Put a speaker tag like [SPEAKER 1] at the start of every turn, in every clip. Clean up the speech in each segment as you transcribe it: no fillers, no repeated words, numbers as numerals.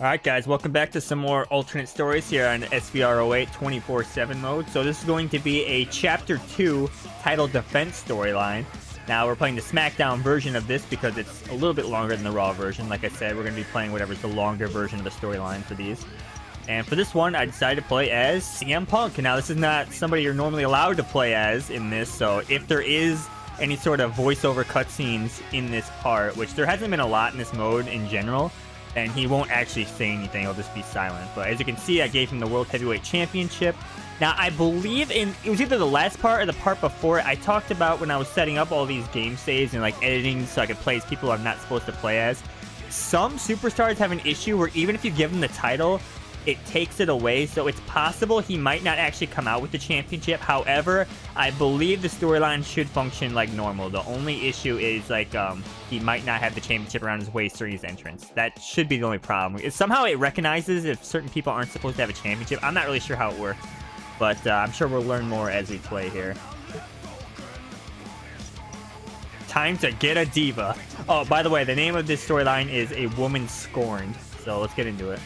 [SPEAKER 1] Alright guys, welcome back to some more alternate stories here on SVR08 24/7 mode. So this is going to be a Chapter 2 titled Defense storyline. Now we're playing the Smackdown version of this because it's a little bit longer than the Raw version. Like I said, we're going to be playing whatever's the longer version of the storyline for these. And for this one, I decided to play as CM Punk. Now this is not somebody you're normally allowed to play as in this, so if there is any sort of voiceover cutscenes in this part, which there hasn't been a lot in this mode in general, and he won't actually say anything, he'll just be silent. But as you can see, I gave him the World Heavyweight Championship. Now, I believe it was either the last part or the part before it, I talked about when I was setting up all these game saves and like editing so I could play as people I'm not supposed to play as. Some superstars have an issue where even if you give them the title, it takes it away, so it's possible he might not actually come out with the championship. However, I believe the storyline should function like normal. The only issue is like he might not have the championship around his waist during his entrance. That should be the only problem. Somehow it recognizes if certain people aren't supposed to have a championship. I'm not really sure how it works, but I'm sure we'll learn more as we play here. Time to get a diva. Oh, by the way, the name of this storyline is A Woman Scorned, so let's get into it.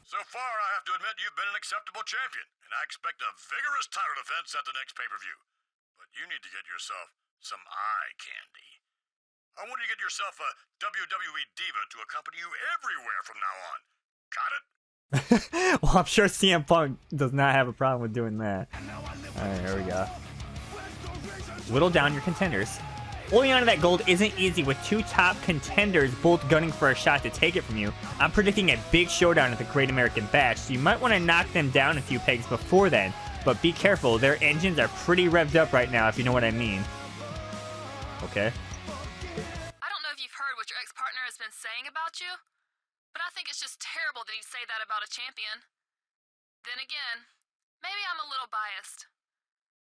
[SPEAKER 2] So far, I have to admit you've been an acceptable champion, and I expect a vigorous title defense at the next pay-per-view. But you need to get yourself some eye candy. I want you to get yourself a WWE diva to accompany you everywhere from now on. Got it?
[SPEAKER 1] Well, I'm sure CM Punk does not have a problem with doing that. Alright, here we go. Whittle down your contenders. Holding on to that gold isn't easy with two top contenders both gunning for a shot to take it from you. I'm predicting a big showdown at the Great American Bash, so you might want to knock them down a few pegs before then. But be careful, their engines are pretty revved up right now, if you know what I mean. Okay.
[SPEAKER 3] I don't know if you've heard what your ex-partner has been saying about you, but I think it's just terrible that he'd say that about a champion. Then again, maybe I'm a little biased.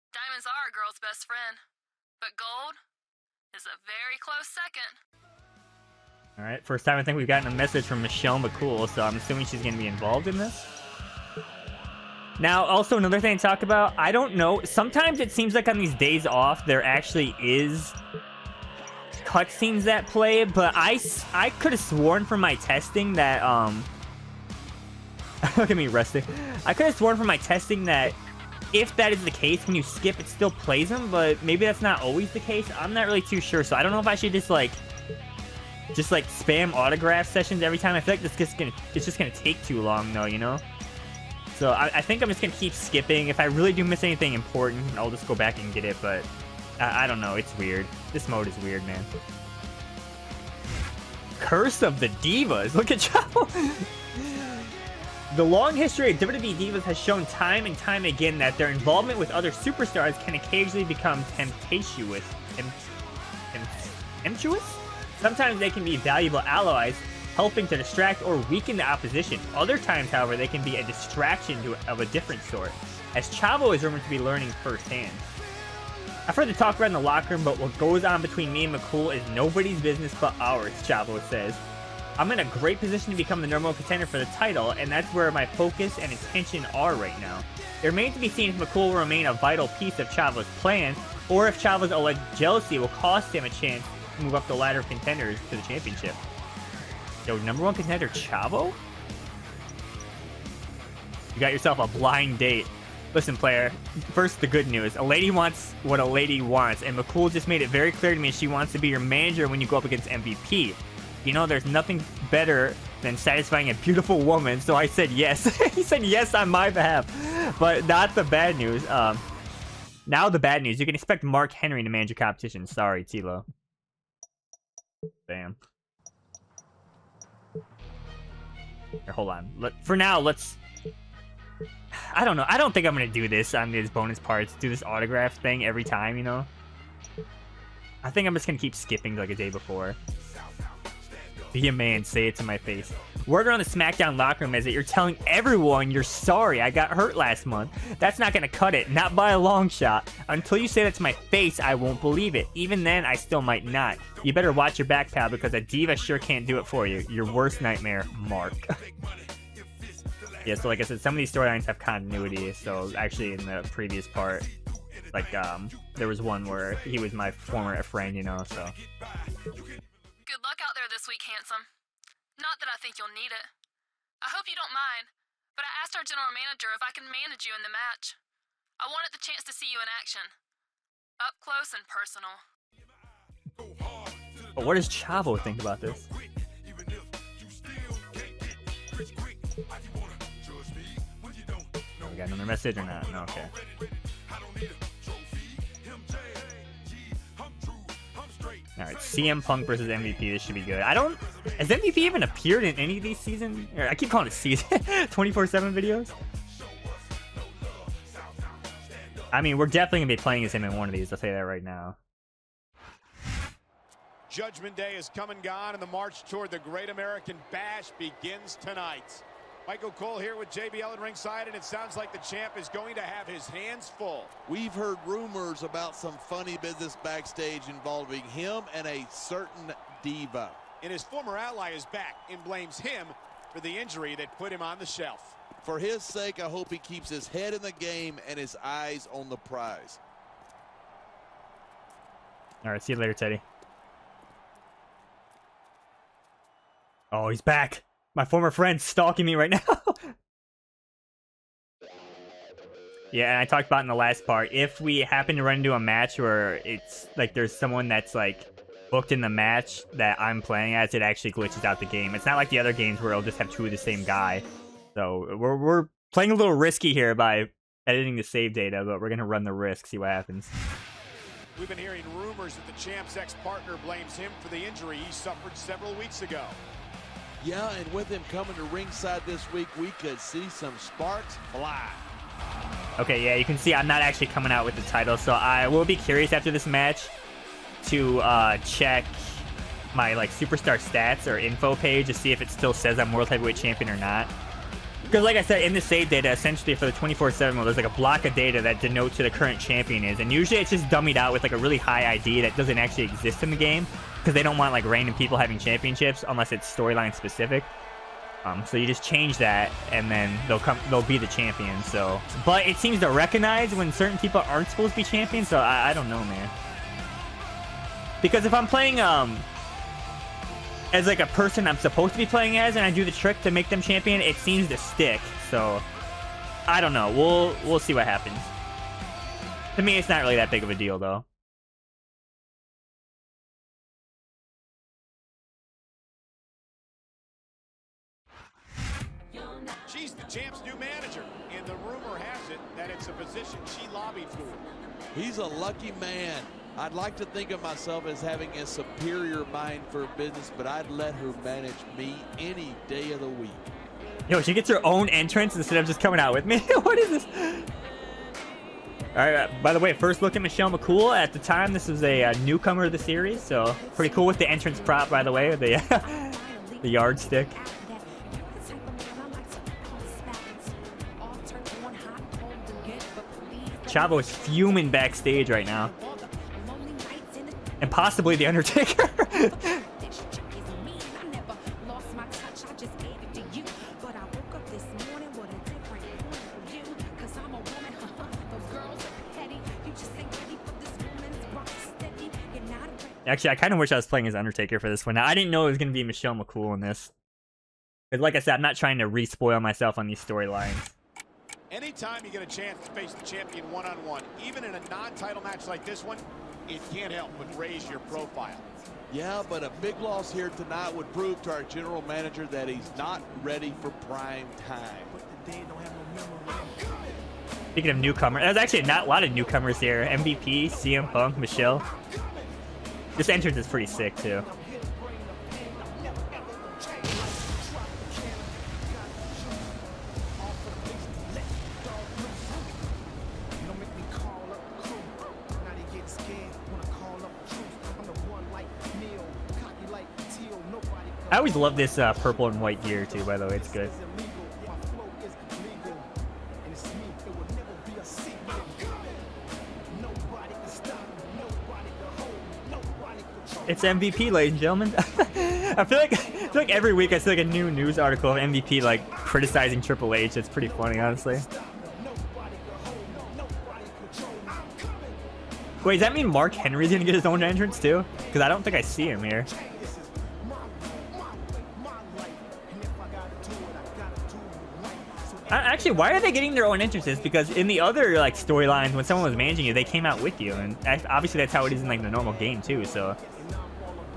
[SPEAKER 3] Diamonds are a girl's best friend, but gold is a very close second.
[SPEAKER 1] Alright, first time I think we've gotten a message from Michelle McCool, so I'm assuming she's going to be involved in this. Now, also another thing to talk about, I don't know, sometimes it seems like on these days off there actually is cutscenes that play, but I could have sworn from my testing that, look at me resting. I could have sworn from my testing that if that is the case, when you skip, it still plays them, but maybe that's not always the case. I'm not really too sure, so I don't know if I should just spam autograph sessions every time. I feel like it's just gonna take too long, though, you know? So I think I'm just gonna keep skipping. If I really do miss anything important, I'll just go back and get it, but I don't know. It's weird. This mode is weird, man. Curse of the Divas. Look at y'all. The long history of WWE Divas has shown time and time again that their involvement with other superstars can occasionally become tempestuous. Sometimes they can be valuable allies, helping to distract or weaken the opposition. Other times, however, they can be a distraction of a different sort, as Chavo is rumored to be learning firsthand. I've heard the talk around the locker room, but what goes on between me and McCool is nobody's business but ours, Chavo says. I'm in a great position to become the number one contender for the title, and that's where my focus and attention are right now. It remains to be seen if McCool will remain a vital piece of Chavo's plan, or if Chavo's alleged jealousy will cost him a chance to move up the ladder of contenders to the championship. Yo, number one contender Chavo? You got yourself a blind date. Listen, player, first the good news. A lady wants what a lady wants, and McCool just made it very clear to me she wants to be your manager when you go up against MVP. You know, there's nothing better than satisfying a beautiful woman, so I said yes. He said yes on my behalf, but not the bad news. Now the bad news. You can expect Mark Henry to manage your competition. Sorry, Tilo. Bam. Here, hold on. For now, let's... I don't know. I don't think I'm going to do this on these bonus parts. Do this autograph thing every time, you know? I think I'm just going to keep skipping like a day before. Be a man, say it to my face. Word around the SmackDown locker room is that you're telling everyone you're sorry I got hurt last month. That's not gonna cut it, not by a long shot. Until you say that to my face, I won't believe it. Even then, I still might not. You better watch your back, pal, because a diva sure can't do it for you. Your worst nightmare, Mark. Yeah, so like I said, some of these storylines have continuity. So actually in the previous part, like there was one where he was my former friend, you know, so.
[SPEAKER 3] Good luck out there this week, handsome. Not that I think you'll need it. I hope mind, but I asked our general manager if I can manage you in the match. I wanted the chance to see you in action. Up close and personal.
[SPEAKER 1] But what does Chavo think about this? Oh, we got another message or not? No, okay. Alright, CM Punk versus MVP. This should be good. Has MVP even appeared in any of these season? Or I keep calling it season. 24/7 videos? I mean, we're definitely going to be playing as him in one of these. I'll say that right now.
[SPEAKER 4] Judgment Day has come and gone, and the march toward the Great American Bash begins tonight. Michael Cole here with JBL at ringside, and it sounds like the champ is going to have his hands full.
[SPEAKER 5] We've heard rumors about some funny business backstage involving him and a certain diva.
[SPEAKER 4] And his former ally is back and blames him for the injury that put him on the shelf.
[SPEAKER 5] For his sake, I hope he keeps his head in the game and his eyes on the prize.
[SPEAKER 1] All right, see you later, Teddy. Oh, he's back. My former friend's stalking me right now. Yeah, and I talked about in the last part, if we happen to run into a match where it's like there's someone that's like booked in the match that I'm playing as, it actually glitches out the game. It's not like the other games where it'll just have two of the same guy. So we're playing a little risky here by editing the save data, but we're gonna run the risk, see what happens.
[SPEAKER 4] We've been hearing rumors that the champ's ex-partner blames him for the injury he suffered several weeks ago.
[SPEAKER 5] Yeah, and with him coming to ringside this week, we could see some sparks fly.
[SPEAKER 1] Okay, yeah, you can see I'm not actually coming out with the title, so I will be curious after this match to check my like superstar stats or info page to see if it still says I'm World Heavyweight Champion or not. Because like I said, in the save data, essentially for the 24/7 mode, there's like a block of data that denotes who the current champion is, and usually it's just dummied out with like a really high ID that doesn't actually exist in the game, because they don't want like random people having championships unless it's storyline specific. So you just change that, and then they'll be the champion. So, but it seems to recognize when certain people aren't supposed to be champions. So I don't know, man. Because if I'm playing as like a person I'm supposed to be playing as, and I do the trick to make them champion, it seems to stick. So I don't know. We'll see what happens. To me, it's not really that big of a deal, though.
[SPEAKER 4] She's the champ's new manager, and the rumor has it that it's a position she lobbied for.
[SPEAKER 5] He's a lucky man. I'd like to think of myself as having a superior mind for business, but I'd let her manage me any day of the week.
[SPEAKER 1] Yo, she gets her own entrance instead of just coming out with me. What is this? All right, by the way, first look at Michelle McCool. At the time, this was a newcomer of the series, so pretty cool with the entrance prop, by the way, the yardstick. Chavo is fuming backstage right now. And possibly The Undertaker. Actually, I kind of wish I was playing as Undertaker for this one. Now, I didn't know it was going to be Michelle McCool in this. Because like I said, I'm not trying to re-spoil myself on these storylines.
[SPEAKER 4] Anytime you get a chance to face the champion one-on-one, even in a non-title match like this one, it can't help but raise your profile.
[SPEAKER 5] Yeah, but a big loss here tonight would prove to our general manager that he's not ready for prime time.
[SPEAKER 1] Speaking of newcomers, there's actually not a lot of newcomers here. MVP, CM Punk, Michelle. This entrance is pretty sick, too. I always love this purple and white gear too, by the way. It's good. It's MVP, ladies and gentlemen. I feel like every week I see like a new news article of MVP like criticizing Triple H. It's pretty funny, honestly. Wait, does that mean Mark Henry's gonna get his own entrance too? Because I don't think I see him here. Actually, why are they getting their own entrances? Because in the other like storylines, when someone was managing you, they came out with you, and obviously that's how it is in like the normal game too. So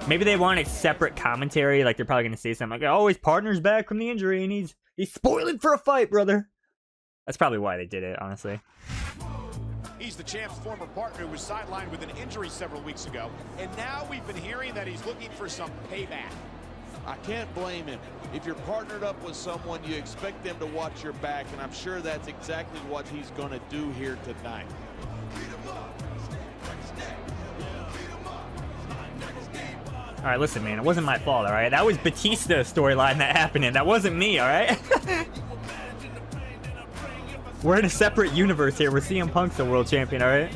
[SPEAKER 1] maybe they want a separate commentary. Like they're probably gonna say something like, "Oh, his partner's back from the injury, and he's spoiling for a fight, brother." That's probably why they did it, honestly.
[SPEAKER 4] He's the champ's former partner who was sidelined with an injury several weeks ago, and now we've been hearing that he's looking for some payback.
[SPEAKER 5] I can't blame him. If you're partnered up with someone, you expect them to watch your back, and I'm sure that's exactly what he's going to do here tonight.
[SPEAKER 1] All right, listen, man, it wasn't my fault, all right? That was Batista's storyline that happened in. That wasn't me, all right? We're in a separate universe here. We're CM Punk's the world champion, all right?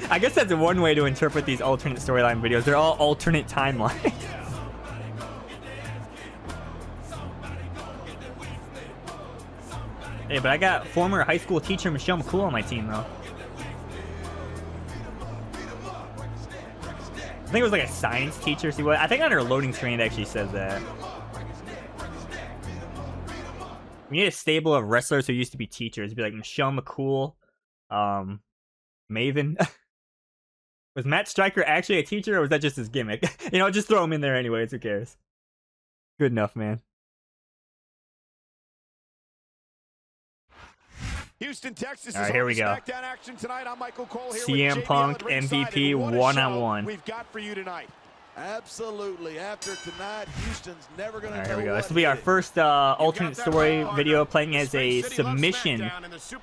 [SPEAKER 1] I guess that's one way to interpret these alternate storyline videos. They're all alternate timelines. Hey, but I got former high school teacher Michelle McCool on my team, though. I think it was like a science teacher. See what? I think on her loading screen it actually says that. We need a stable of wrestlers who used to be teachers. It'd be like Michelle McCool, Maven. Was Matt Stryker actually a teacher, or was that just his gimmick? You know, just throw him in there anyways. Who cares? Good enough, man.
[SPEAKER 4] Houston, Texas.
[SPEAKER 1] All right, here we go.
[SPEAKER 4] Smackdown action tonight. I'm Michael Cole here
[SPEAKER 1] CM
[SPEAKER 4] with
[SPEAKER 1] Punk
[SPEAKER 4] JBL at ringside,
[SPEAKER 1] MVP
[SPEAKER 4] and what a
[SPEAKER 1] one-on-one.
[SPEAKER 4] show we've got for you tonight.
[SPEAKER 5] Absolutely. After tonight, Houston's never going to know.
[SPEAKER 1] All right, here we go.
[SPEAKER 5] what
[SPEAKER 1] This will be our
[SPEAKER 5] hit.
[SPEAKER 1] first alternate story video, playing as a submission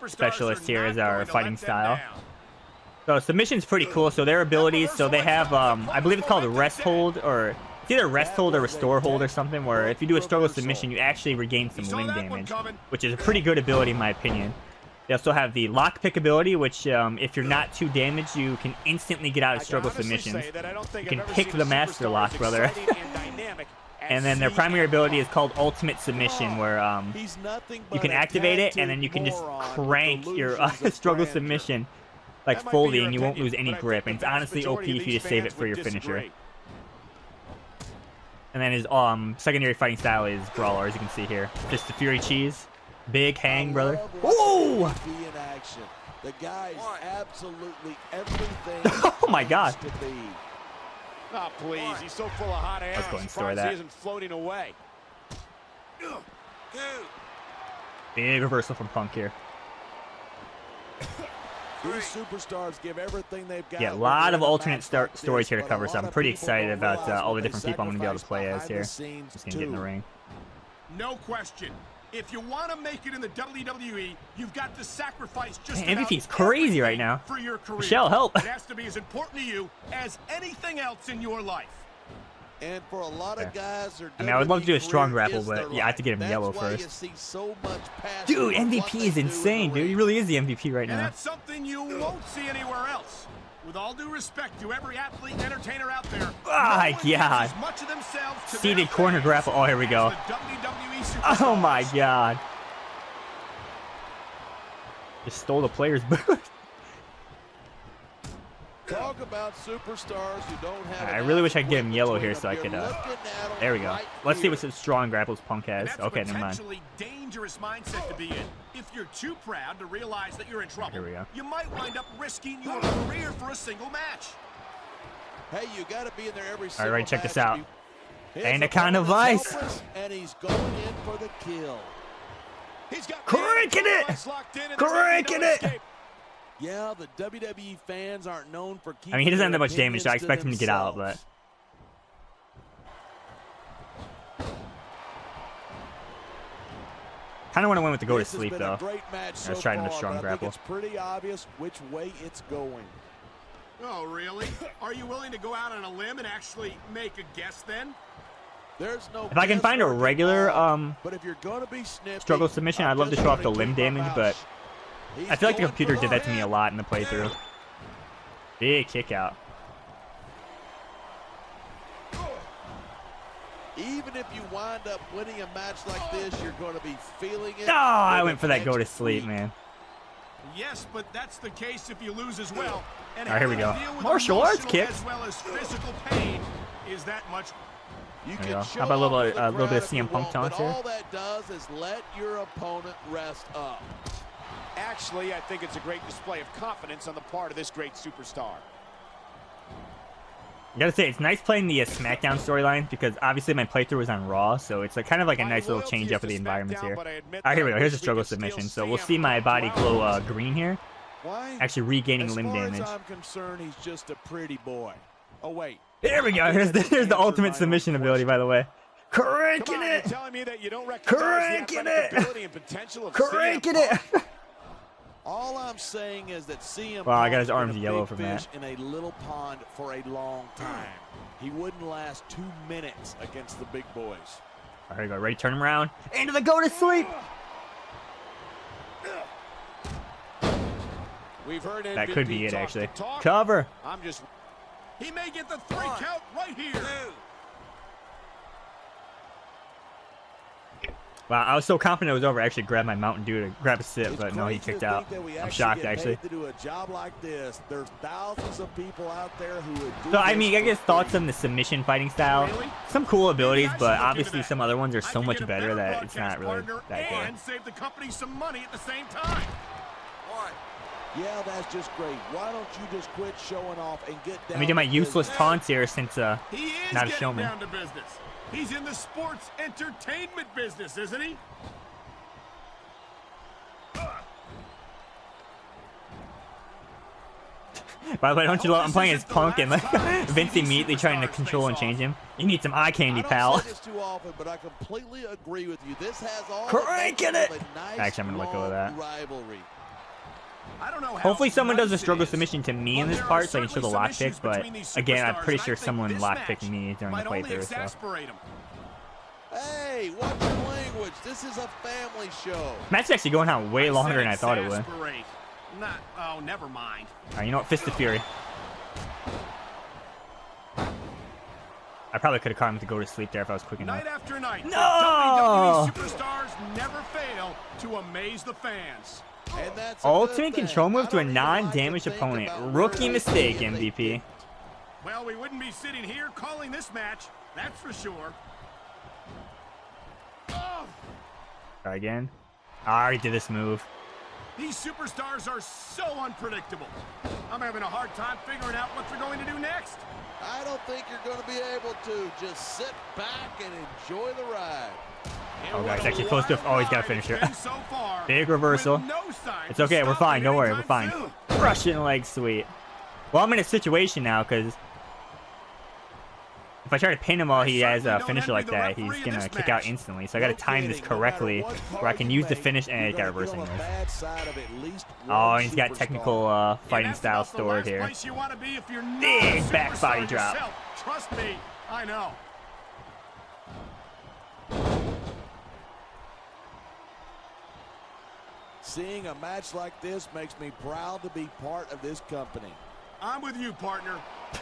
[SPEAKER 1] specialist here as our fighting style. So submission's pretty cool. So their abilities, so they have, I believe it's called a rest hold, or it's either rest hold or restore hold or something, where if you do a struggle submission, you actually regain some limb damage, which is a pretty good ability in my opinion. They also have the lockpick ability, which if you're not too damaged, you can instantly get out of struggle submissions. You can pick the master lock, brother. And then their primary ability is called ultimate submission, where you can activate it, and then you can just crank your struggle submission like fully, and you won't lose any grip. And it's honestly OP if you just save it for your finisher. And then his secondary fighting style is brawler, as you can see here. Just the Fury Cheese. Big hang, brother. Ooh!
[SPEAKER 5] The guy's absolutely everything.
[SPEAKER 1] Oh my god.
[SPEAKER 4] Oh, please. He's so full of hot air.
[SPEAKER 1] Let's go and store that.
[SPEAKER 4] He isn't floating away.
[SPEAKER 1] Big reversal from Punk here.
[SPEAKER 5] These superstars give everything they've got.
[SPEAKER 1] Yeah, a lot of alternate stories here to cover, so I'm pretty excited about all the different people I'm going to be able to play as here. Just going to get in the ring.
[SPEAKER 6] No question. If you want to make it in the WWE, you've got to sacrifice just
[SPEAKER 1] Man, MVP's crazy right now.
[SPEAKER 6] for your career.
[SPEAKER 1] Michelle, help.
[SPEAKER 6] It has to be as important to you as anything else in your life.
[SPEAKER 5] And for a lot of guys,
[SPEAKER 1] I mean, I would love to do a strong grapple, but yeah, I have to get him yellow first. Dude, MVP is insane, dude. He really is the MVP right
[SPEAKER 6] And
[SPEAKER 1] now.
[SPEAKER 6] that's something you won't see anywhere else. With all due respect to every athlete and entertainer out there,
[SPEAKER 1] My God.
[SPEAKER 6] as much of themselves to
[SPEAKER 1] Seated
[SPEAKER 6] their
[SPEAKER 1] corner
[SPEAKER 6] fans
[SPEAKER 1] grapple. Oh, here we go.
[SPEAKER 6] as the WWE superstars.
[SPEAKER 1] Oh my god. Just stole the player's booth.
[SPEAKER 5] Talk about superstars who don't have.
[SPEAKER 1] I really wish I could get him yellow here so I could, there we go. Let's see what some strong grapples Punk has.
[SPEAKER 6] That's
[SPEAKER 1] Okay, never mind.
[SPEAKER 6] potentially dangerous mindset to be in. If you're too proud to realize that you're in trouble,
[SPEAKER 1] Here we go.
[SPEAKER 6] you might wind up risking your career for a single match.
[SPEAKER 5] Hey, you got to be in there every
[SPEAKER 1] All
[SPEAKER 5] single
[SPEAKER 1] right, check this
[SPEAKER 5] match.
[SPEAKER 1] out.
[SPEAKER 5] His
[SPEAKER 1] Anaconda
[SPEAKER 5] opponent's
[SPEAKER 1] Vice.
[SPEAKER 5] helpless, and he's going in for the kill.
[SPEAKER 4] He's got
[SPEAKER 1] Cranking it! Cranking it!
[SPEAKER 5] Yeah, the WWE fans aren't known for keeping.
[SPEAKER 1] I mean, he doesn't have that
[SPEAKER 5] their
[SPEAKER 1] much damage, so I
[SPEAKER 5] opinions
[SPEAKER 1] expect
[SPEAKER 5] to
[SPEAKER 1] him to get out, but...
[SPEAKER 5] themselves.
[SPEAKER 1] Kind of want to win with the go to
[SPEAKER 5] This has
[SPEAKER 1] sleep,
[SPEAKER 5] been a
[SPEAKER 1] though.
[SPEAKER 5] great match so
[SPEAKER 1] Let's try him with
[SPEAKER 5] far,
[SPEAKER 1] strong
[SPEAKER 5] but I
[SPEAKER 1] grapple.
[SPEAKER 5] think it's pretty obvious which way it's going.
[SPEAKER 6] Oh, really? Are you willing to go out on a limb and actually make a guess then?
[SPEAKER 5] There's no
[SPEAKER 1] If I can find a
[SPEAKER 5] guesswork
[SPEAKER 1] regular
[SPEAKER 5] involved, but if you're going to be snippy,
[SPEAKER 1] struggle submission,
[SPEAKER 5] I'm
[SPEAKER 1] I'd love to
[SPEAKER 5] just
[SPEAKER 1] show off the
[SPEAKER 5] gonna
[SPEAKER 1] limb
[SPEAKER 5] keep my
[SPEAKER 1] damage,
[SPEAKER 5] mouth
[SPEAKER 1] but
[SPEAKER 5] shut. He's
[SPEAKER 1] I feel like the
[SPEAKER 5] going
[SPEAKER 1] computer
[SPEAKER 5] for
[SPEAKER 1] did that to me a
[SPEAKER 5] head.
[SPEAKER 1] lot in the playthrough. Big kick out.
[SPEAKER 5] Even if you wind up winning a match like this, you're going to be feeling it.
[SPEAKER 1] Oh, I
[SPEAKER 5] for
[SPEAKER 1] went
[SPEAKER 5] the
[SPEAKER 1] for that go to
[SPEAKER 5] next
[SPEAKER 1] sleep,
[SPEAKER 5] week.
[SPEAKER 1] man.
[SPEAKER 6] Yes, but that's the case if you lose as well. And
[SPEAKER 1] All right, here we
[SPEAKER 6] having
[SPEAKER 1] go.
[SPEAKER 6] to deal with
[SPEAKER 1] Martial arts
[SPEAKER 6] emotional
[SPEAKER 1] kicks.
[SPEAKER 6] as well as physical pain is that much.
[SPEAKER 5] You
[SPEAKER 1] There
[SPEAKER 5] can
[SPEAKER 1] you go.
[SPEAKER 5] show
[SPEAKER 1] How about a little
[SPEAKER 5] off
[SPEAKER 1] bit,
[SPEAKER 5] to the
[SPEAKER 1] a little bit of
[SPEAKER 5] crowd if you
[SPEAKER 1] CM Punk
[SPEAKER 5] want,
[SPEAKER 1] taunts
[SPEAKER 5] but
[SPEAKER 1] here?
[SPEAKER 5] all that does is let your opponent rest up.
[SPEAKER 4] Actually, I think it's a great display of confidence on the part of this great superstar.
[SPEAKER 1] I gotta say, it's nice playing the Smackdown storyline because obviously my playthrough was on Raw, so it's kind of like a nice little change up of the environments here. Alright, here we go. Here's a struggle submission. So we'll see my body glow green here.
[SPEAKER 5] Why?
[SPEAKER 1] Actually regaining limb
[SPEAKER 5] As far
[SPEAKER 1] damage.
[SPEAKER 5] as I'm concerned, he's just a pretty boy. Oh, wait.
[SPEAKER 1] Here we go. Here's the ultimate submission ability, by the way. Cranking
[SPEAKER 4] You're
[SPEAKER 1] it!
[SPEAKER 4] telling me that you don't recognize the athletic ability and potential of
[SPEAKER 1] Cranking
[SPEAKER 4] CM
[SPEAKER 1] it!
[SPEAKER 4] Punk?
[SPEAKER 5] All I'm saying is that CM
[SPEAKER 1] Wow, I got
[SPEAKER 5] Punk
[SPEAKER 1] his arms
[SPEAKER 5] been a
[SPEAKER 1] yellow
[SPEAKER 5] big
[SPEAKER 1] from
[SPEAKER 5] fish
[SPEAKER 1] that.
[SPEAKER 5] in a little pond for a long time. He wouldn't last 2 minutes against the big boys.
[SPEAKER 1] There we go. Ready to turn him around. Into the go to sleep!
[SPEAKER 4] We've heard
[SPEAKER 1] That could be
[SPEAKER 4] MVP
[SPEAKER 1] it,
[SPEAKER 4] talk
[SPEAKER 1] actually.
[SPEAKER 4] the talk.
[SPEAKER 1] Cover!
[SPEAKER 4] I'm just
[SPEAKER 6] He may get the 3 count right here.
[SPEAKER 1] Wow, I was so confident it was over. I actually grabbed my Mountain Dew to grab a sip,
[SPEAKER 5] It's
[SPEAKER 1] but no, he
[SPEAKER 5] crazy to
[SPEAKER 1] kicked
[SPEAKER 5] think
[SPEAKER 1] out.
[SPEAKER 5] that we
[SPEAKER 1] I'm shocked,
[SPEAKER 5] get
[SPEAKER 1] actually.
[SPEAKER 5] paid to do a job like this. There's thousands of people out there who would do
[SPEAKER 1] So, I
[SPEAKER 5] this
[SPEAKER 1] mean, I
[SPEAKER 5] for
[SPEAKER 1] guess thoughts
[SPEAKER 5] free.
[SPEAKER 1] on the submission fighting style.
[SPEAKER 6] Really?
[SPEAKER 1] Some cool abilities,
[SPEAKER 6] Maybe I should
[SPEAKER 1] but
[SPEAKER 6] look into
[SPEAKER 1] obviously
[SPEAKER 6] that.
[SPEAKER 1] some other ones are
[SPEAKER 6] I
[SPEAKER 1] so
[SPEAKER 6] could
[SPEAKER 1] much
[SPEAKER 6] get a
[SPEAKER 1] better that it's
[SPEAKER 6] broadcast
[SPEAKER 1] not really
[SPEAKER 6] partner
[SPEAKER 1] that good.
[SPEAKER 6] and save the company some money at the same time.
[SPEAKER 5] Yeah, that's just great. Why don't you just quit showing off and get down
[SPEAKER 1] Let me do my
[SPEAKER 5] to
[SPEAKER 1] useless
[SPEAKER 5] business?
[SPEAKER 1] taunts here since
[SPEAKER 6] He is
[SPEAKER 1] not a
[SPEAKER 6] getting
[SPEAKER 1] showman.
[SPEAKER 6] down to business. He's in the sports entertainment business, isn't he?
[SPEAKER 1] By the way, don't you love? I'm playing as
[SPEAKER 6] This isn't the
[SPEAKER 1] Punk and
[SPEAKER 6] last
[SPEAKER 1] like
[SPEAKER 6] time we see
[SPEAKER 1] Vince
[SPEAKER 6] these
[SPEAKER 1] immediately trying to
[SPEAKER 6] superstars
[SPEAKER 1] control and
[SPEAKER 6] face
[SPEAKER 1] change
[SPEAKER 6] off.
[SPEAKER 1] him. You need some eye candy,
[SPEAKER 5] I don't
[SPEAKER 1] pal.
[SPEAKER 5] say this too often, but I completely agree with you. This has all
[SPEAKER 1] Cranking
[SPEAKER 5] the
[SPEAKER 1] it!
[SPEAKER 5] makings of a nice,
[SPEAKER 1] Actually, I'm gonna let go of that.
[SPEAKER 5] long rivalry.
[SPEAKER 6] I don't know how
[SPEAKER 1] Hopefully someone does a
[SPEAKER 6] nice it
[SPEAKER 1] struggle
[SPEAKER 6] is,
[SPEAKER 1] submission to me in
[SPEAKER 6] but
[SPEAKER 1] this
[SPEAKER 6] there are
[SPEAKER 1] part so I can show the
[SPEAKER 6] certainly some
[SPEAKER 1] lockpick,
[SPEAKER 6] issues
[SPEAKER 1] but
[SPEAKER 6] between these
[SPEAKER 1] again, I'm
[SPEAKER 6] superstars,
[SPEAKER 1] pretty
[SPEAKER 6] and
[SPEAKER 1] sure
[SPEAKER 6] I think
[SPEAKER 1] someone
[SPEAKER 6] this
[SPEAKER 1] lockpicked
[SPEAKER 6] match
[SPEAKER 1] me during the
[SPEAKER 6] might only
[SPEAKER 1] playthrough, so.
[SPEAKER 6] exasperate him.
[SPEAKER 5] Hey, watch your language. This is a family show.
[SPEAKER 1] Match actually going on way longer
[SPEAKER 6] said
[SPEAKER 1] than I thought it would.
[SPEAKER 6] exasperate. Not, oh, never mind.
[SPEAKER 1] Alright, you know what? Fist of Fury. I probably could have caught him to go to sleep there if I was quick enough.
[SPEAKER 6] Night after night, the
[SPEAKER 1] No!
[SPEAKER 6] WWE superstars never fail to amaze the fans.
[SPEAKER 5] And that's a
[SPEAKER 1] Ultimate
[SPEAKER 5] good thing.
[SPEAKER 1] control move
[SPEAKER 5] I
[SPEAKER 1] to a
[SPEAKER 5] don't even like to
[SPEAKER 1] non-damaged
[SPEAKER 5] think
[SPEAKER 1] opponent.
[SPEAKER 5] about
[SPEAKER 1] Rookie
[SPEAKER 5] where
[SPEAKER 1] mistake,
[SPEAKER 5] they
[SPEAKER 1] MVP.
[SPEAKER 5] picked it.
[SPEAKER 6] Well, we wouldn't be sitting here calling this match, that's for sure. Oh,
[SPEAKER 1] Try again. I already did this move.
[SPEAKER 6] these superstars are so unpredictable. I'm having a hard time figuring out what they're going to do next.
[SPEAKER 5] I don't think you're going to be able to. Just sit back and enjoy the ride.
[SPEAKER 1] Oh, guys, actually close to. Oh, he's got a finisher.
[SPEAKER 6] So far,
[SPEAKER 1] Big reversal.
[SPEAKER 6] with no signs
[SPEAKER 1] It's okay.
[SPEAKER 6] of
[SPEAKER 1] We're fine.
[SPEAKER 6] stopping
[SPEAKER 1] Don't worry. We're
[SPEAKER 6] anytime
[SPEAKER 1] fine.
[SPEAKER 6] soon.
[SPEAKER 1] Russian leg sweep. Well, I'm in a situation now because if I try to pin him while he has a finisher like that, he's going to kick out instantly. So I got to time this correctly where I can use the finish and I got reversing this. Oh, and he's got technical
[SPEAKER 6] And
[SPEAKER 1] fighting
[SPEAKER 6] that's
[SPEAKER 1] style
[SPEAKER 6] about the
[SPEAKER 1] stored
[SPEAKER 6] last
[SPEAKER 1] here.
[SPEAKER 6] place you want to be if you're not
[SPEAKER 1] Big
[SPEAKER 6] a
[SPEAKER 1] back body
[SPEAKER 6] superstar
[SPEAKER 1] drop.
[SPEAKER 6] yourself. Trust me, I know.
[SPEAKER 5] Seeing a match like this makes me proud to be part of this company.
[SPEAKER 6] I'm with you, partner.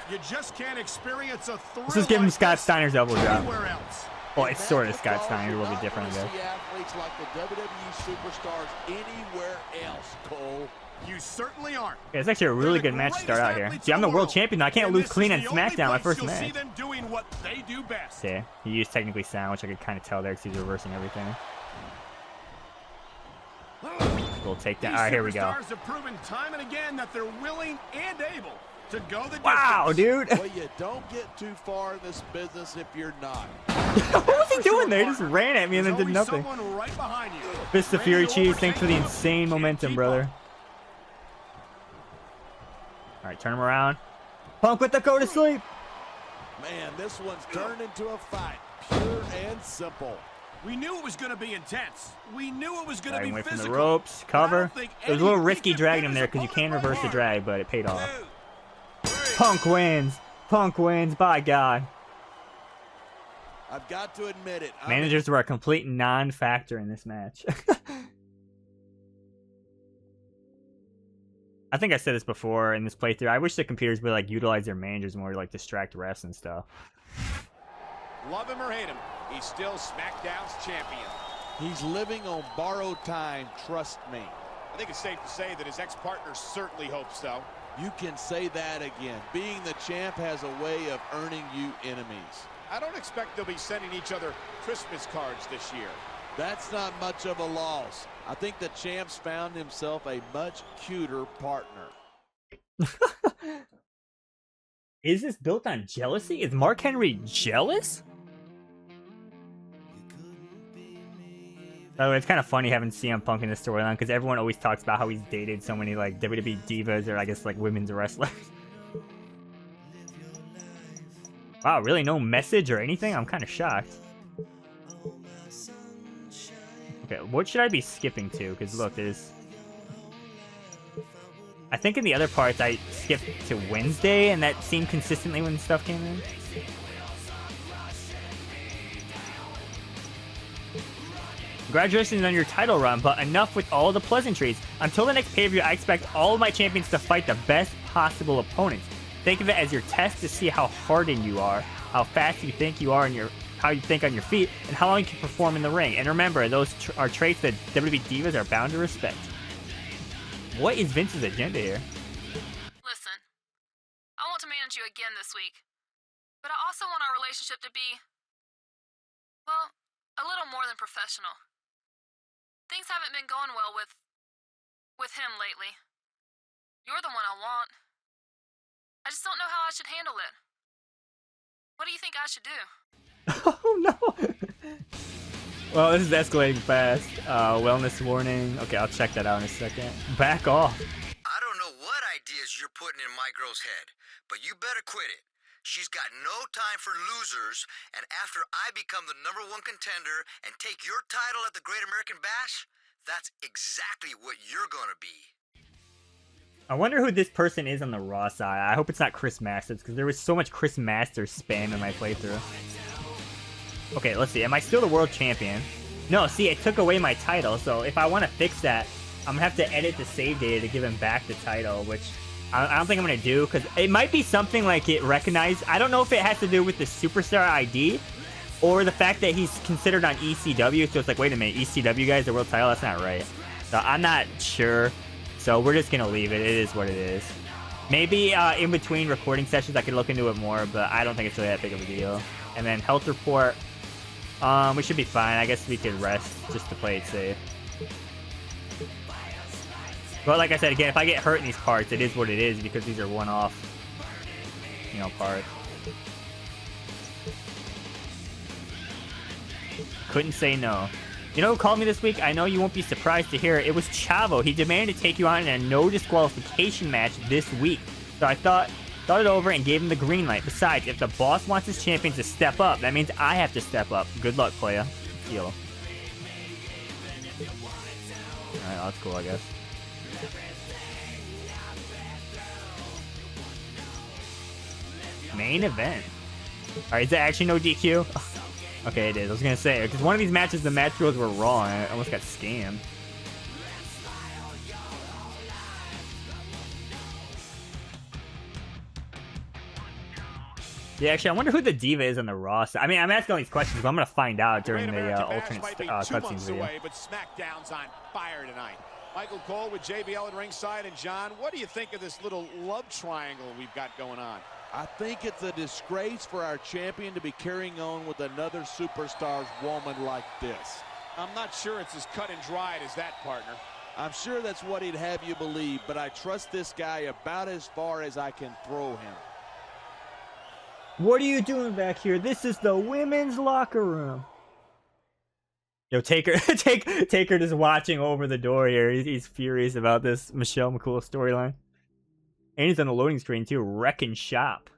[SPEAKER 6] You just can't experience a thrill
[SPEAKER 1] Let's just give him
[SPEAKER 6] like
[SPEAKER 1] Scott
[SPEAKER 6] this
[SPEAKER 1] Steiner's elbow drop.
[SPEAKER 6] anywhere else.
[SPEAKER 1] Well,
[SPEAKER 5] And
[SPEAKER 1] it's
[SPEAKER 5] that's
[SPEAKER 1] sort of
[SPEAKER 5] because
[SPEAKER 1] Scott Steiner, a
[SPEAKER 5] you're
[SPEAKER 1] little bit
[SPEAKER 5] not
[SPEAKER 1] different, I
[SPEAKER 5] gonna
[SPEAKER 1] guess.
[SPEAKER 5] see athletes like the WWE superstars anywhere else, Cole.
[SPEAKER 6] You certainly aren't.
[SPEAKER 1] Yeah, it's actually a really good match to start out here. See, I'm the world champion, though. I can't lose clean on SmackDown, my first
[SPEAKER 6] See
[SPEAKER 1] match.
[SPEAKER 6] them doing what they do best.
[SPEAKER 1] Yeah, he used technically sound, which I could kind of tell there because he's reversing everything. Little takedown. All right, here we go.
[SPEAKER 6] Superstars have proven time and again that they're willing and able to go the
[SPEAKER 1] Wow,
[SPEAKER 6] distance.
[SPEAKER 1] dude.
[SPEAKER 5] Well, you don't get too far in this business if you're not.
[SPEAKER 1] What was he doing there? He just ran at me and then
[SPEAKER 6] There's
[SPEAKER 1] did
[SPEAKER 6] always
[SPEAKER 1] nothing.
[SPEAKER 6] someone right behind you.
[SPEAKER 1] Fist of
[SPEAKER 6] Ready
[SPEAKER 1] Fury
[SPEAKER 6] to
[SPEAKER 1] Cheese, thanks for the
[SPEAKER 6] overtake them.
[SPEAKER 1] insane
[SPEAKER 6] Can't
[SPEAKER 1] momentum,
[SPEAKER 6] keep
[SPEAKER 1] brother.
[SPEAKER 6] up.
[SPEAKER 1] All right, turn him around. Punk with the go to sleep.
[SPEAKER 5] Man, this one's turned into a fight. Pure and simple.
[SPEAKER 6] We knew it was going to be intense. We knew it was going to
[SPEAKER 1] Dragging
[SPEAKER 6] be
[SPEAKER 1] away from
[SPEAKER 6] physical.
[SPEAKER 1] the ropes.
[SPEAKER 6] But I don't
[SPEAKER 1] Cover.
[SPEAKER 6] think
[SPEAKER 1] It was a little
[SPEAKER 6] any
[SPEAKER 1] risky
[SPEAKER 6] can
[SPEAKER 1] dragging
[SPEAKER 6] pin
[SPEAKER 1] him
[SPEAKER 6] his
[SPEAKER 1] there because you can
[SPEAKER 6] opponent
[SPEAKER 1] reverse the
[SPEAKER 6] apart.
[SPEAKER 1] drag, but it paid off. Punk wins. Punk wins. By God.
[SPEAKER 5] I've got to admit it.
[SPEAKER 1] Managers were a complete non-factor in this match. I think I said this before in this playthrough. I wish the computers would like utilize their managers more to like distract refs and stuff.
[SPEAKER 4] love him or hate him, he's still SmackDown's champion.
[SPEAKER 5] He's living on borrowed time, trust me.
[SPEAKER 4] I think it's safe to say that his ex-partner certainly hopes so.
[SPEAKER 5] You can say that again. Being the champ has a way of earning you enemies.
[SPEAKER 4] I don't expect they'll be sending each other Christmas cards this year.
[SPEAKER 5] That's not much of a loss. I think the champ's found himself a much cuter partner.
[SPEAKER 1] Is this built on jealousy? Is Mark Henry jealous? Oh, it's kind of funny having CM Punk in this storyline because everyone always talks about how he's dated so many like WWE divas or I guess like women's wrestlers. Wow, really no message or anything? I'm kind of shocked. Okay, what should I be skipping to? Because look, there's... I think in the other parts I skipped to Wednesday and that seemed consistently when stuff came in. Congratulations on your title run, but enough with all the pleasantries. Until the next pay-per-view, I expect all of my champions to fight the best possible opponents. Think of it as your test to see how hardened you are, how fast you think you are, and how you think on your feet, and how long you can perform in the ring. And remember, those are traits that WWE Divas are bound to respect. What is Vince's agenda here?
[SPEAKER 3] Listen, I want to manage you again this week, but I also want our relationship to be, well, a little more than professional. Things haven't been going well with him lately. You're the one I want. I just don't know how I should handle it. What do you think I should do?
[SPEAKER 1] Oh no! Well, this is escalating fast. Wellness warning. Okay, I'll check that out in a second. Back off.
[SPEAKER 7] I don't know what ideas you're putting in my girl's head, but you better quit it. She's got no time for losers, and after I become the #1 contender and take your title at the Great American Bash, that's exactly what you're gonna be.
[SPEAKER 1] I wonder who this person is on the Raw side. I hope it's not Chris Masters, because there was so much Chris Masters spam in my playthrough. Okay, let's see. Am I still the world champion? No, see, it took away my title, so if I want to fix that, I'm going to have to edit the save data to give him back the title, which I don't think I'm going to do, because it might be something like it recognized. I don't know if it has to do with the Superstar ID, or the fact that he's considered on ECW, so it's like, wait a minute, ECW guys, the world title? That's not right. So I'm not sure. So we're just going to leave it. It is what it is. Maybe in between recording sessions I could look into it more, but I don't think it's really that big of a deal. And then health report. We should be fine. I guess we could rest just to play it safe. But like I said, again, if I get hurt in these parts, it is what it is because these are one-off, you know, parts. Couldn't say no. You know who called me this week? I know you won't be surprised to hear it. It was Chavo. He demanded to take you on in a no disqualification match this week. So I thought it over and gave him the green light. Besides, if the boss wants his champions to step up, that means I have to step up. Good luck, playa. Heal. Alright, that's cool, I guess. Main event. Alright, is that actually no DQ? Okay, it is. I was gonna say, because one of these matches, the match rules were wrong. I almost got scammed. Yeah, actually, I wonder who the diva is on the Raw side. I mean, I'm asking all these questions, but I'm gonna find out during the alternate cutscenes video.
[SPEAKER 4] Away, but SmackDown's on fire tonight. Michael Cole with JBL at ringside, and John, what do you think of this little love triangle we've got going on?
[SPEAKER 5] I think it's a disgrace for our champion to be carrying on with another superstar's woman like this.
[SPEAKER 4] I'm not sure it's as cut and dried as that, partner.
[SPEAKER 5] I'm sure that's what he'd have you believe, but I trust this guy about as far as I can throw him.
[SPEAKER 1] What are you doing back here? This is the women's locker room. Yo, Taker, Taker just watching over the door here. He's furious about this Michelle McCool storyline. And he's on the loading screen too. Wrecking shop.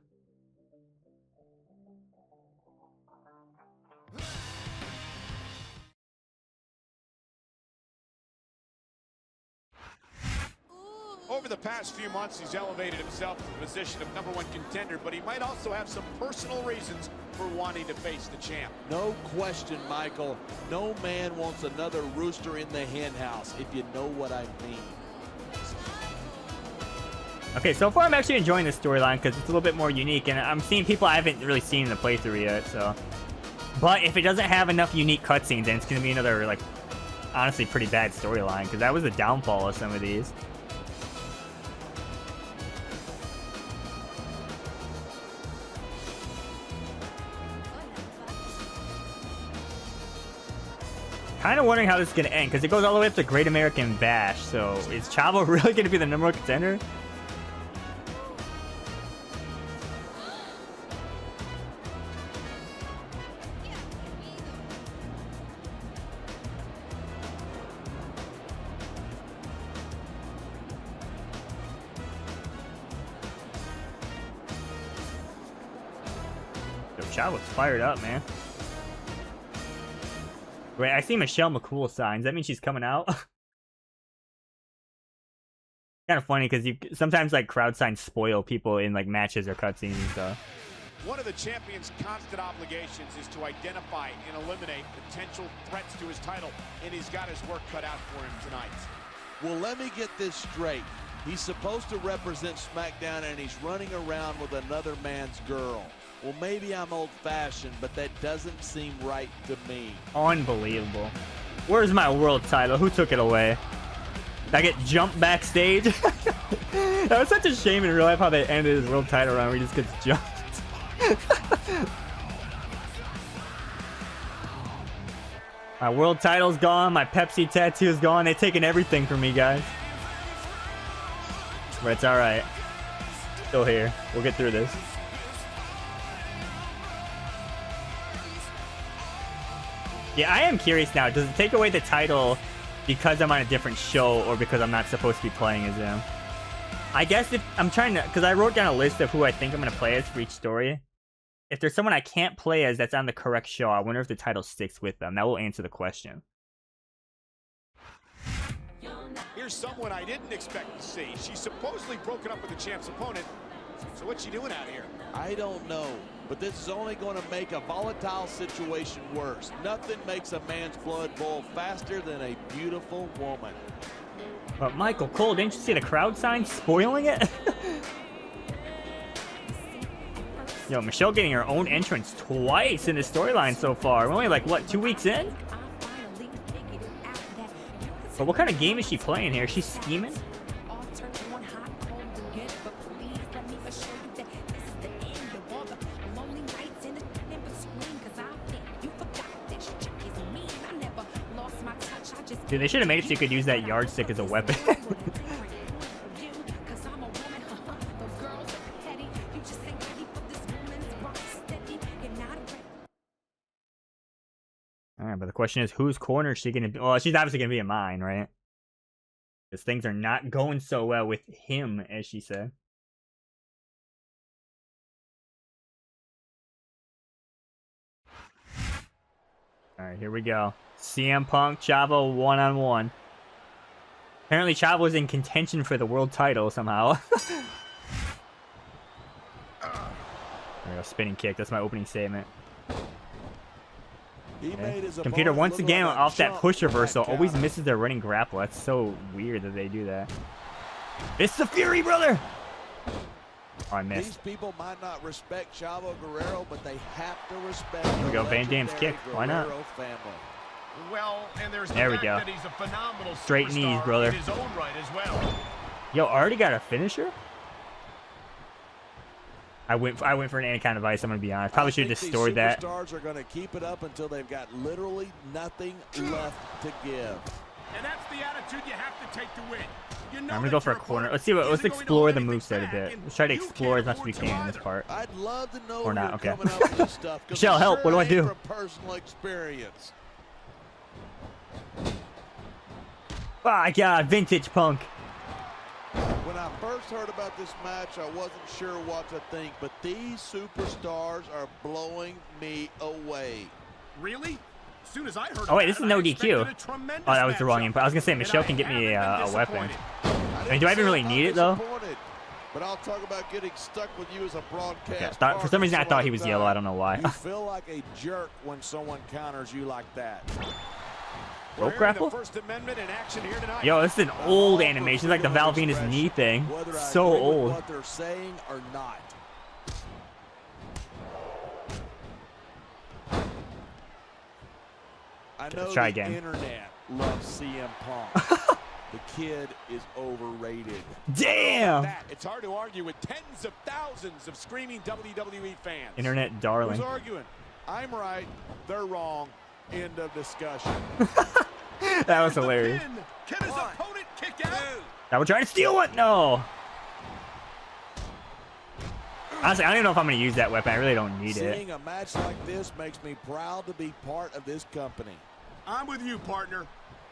[SPEAKER 4] Over the past few months, he's elevated himself to the position of #1 contender, but he might also have some personal reasons for wanting to face the champ.
[SPEAKER 5] No question, Michael. No man wants another rooster in the hen house, if you know what I mean.
[SPEAKER 1] Okay, so far I'm actually enjoying this storyline because it's a little bit more unique, and I'm seeing people I haven't really seen in the playthrough yet, so. But if it doesn't have enough unique cutscenes, then it's going to be another, like, honestly pretty bad storyline, because that was the downfall of some of these. Kind of wondering how this is going to end, because it goes all the way up to Great American Bash. So is Chavo really going to be the #1 contender? Yo, Chavo's fired up, man. Wait, I see Michelle McCool signs. That means she's coming out. Kind of funny because you sometimes like crowd signs spoil people in like matches or cutscenes and stuff.
[SPEAKER 4] One of the champion's constant obligations is to identify and eliminate potential threats to his title, and he's got his work cut out for him tonight.
[SPEAKER 5] Well, let me get this straight. He's supposed to represent SmackDown, and he's running around with another man's girl. Well, maybe I'm old-fashioned, but that doesn't seem right to me.
[SPEAKER 1] Unbelievable. Where's my world title? Who took it away? Did I get jumped backstage? That was such a shame in real life how they ended his world title run where he just gets jumped. My world title's gone. My Pepsi tattoo's gone. They've taken everything from me, guys. But it's alright. Still here. We'll get through this. Yeah, I am curious now. Does it take away the title because I'm on a different show or because I'm not supposed to be playing as him? I guess if I'm trying to, because I wrote down a list of who I think I'm going to play as for each story. If there's someone I can't play as that's on the correct show, I wonder if the title sticks with them. That will answer the question.
[SPEAKER 4] Here's someone I didn't expect to see. She's supposedly broken up with the champ's opponent. So what's she doing out here?
[SPEAKER 5] I don't know, but this is only going to make a volatile situation worse. Nothing makes a man's blood boil faster than a beautiful woman.
[SPEAKER 1] But Michael Cole, didn't you see the crowd sign spoiling it? Yo, Michelle getting her own entrance twice in the storyline so far. We're only like, what, 2 weeks in? But what kind of game is she playing here? Is she scheming? Dude, they should have made it so you could use that yardstick as a weapon. Alright, but the question is, whose corner is she going to be? Well, she's obviously going to be in mine, right? Because things are not going so well with him, as she said. Alright, here we go. CM Punk, Chavo, one-on-one. Apparently Chavo is in contention for the world title somehow. There we go, spinning kick. That's my opening statement. Okay. Computer once again off that push reversal. Always misses their running grapple. That's so weird that they do that. It's the Fury, brother! Oh, I missed.
[SPEAKER 5] These people might not respect Chavo Guerrero, but they have to respect.
[SPEAKER 1] Here we go, Van Damme's kick. Why not?
[SPEAKER 5] Family.
[SPEAKER 6] Well, and there's
[SPEAKER 1] there we go.
[SPEAKER 6] He's a phenomenal
[SPEAKER 1] straight knees, brother.
[SPEAKER 6] In his own right as well.
[SPEAKER 1] Yo, already got a finisher? I went for an anaconda vice. I'm gonna be honest. Probably should have just stored that.
[SPEAKER 5] Stars are gonna keep it up until they've got literally nothing left to give.
[SPEAKER 6] And that's the attitude you have to take to win. You know
[SPEAKER 1] I'm gonna go for a corner. Let's see what. Let's explore the moveset a bit. Let's try to explore as much as we can in this part.
[SPEAKER 5] I'd love to know
[SPEAKER 1] or not. Okay.
[SPEAKER 5] Stuff,
[SPEAKER 1] Michelle, help! What do I do?
[SPEAKER 5] From personal experience.
[SPEAKER 1] Oh my God, vintage Punk.
[SPEAKER 5] When I first heard about this match, I wasn't sure what to think, but these superstars are blowing me away.
[SPEAKER 6] Really? As soon as I heard
[SPEAKER 1] oh wait, this is no DQ. Oh, that was the wrong input. I was gonna say Michelle can get me a weapon. I mean, do I even really need it though?
[SPEAKER 5] But I'll talk about getting stuck with you as a broadcast.
[SPEAKER 1] Okay, for some reason I thought he was yellow. I don't know why.
[SPEAKER 5] You feel like a jerk when someone counters you like that.
[SPEAKER 1] Rope grapple? Yo, this is an old animation. It's like the Val Venus knee thing. So old.
[SPEAKER 5] What they're saying or not. I know
[SPEAKER 1] try
[SPEAKER 5] the
[SPEAKER 1] again.
[SPEAKER 5] internet loves CM Punk. The kid is overrated.
[SPEAKER 1] Damn!
[SPEAKER 4] It's hard to argue with tens of thousands of screaming WWE fans.
[SPEAKER 1] Internet darling.
[SPEAKER 5] Who's arguing? I'm right. They're wrong. End of discussion.
[SPEAKER 1] That was hilarious.
[SPEAKER 6] Can his opponent kick out?
[SPEAKER 1] Now we're trying to steal one. No. Honestly, I don't even know if I'm going to use that weapon. I really don't need it.
[SPEAKER 5] Seeing a match like this makes me proud to be part of this company.
[SPEAKER 6] I'm with you, partner.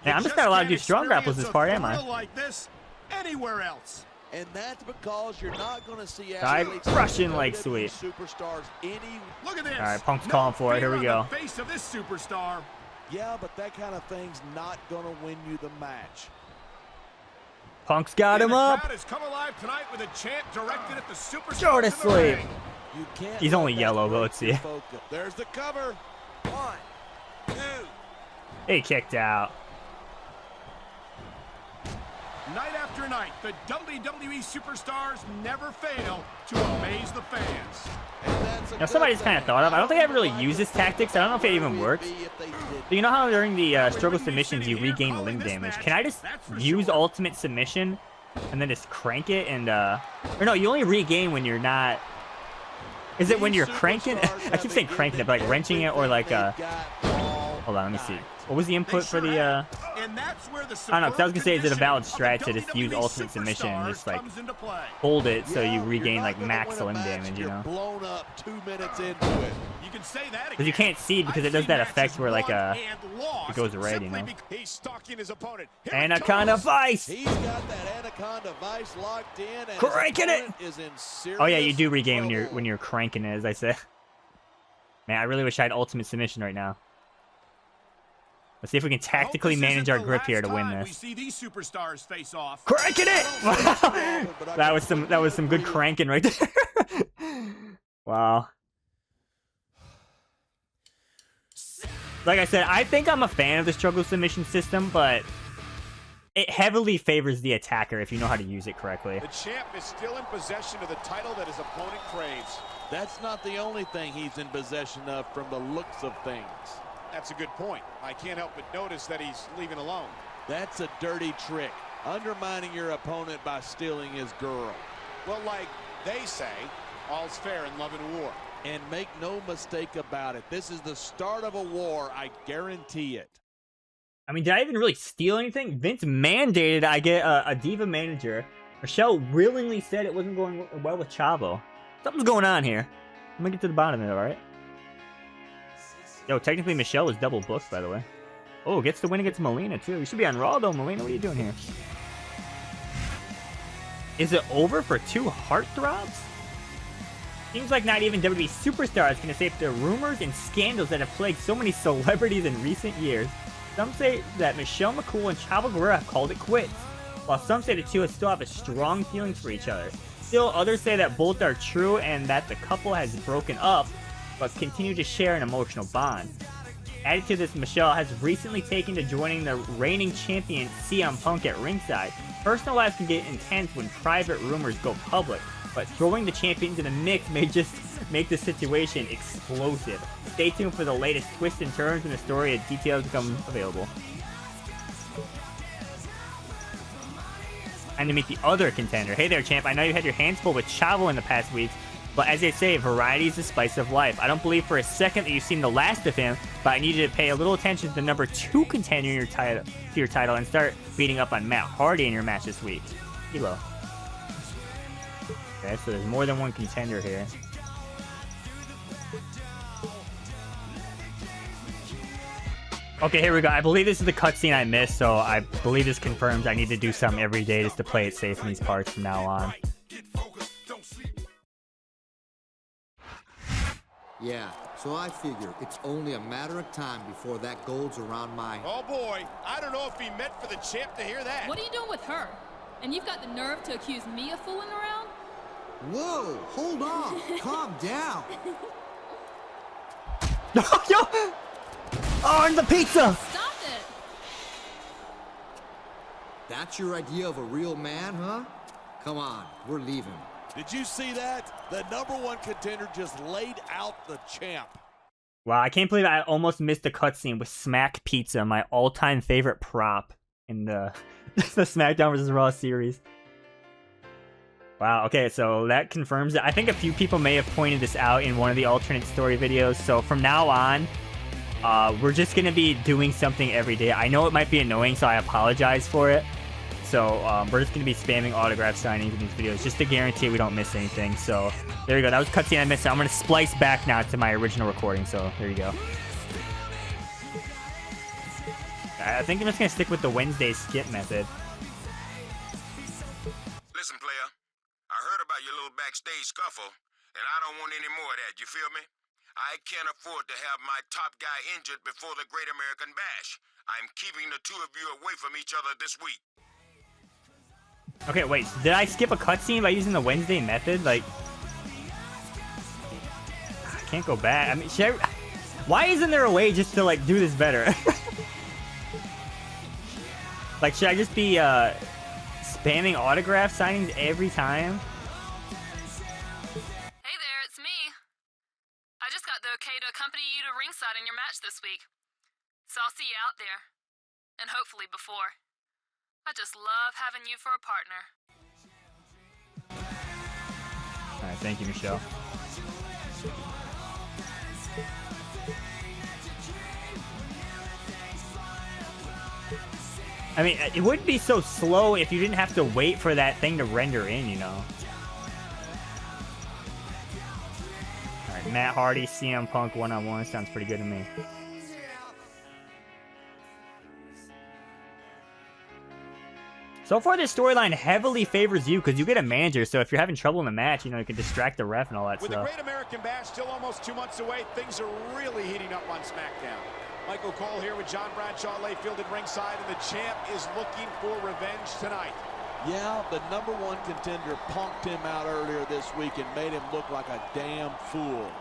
[SPEAKER 1] Yeah, I'm just not allowed to do strong grapples this part, am I?
[SPEAKER 6] Like this anywhere else.
[SPEAKER 5] And that's because you're not going to see
[SPEAKER 1] Dive
[SPEAKER 5] athletes
[SPEAKER 1] crushing
[SPEAKER 5] like
[SPEAKER 1] like sweet.
[SPEAKER 5] superstars any.
[SPEAKER 6] Look at this.
[SPEAKER 1] All right, Punk's calling for it. Here we
[SPEAKER 6] fear on
[SPEAKER 1] go.
[SPEAKER 6] the face of this superstar.
[SPEAKER 5] Yeah, but that kind of thing's not going to win you the match.
[SPEAKER 1] Punk's got him
[SPEAKER 6] The
[SPEAKER 1] up.
[SPEAKER 6] crowd has come alive tonight with a chant directed at the superstar.
[SPEAKER 1] Go to
[SPEAKER 6] in the
[SPEAKER 1] sleep.
[SPEAKER 6] ring.
[SPEAKER 5] You can't.
[SPEAKER 1] He's
[SPEAKER 5] let
[SPEAKER 1] only
[SPEAKER 5] that
[SPEAKER 1] yellow, but
[SPEAKER 5] break
[SPEAKER 1] let's
[SPEAKER 5] your
[SPEAKER 1] see.
[SPEAKER 5] focus. There's the cover. 1, 2.
[SPEAKER 1] He kicked out.
[SPEAKER 6] Night after night, the WWE superstars never fail to amaze the fans.
[SPEAKER 1] Now somebody's kind of thought of. I don't think I ever really used this tactics. I don't know if it even works. But you know how during the struggle submissions you regain limb damage? Can I just use ultimate submission and then just crank it and or no, you only regain when you're not. Is it when you're cranking? I keep saying cranking it, but like wrenching it or like hold on, let me see. What was the input for the
[SPEAKER 6] And that's where the
[SPEAKER 1] I don't know, because I was gonna say, is it a valid
[SPEAKER 6] superb
[SPEAKER 1] strat to just use
[SPEAKER 6] WWE
[SPEAKER 1] ultimate submission and just like
[SPEAKER 6] comes into play.
[SPEAKER 1] hold it so you
[SPEAKER 5] Yeah,
[SPEAKER 1] regain
[SPEAKER 5] you're
[SPEAKER 1] like
[SPEAKER 5] not gonna
[SPEAKER 1] max
[SPEAKER 5] win a
[SPEAKER 1] limb
[SPEAKER 5] match
[SPEAKER 1] damage,
[SPEAKER 5] if
[SPEAKER 1] you
[SPEAKER 5] you're
[SPEAKER 1] know?
[SPEAKER 5] blown up 2 minutes into it.
[SPEAKER 6] You can say that
[SPEAKER 1] Because you
[SPEAKER 6] again.
[SPEAKER 1] can't see because it
[SPEAKER 6] I've
[SPEAKER 1] does
[SPEAKER 6] seen
[SPEAKER 1] that
[SPEAKER 6] matches
[SPEAKER 1] effect where like
[SPEAKER 6] won and lost
[SPEAKER 1] it goes red, you
[SPEAKER 6] simply
[SPEAKER 1] know?
[SPEAKER 6] because
[SPEAKER 4] He's stalking his opponent. Here it
[SPEAKER 1] Anaconda
[SPEAKER 4] comes.
[SPEAKER 1] Vice.
[SPEAKER 5] He's got that Anaconda Vice locked in. And his
[SPEAKER 1] Cranking it.
[SPEAKER 5] opponent is in serious
[SPEAKER 1] Oh yeah, you do regain
[SPEAKER 5] trouble.
[SPEAKER 1] when you're cranking it, as I said. Man, I really wish I had ultimate submission right now. Let's see if we can
[SPEAKER 6] I hope
[SPEAKER 1] tactically
[SPEAKER 6] this
[SPEAKER 1] manage
[SPEAKER 6] isn't
[SPEAKER 1] our
[SPEAKER 6] the
[SPEAKER 1] grip here
[SPEAKER 6] last
[SPEAKER 1] to win
[SPEAKER 6] time We
[SPEAKER 1] this.
[SPEAKER 6] see these superstars face off.
[SPEAKER 1] Cranking it! Wow. That was some good cranking right there. Wow. Like I said, I think I'm a fan of the struggle submission system, but it heavily favors the attacker if you know how to use it correctly.
[SPEAKER 4] The champ is still in possession of the title that his opponent craves.
[SPEAKER 5] That's not the only thing he's in possession of from the looks of things.
[SPEAKER 4] That's a good point. I can't help but notice that he's leaving alone.
[SPEAKER 5] That's a dirty trick, undermining your opponent by stealing his girl.
[SPEAKER 4] Well, like they say, all's fair in love and war.
[SPEAKER 5] And make no mistake about it, this is the start of a war, I guarantee it.
[SPEAKER 1] I mean, did I even really steal anything? Vince mandated I get a Diva manager. Michelle willingly said it wasn't going well with Chavo. Something's going on here. I'm gonna get to the bottom of it, alright? Yo, technically Michelle was double booked, by the way. Oh, gets the win against Melina, too. You should be on Raw, though, Melina. What are you doing here? Is it over for 2 heartthrobs? Seems like not even WWE superstars can escape the rumors and scandals that have plagued so many celebrities in recent years. Some say that Michelle McCool and Chavo Guerrero have called it quits, while some say the two still have a strong feelings for each other. Still, others say that both are true and that the couple has broken up, but continue to share an emotional bond. Added to this, Michelle has recently taken to joining the reigning champion CM Punk at ringside. Personal lives can get intense when private rumors go public, but throwing the champion into the mix may just make the situation explosive. Stay tuned for the latest twists and turns in the story as details become available. And to meet the other contender. Hey there, champ. I know you had your hands full with Chavo in the past weeks, but as they say, variety is the spice of life. I don't believe for a second that you've seen the last of him, but I need you to pay a little attention to the number 2 contender in your title and start beating up on Matt Hardy in your match this week. Kilo. Okay, so there's more than one contender here. Okay, here we go. I believe this is the cutscene I missed, so I believe this confirms I need to do something every day just to play it safe in these parts from now on.
[SPEAKER 8] Yeah, so I figure it's only a matter of time before that gold's around my...
[SPEAKER 4] Oh boy, I don't know if he meant for the champ to hear that.
[SPEAKER 3] What are you doing with her? And you've got the nerve to accuse me of fooling around?
[SPEAKER 8] Whoa, hold on, calm down.
[SPEAKER 1] Yo! Oh, and the pizza!
[SPEAKER 3] Stop it!
[SPEAKER 8] That's your idea of a real man, huh? Come on, we're leaving.
[SPEAKER 5] Did you see that? The number 1 contender just laid out the champ.
[SPEAKER 1] Wow, I can't believe I almost missed the cutscene with Smack Pizza, my all-time favorite prop in the the SmackDown vs. Raw series. Wow, okay, so that confirms it. I think a few people may have pointed this out in one of the alternate story videos. So from now on, We're just gonna be doing something every day. I know it might be annoying, so I apologize for it. So we're just gonna be spamming autograph signings in these videos just to guarantee we don't miss anything. So there you go. That was a cutscene I missed. I'm gonna splice back now to my original recording. So there you go. I think I'm just gonna stick with the Wednesday skip method.
[SPEAKER 2] Listen, player. I heard about your little backstage scuffle, and I don't want any more of that, you feel me? I can't afford to have my top guy injured before the Great American Bash. I'm keeping the two of you away from each other this week.
[SPEAKER 1] Okay, wait. Did I skip a cutscene by using the Wednesday method? Like, I can't go back. I mean, should I... Why isn't there a way just to, like, do this better? Like, should I just be, spamming autograph signings every time?
[SPEAKER 3] Hey there, it's me. I just got the okay to accompany you to ringside in your match this week. So I'll see you out there. And hopefully before. I just love having you for a partner.
[SPEAKER 1] Alright, thank you, Michelle. I mean, it wouldn't be so slow if you didn't have to wait for that thing to render in, you know. Alright, Matt Hardy, CM Punk one-on-one. Sounds pretty good to me. So far, this storyline heavily favors you because you get a manager. So if you're having trouble in the match, you know, you can distract the ref and all that
[SPEAKER 4] With
[SPEAKER 1] stuff.
[SPEAKER 4] the Great American Bash still almost 2 months away, things are really heating up on SmackDown. Michael Cole here with John Bradshaw Layfield at ringside, and the champ is looking for revenge tonight.
[SPEAKER 5] Yeah, the #1 contender punked him out earlier this week and made him look like a damn fool.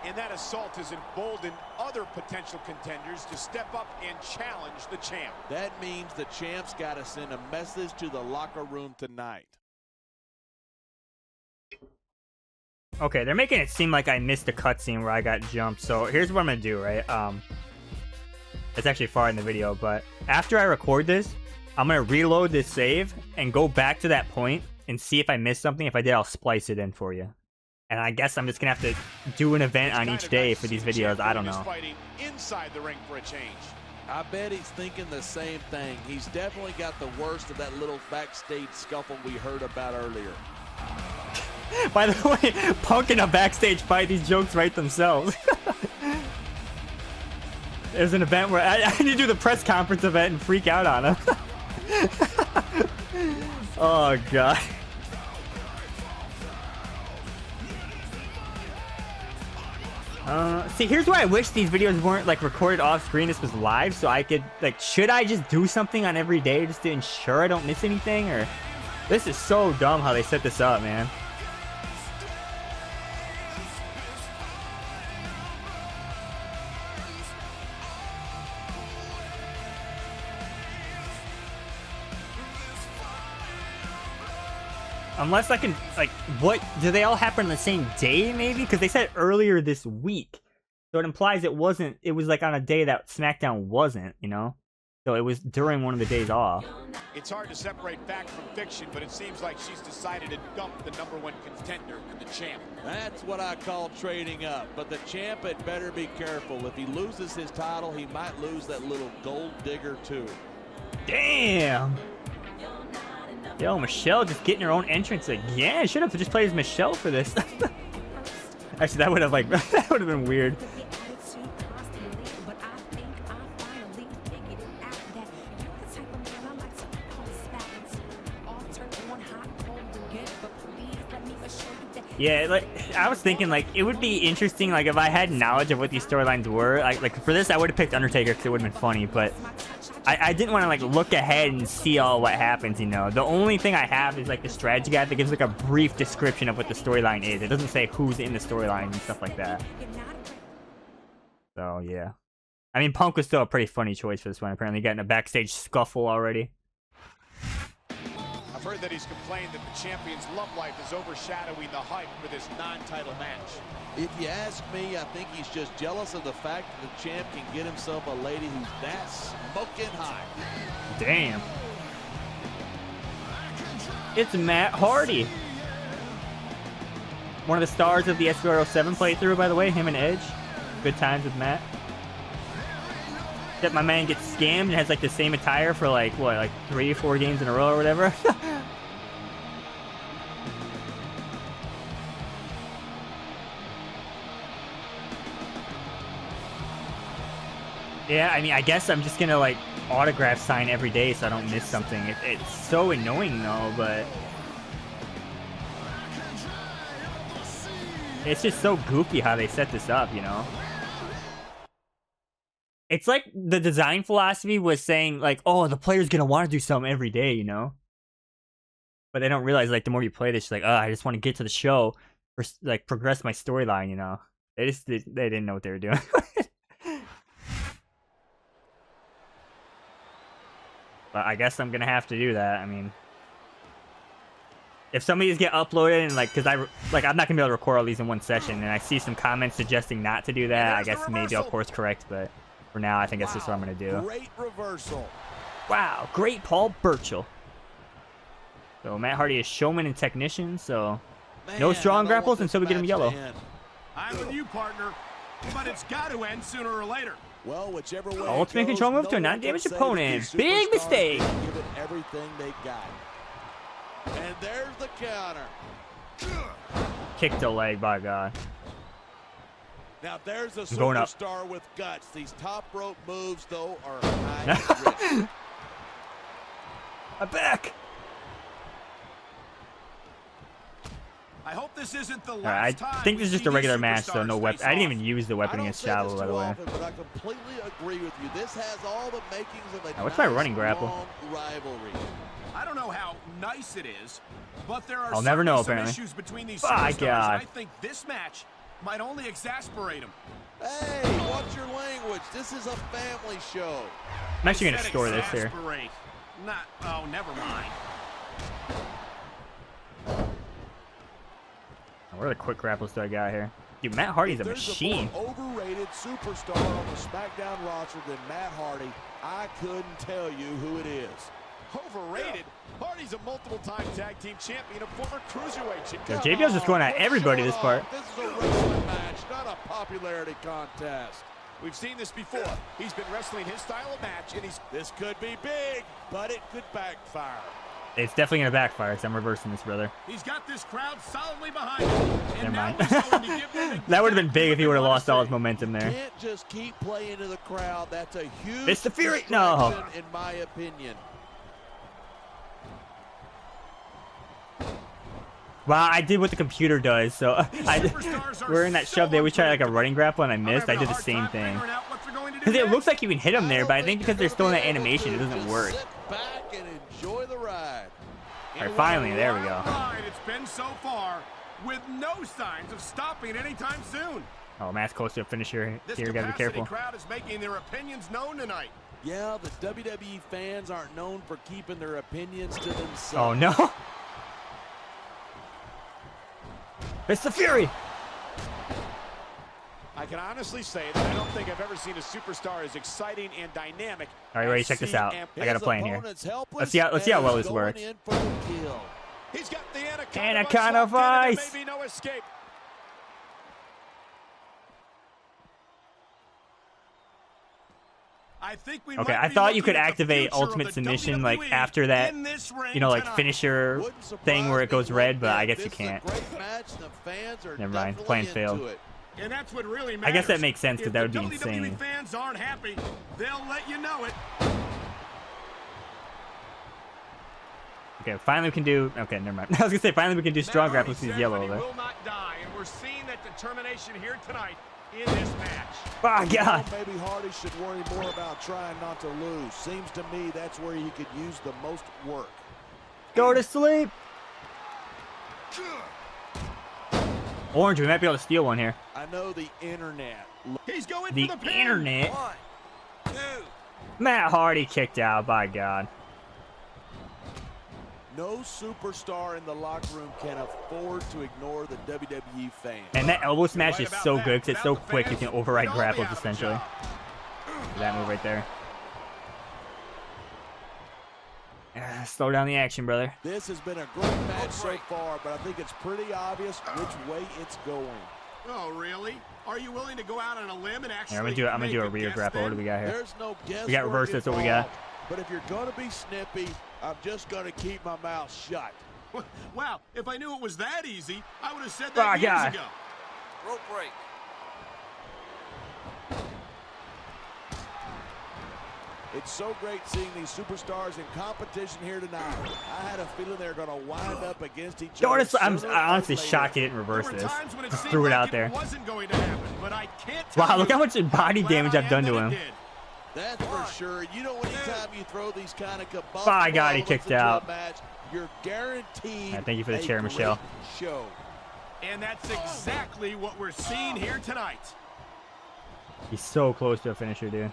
[SPEAKER 4] And that assault has emboldened other potential contenders to step up and challenge the champ.
[SPEAKER 5] That means the champ's got to send a message to the locker room tonight.
[SPEAKER 1] Okay, they're making it seem like I missed a cutscene where I got jumped. So here's what I'm gonna do, right? It's actually far in the video, but after I record this, I'm gonna reload this save and go back to that point and see if I missed something. If I did, I'll splice it in for you. And I guess I'm just gonna have to do an event on each day for these videos. I don't know.
[SPEAKER 4] Fighting inside the ring for a change.
[SPEAKER 5] I bet he's thinking the same thing. He's definitely got the worst of that little backstage scuffle we heard about earlier.
[SPEAKER 1] By the way, Punk in a backstage fight, these jokes write themselves. There's an event where I need to do the press conference event and freak out on him. Oh, God. See, here's why I wish these videos weren't, like, recorded off screen. This was live, so I could, like, should I just do something on every day just to ensure I don't miss anything? Or this is so dumb how they set this up, man. Unless I can, like, what, do they all happen on the same day, maybe? Because they said earlier this week. So it implies it wasn't, it was, like, on a day that SmackDown wasn't, you know? So it was during one of the days off.
[SPEAKER 4] It's hard to separate fact from fiction, but it seems like she's decided to dump the #1 contender and the champ.
[SPEAKER 5] That's what I call trading up. But the champ had better be careful. If he loses his title, he might lose that little gold digger, too.
[SPEAKER 1] Damn! Yo, Michelle just getting her own entrance again. Should have just played as Michelle for this. Actually, that would have, like, that would have been weird. Yeah, like, I was thinking, like, it would be interesting, like, if I had knowledge of what these storylines were. Like for this, I would have picked Undertaker because it would have been funny, but I didn't want to, like, look ahead and see all what happens, you know. The only thing I have is, like, the strategy guide that gives, like, a brief description of what the storyline is. It doesn't say who's in the storyline and stuff like that. So, yeah. I mean, Punk was still a pretty funny choice for this one, apparently getting a backstage scuffle already.
[SPEAKER 4] I've heard that he's complained that the champion's love life is overshadowing the hype for this non-title match.
[SPEAKER 5] If you ask me, I think he's just jealous of the fact that the champ can get himself a lady who's that smoking hot.
[SPEAKER 1] Damn. It's Matt Hardy. One of the stars of the SVR07 playthrough, by the way, him and Edge. Good times with Matt. that my man gets scammed and has like the same attire for like what, like 3 or 4 games in a row or whatever. Yeah, I mean, I guess I'm just gonna like autograph sign every day so I don't miss something. It's so annoying though, but it's just so goofy how they set this up, you know? It's like the design philosophy was saying like, oh, the player's gonna want to do something every day, you know? But they don't realize like the more you play this, you're like, oh, I just want to get to the show or like progress my storyline, you know? They didn't know what they were doing. But I guess I'm gonna have to do that. I mean, if some of these get uploaded and like, cause I'm not gonna be able to record all these in one session, and I see some comments suggesting not to do that, I guess maybe I'll course correct. But for now, I think that's just what I'm gonna do.
[SPEAKER 5] Great reversal.
[SPEAKER 1] Wow, great Paul Burchill. So Matt Hardy is showman and technician. So no strong grapples until we get him yellow.
[SPEAKER 6] I'm with you, partner, but it's got to end sooner or later.
[SPEAKER 5] Well, whichever way
[SPEAKER 1] Ultimate control move to a non-damaged opponent. Big mistake.
[SPEAKER 5] Give it everything they got. And there's the counter.
[SPEAKER 1] Kick the leg, by God.
[SPEAKER 5] Now there's a
[SPEAKER 1] superstar
[SPEAKER 5] with guts. These top rope moves, though, are high risk.
[SPEAKER 1] I'm back.
[SPEAKER 6] I hope this isn't the
[SPEAKER 1] All
[SPEAKER 6] last
[SPEAKER 1] right,
[SPEAKER 6] time
[SPEAKER 1] I think this is just a regular match, so no weapon. I didn't even use the weapon
[SPEAKER 5] I don't
[SPEAKER 1] against
[SPEAKER 5] say this
[SPEAKER 1] Chavo, by the
[SPEAKER 5] too
[SPEAKER 1] way.
[SPEAKER 5] often, but I completely agree with you. This has all the makings of a
[SPEAKER 1] Now, what's my running grapple?
[SPEAKER 5] long rivalry.
[SPEAKER 6] I don't know how nice it is, but there are
[SPEAKER 1] I'll never know,
[SPEAKER 6] some
[SPEAKER 1] apparently.
[SPEAKER 6] issues between these
[SPEAKER 1] My
[SPEAKER 6] superstars.
[SPEAKER 1] God.
[SPEAKER 6] I think this match might only exasperate them.
[SPEAKER 5] Hey, watch your language. This is a family show.
[SPEAKER 1] I'm actually gonna store this here.
[SPEAKER 6] Exasperate. Not. Oh, never mind.
[SPEAKER 1] What are the quick grapples do I got here? Dude, Matt Hardy's a machine.
[SPEAKER 5] There's a more overrated superstar on the SmackDown roster than Matt Hardy. I couldn't tell you who it is.
[SPEAKER 4] Overrated? Hardy's a multiple-time tag team champion, a former cruiserweight
[SPEAKER 1] So
[SPEAKER 4] champion.
[SPEAKER 1] JBL's just going at everybody this part.
[SPEAKER 5] This is a wrestling match, not a popularity contest.
[SPEAKER 4] We've seen this before. He's been wrestling his style of match, and
[SPEAKER 5] This could be big, but it could backfire.
[SPEAKER 1] It's definitely gonna backfire, so I'm reversing this, brother.
[SPEAKER 6] He's got this crowd solidly behind him. And
[SPEAKER 1] Never
[SPEAKER 6] now
[SPEAKER 1] mind.
[SPEAKER 6] he's going to give them
[SPEAKER 1] That would have been big if he would have lost all his
[SPEAKER 6] exactly
[SPEAKER 1] momentum there.
[SPEAKER 5] Can't just keep playing to the crowd. That's a huge
[SPEAKER 1] It's the Fury. No.
[SPEAKER 5] distraction, in my opinion.
[SPEAKER 1] Wow, I did what the computer does, so we're in that shove there. We tried like a running grapple and I missed. I did the same thing. Because it looks like you can hit him there, but I think because they're still in that animation, it doesn't work.
[SPEAKER 5] Sit back and enjoy the ride.
[SPEAKER 1] All right, finally, there we go.
[SPEAKER 6] Ride it's been so far, with no signs of stopping anytime soon.
[SPEAKER 1] Oh, Matt's close to a finisher
[SPEAKER 6] This
[SPEAKER 1] here. Gotta be careful.
[SPEAKER 6] crowd is making their opinions known tonight.
[SPEAKER 5] Yeah, the WWE fans aren't known for keeping their opinions to themselves.
[SPEAKER 1] Oh no! It's the Fury.
[SPEAKER 4] I can honestly say that I don't think I've ever seen a superstar as exciting and dynamic.
[SPEAKER 1] All right, ready? Check this out. I got a plan here. Let's see how well this works.
[SPEAKER 4] He's got the
[SPEAKER 1] Anaconda
[SPEAKER 4] of
[SPEAKER 1] Vice.
[SPEAKER 4] Maybe no escape.
[SPEAKER 6] I think we
[SPEAKER 1] Okay,
[SPEAKER 6] might
[SPEAKER 1] I
[SPEAKER 6] be
[SPEAKER 1] thought you
[SPEAKER 6] looking
[SPEAKER 1] could
[SPEAKER 6] at the
[SPEAKER 1] activate
[SPEAKER 6] future of
[SPEAKER 1] ultimate
[SPEAKER 6] the
[SPEAKER 1] submission like
[SPEAKER 6] WWE
[SPEAKER 1] after that,
[SPEAKER 6] in this ring
[SPEAKER 1] you know, like
[SPEAKER 6] tonight.
[SPEAKER 1] finisher thing where it goes red, but I guess you can't. Never mind, plan failed.
[SPEAKER 6] And that's what really
[SPEAKER 1] I
[SPEAKER 6] matters.
[SPEAKER 1] guess that makes sense because
[SPEAKER 6] If
[SPEAKER 1] that would
[SPEAKER 6] the
[SPEAKER 1] be
[SPEAKER 6] WWE
[SPEAKER 1] insane.
[SPEAKER 6] fans aren't happy, they'll let you know it.
[SPEAKER 1] Okay, finally we can do. Okay, never mind. I was gonna say finally we can do strong grapples because he's yellow
[SPEAKER 6] He
[SPEAKER 1] over there.
[SPEAKER 6] will not die, and we're seeing that determination here tonight in this match.
[SPEAKER 1] Oh God!
[SPEAKER 5] Maybe Hardy should worry more about trying not to lose. Seems to me that's where he could use the most work.
[SPEAKER 1] Go to sleep. Orange, we might be able to steal one here.
[SPEAKER 5] I know the internet.
[SPEAKER 6] He's going
[SPEAKER 1] The
[SPEAKER 6] for the pin.
[SPEAKER 1] internet.
[SPEAKER 5] 1, 2.
[SPEAKER 1] Matt Hardy kicked out. By God.
[SPEAKER 5] No superstar in the locker room can afford to ignore the WWE fans.
[SPEAKER 1] And that elbow smash
[SPEAKER 6] Right
[SPEAKER 1] is
[SPEAKER 6] about
[SPEAKER 1] so
[SPEAKER 6] that.
[SPEAKER 1] good because it's so
[SPEAKER 6] Without the
[SPEAKER 1] quick you
[SPEAKER 6] fans,
[SPEAKER 1] can override
[SPEAKER 6] we'd all be
[SPEAKER 1] grapples
[SPEAKER 6] out of a
[SPEAKER 1] essentially.
[SPEAKER 6] job.
[SPEAKER 1] That move right there. Slow down the action, brother.
[SPEAKER 5] This has been a great match so far, but I think it's pretty obvious which way it's going.
[SPEAKER 6] Oh, really? Are you willing to go out on a limb and actually?
[SPEAKER 1] Here, I'm gonna do a rear
[SPEAKER 6] guess
[SPEAKER 1] grapple.
[SPEAKER 6] then?
[SPEAKER 1] What do we got here?
[SPEAKER 5] There's no guess.
[SPEAKER 1] We got reverse. That's what we got.
[SPEAKER 5] But if you're going to be snippy, I'm just going to keep my mouth shut.
[SPEAKER 6] Wow, if I knew it was that easy, I would have said
[SPEAKER 1] Oh,
[SPEAKER 6] that years
[SPEAKER 1] God.
[SPEAKER 6] ago.
[SPEAKER 7] Rope break.
[SPEAKER 5] It's so great seeing these superstars in competition here tonight. I had a feeling they're going to wind up against each other.
[SPEAKER 1] I'm
[SPEAKER 5] sooner or
[SPEAKER 1] honestly
[SPEAKER 5] later.
[SPEAKER 1] shocked he didn't
[SPEAKER 6] There
[SPEAKER 1] reverse
[SPEAKER 6] were
[SPEAKER 1] this.
[SPEAKER 6] times when it
[SPEAKER 1] Just
[SPEAKER 6] seemed
[SPEAKER 1] threw it
[SPEAKER 6] like
[SPEAKER 1] out there.
[SPEAKER 6] wasn't going to happen, but I can't tell
[SPEAKER 1] Wow,
[SPEAKER 6] you
[SPEAKER 1] look how much body
[SPEAKER 6] glad
[SPEAKER 1] damage
[SPEAKER 6] I
[SPEAKER 1] I've
[SPEAKER 6] am
[SPEAKER 1] done
[SPEAKER 6] that
[SPEAKER 1] to
[SPEAKER 6] it
[SPEAKER 1] him.
[SPEAKER 6] did.
[SPEAKER 5] That's for sure. You know, anytime you throw these kind of kabump
[SPEAKER 1] By God, he
[SPEAKER 5] elements
[SPEAKER 1] kicked
[SPEAKER 5] into a
[SPEAKER 1] out.
[SPEAKER 5] match, you're guaranteed.
[SPEAKER 1] All right, thank you for the
[SPEAKER 5] a
[SPEAKER 1] chair,
[SPEAKER 5] great
[SPEAKER 1] Michelle.
[SPEAKER 5] Show.
[SPEAKER 6] And that's exactly what we're seeing here tonight.
[SPEAKER 1] He's so close to a finisher, dude.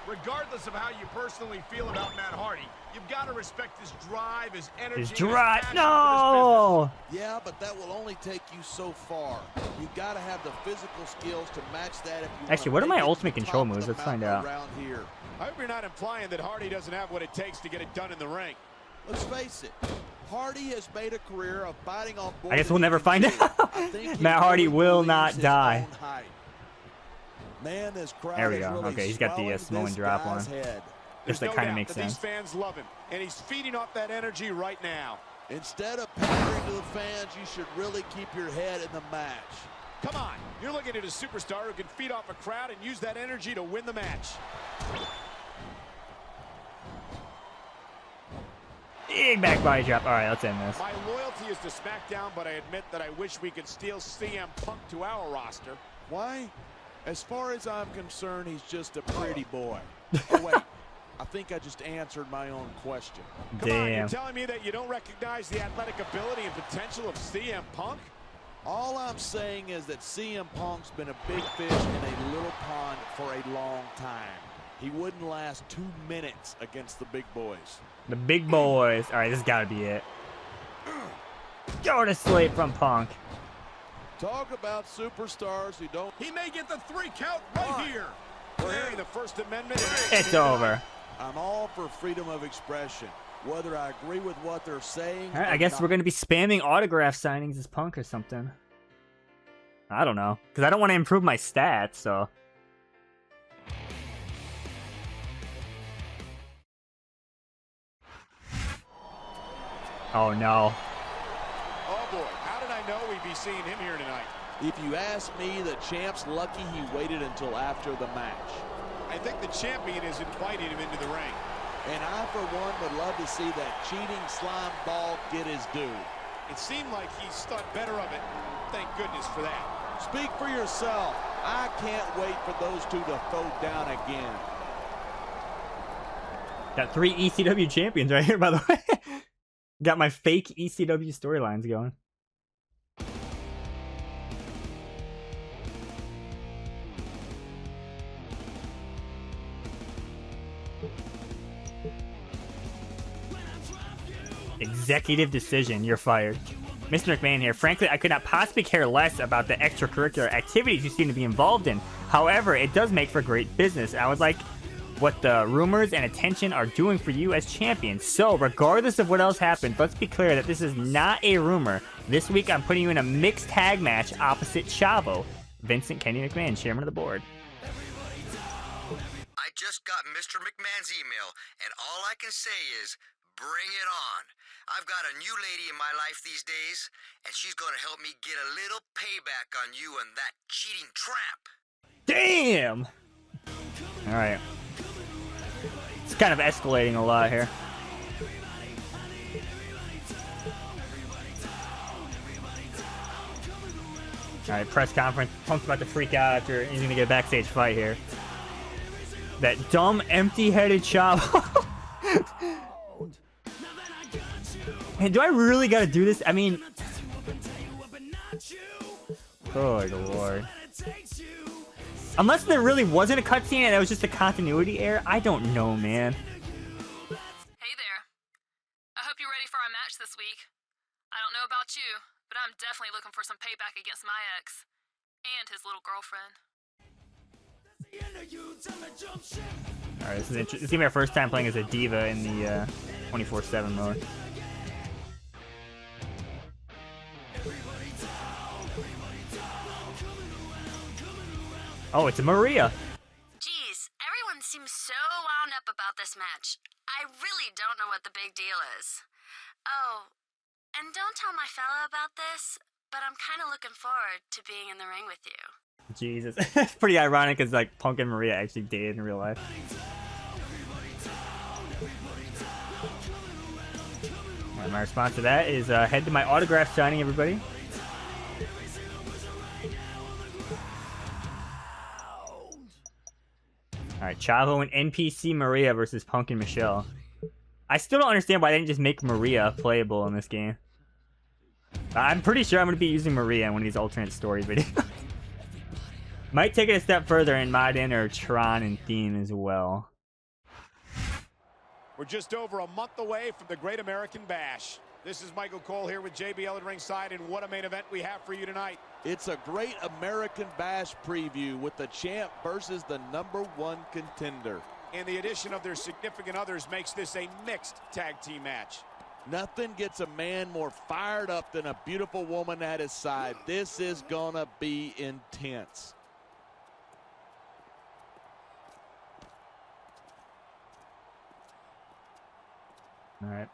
[SPEAKER 6] Regardless of how you personally feel about Matt Hardy, you've got to respect his drive, his energy,
[SPEAKER 1] His
[SPEAKER 6] and
[SPEAKER 1] drive.
[SPEAKER 6] passion
[SPEAKER 1] No!
[SPEAKER 5] Yeah, but that will only take you so far. You got to have the physical skills to match that. If you
[SPEAKER 1] Actually, what are my ultimate control moves? Let's find out.
[SPEAKER 5] Around here.
[SPEAKER 4] I hope you're not implying that Hardy doesn't have what it takes to get it done in the ring.
[SPEAKER 5] Let's face it. Hardy has made a career of fighting on board.
[SPEAKER 1] I guess we'll never find out. Matt Hardy will not die.
[SPEAKER 5] Man, this crowd
[SPEAKER 1] There we
[SPEAKER 5] is
[SPEAKER 1] go.
[SPEAKER 5] really
[SPEAKER 1] Okay, he's got the
[SPEAKER 5] swelling
[SPEAKER 1] Samoan
[SPEAKER 5] this
[SPEAKER 1] drop
[SPEAKER 5] guy's
[SPEAKER 1] on.
[SPEAKER 5] head.
[SPEAKER 1] Guess that
[SPEAKER 4] no
[SPEAKER 1] kind of
[SPEAKER 4] doubt
[SPEAKER 1] makes
[SPEAKER 4] that
[SPEAKER 1] sense.
[SPEAKER 4] These fans love him, and he's feeding off that energy right now.
[SPEAKER 5] Instead of pandering to the fans, you should really keep your head in the match.
[SPEAKER 4] Come on, you're looking at a superstar who can feed off a crowd and use that energy to win the match.
[SPEAKER 1] Big back body drop. All right, let's end this.
[SPEAKER 4] My loyalty is to SmackDown, but I admit that I wish we could steal CM Punk to our roster.
[SPEAKER 5] Why? As far as I'm concerned, he's just a pretty boy. Oh, wait. I think I just answered my own question.
[SPEAKER 4] Come on, you're
[SPEAKER 1] Damn.
[SPEAKER 4] telling me that you don't recognize the athletic ability and potential of CM Punk?
[SPEAKER 5] All I'm saying is that CM Punk's been a big fish in a little pond for a long time. He wouldn't last 2 minutes against the big boys.
[SPEAKER 1] The big boys. All right, this has got to be it. Go to sleep from Punk.
[SPEAKER 5] Talk about superstars who don't.
[SPEAKER 6] He may get the 3 count right here.
[SPEAKER 4] We're hearing the First Amendment.
[SPEAKER 1] It's over.
[SPEAKER 5] I'm all for freedom of expression, whether I agree with what they're saying.
[SPEAKER 1] All right,
[SPEAKER 5] or
[SPEAKER 1] I guess
[SPEAKER 5] not.
[SPEAKER 1] we're going to be spamming autograph signings as Punk or something. I don't know. Because I don't want to improve my stats, so. Oh, no.
[SPEAKER 4] Oh, boy. How did I know we'd be seeing him here tonight?
[SPEAKER 5] If you ask me, the champ's lucky he waited until after the match.
[SPEAKER 4] I think the champion is inviting him into the ring.
[SPEAKER 5] And I, for one, would love to see that cheating slime ball get his due.
[SPEAKER 4] It seemed like he's thought better of it. Thank goodness for that.
[SPEAKER 5] Speak for yourself. I can't wait for those two to throw down again.
[SPEAKER 1] Got 3 ECW champions right here, by the way. Got my fake ECW storylines going. Executive decision, you're fired. Mr. McMahon here. Frankly, I could not possibly care less about the extracurricular activities you seem to be involved in. However, it does make for great business. I would like what the rumors and attention are doing for you as champions. So, regardless of what else happens, let's be clear that this is not a rumor. This week, I'm putting you in a mixed tag match opposite Chavo. Vincent Kenny McMahon, chairman of the board.
[SPEAKER 7] I just got Mr. McMahon's email, and all I can say is, bring it on. I've got a new lady in my life these days, and she's going to help me get a little payback on you and that cheating tramp.
[SPEAKER 1] Damn! Alright. It's kind of escalating a lot here. Alright, press conference. Punk's about to freak out after he's gonna get a backstage fight here. That dumb, empty-headed Chavo. Man, do I really gotta do this? I mean... Good lord. Unless there really wasn't a cutscene and it was just a continuity error, I don't know, man.
[SPEAKER 3] Hey there. I hope you're ready for our match this week. I don't know about you, but I'm definitely looking for some payback against my ex and his little girlfriend.
[SPEAKER 1] Alright, this is interesting. This is gonna be our first time playing as a diva in the 24/7 mode. Oh, it's a Maria.
[SPEAKER 9] Geez, everyone seems so wound up about this match. I really don't know what the big deal is. Oh, and don't tell my fella about this, but I'm kind of looking forward to being in the ring with you.
[SPEAKER 1] Jesus. It's pretty ironic because like Punk and Maria actually dated in real life. And my response to that is head to my autograph signing, everybody. Alright, Chavo and NPC Maria versus Punk and Michelle. I still don't understand why they didn't just make Maria playable in this game. I'm pretty sure I'm going to be using Maria in one of these alternate story videos. Might take it a step further and mod in or Tron and theme as well.
[SPEAKER 4] We're just over a month away from the Great American Bash. This is Michael Cole here with JBL at ringside, and what a main event we have for you tonight.
[SPEAKER 5] It's a Great American Bash preview with the champ versus the #1 contender.
[SPEAKER 4] And the addition of their significant others makes this a mixed tag team match.
[SPEAKER 5] Nothing gets a man more fired up than a beautiful woman at his side. This is gonna be intense.
[SPEAKER 1] Alright.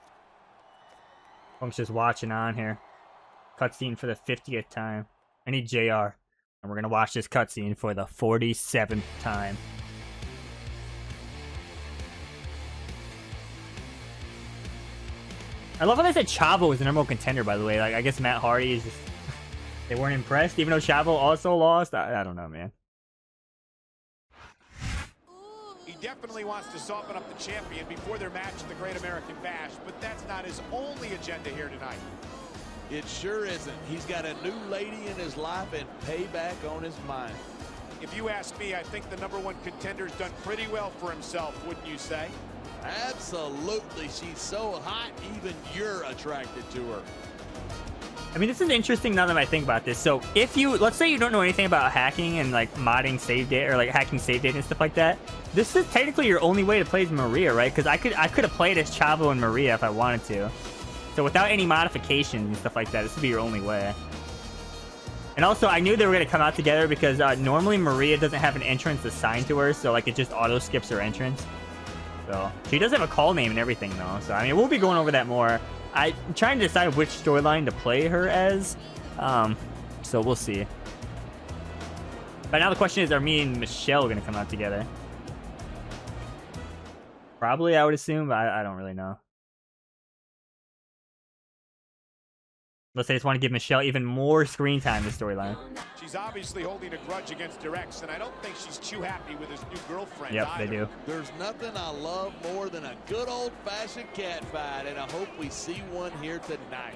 [SPEAKER 1] Punk's just watching on here. Cutscene for the 50th time. I need JR. And we're gonna watch this cutscene for the 47th time. I love how they said Chavo was the #1 contender, by the way. Like, I guess Matt Hardy is just... they weren't impressed, even though Chavo also lost. I don't know, man.
[SPEAKER 4] He definitely wants to soften up the champion before their match at the Great American Bash, but that's not his only agenda here tonight.
[SPEAKER 5] It sure isn't. He's got a new lady in his life and payback on his mind.
[SPEAKER 4] If you ask me, I think the #1 contender's done pretty well for himself, wouldn't you say?
[SPEAKER 5] Absolutely. She's so hot, even you're attracted to her.
[SPEAKER 1] I mean, this is interesting now that I think about this. So if you, let's say you don't know anything about hacking and like modding save data or like hacking save data and stuff like that, this is technically your only way to play as Maria, right? Because I could have played as Chavo and Maria if I wanted to. So without any modifications and stuff like that, this would be your only way. And also, I knew they were going to come out together because normally Maria doesn't have an entrance assigned to her, so like it just auto skips her entrance. So she does have a call name and everything though. So I mean, we'll be going over that more. I'm trying to decide which storyline to play her as. So we'll see. But now the question is, are me and Michelle going to come out together? Probably, I would assume, but I don't really know. Unless they just want to give Michelle even more screen time in the storyline.
[SPEAKER 4] She's obviously holding a grudge against Direx, and I don't think she's too happy with his new girlfriend
[SPEAKER 1] Yep,
[SPEAKER 4] either.
[SPEAKER 1] they do.
[SPEAKER 5] There's nothing I love more than a good old-fashioned cat fight, and I hope we see one here tonight.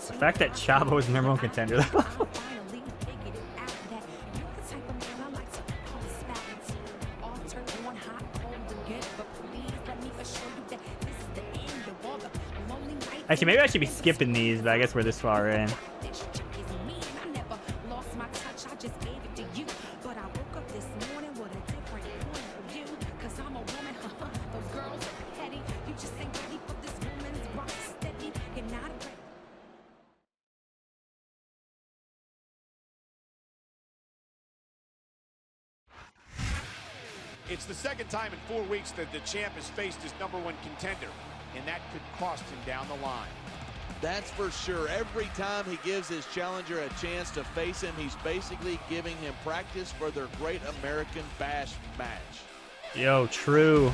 [SPEAKER 1] The fact that Chavo is the #1 contender. Actually, maybe I should be skipping these, but I guess we're this far in.
[SPEAKER 4] It's the second time in 4 weeks that the champ has faced his #1 contender, and that could cost him down the line.
[SPEAKER 5] That's for sure. Every time he gives his challenger a chance to face him, he's basically giving him practice for their Great American Bash match.
[SPEAKER 1] Yo, true. All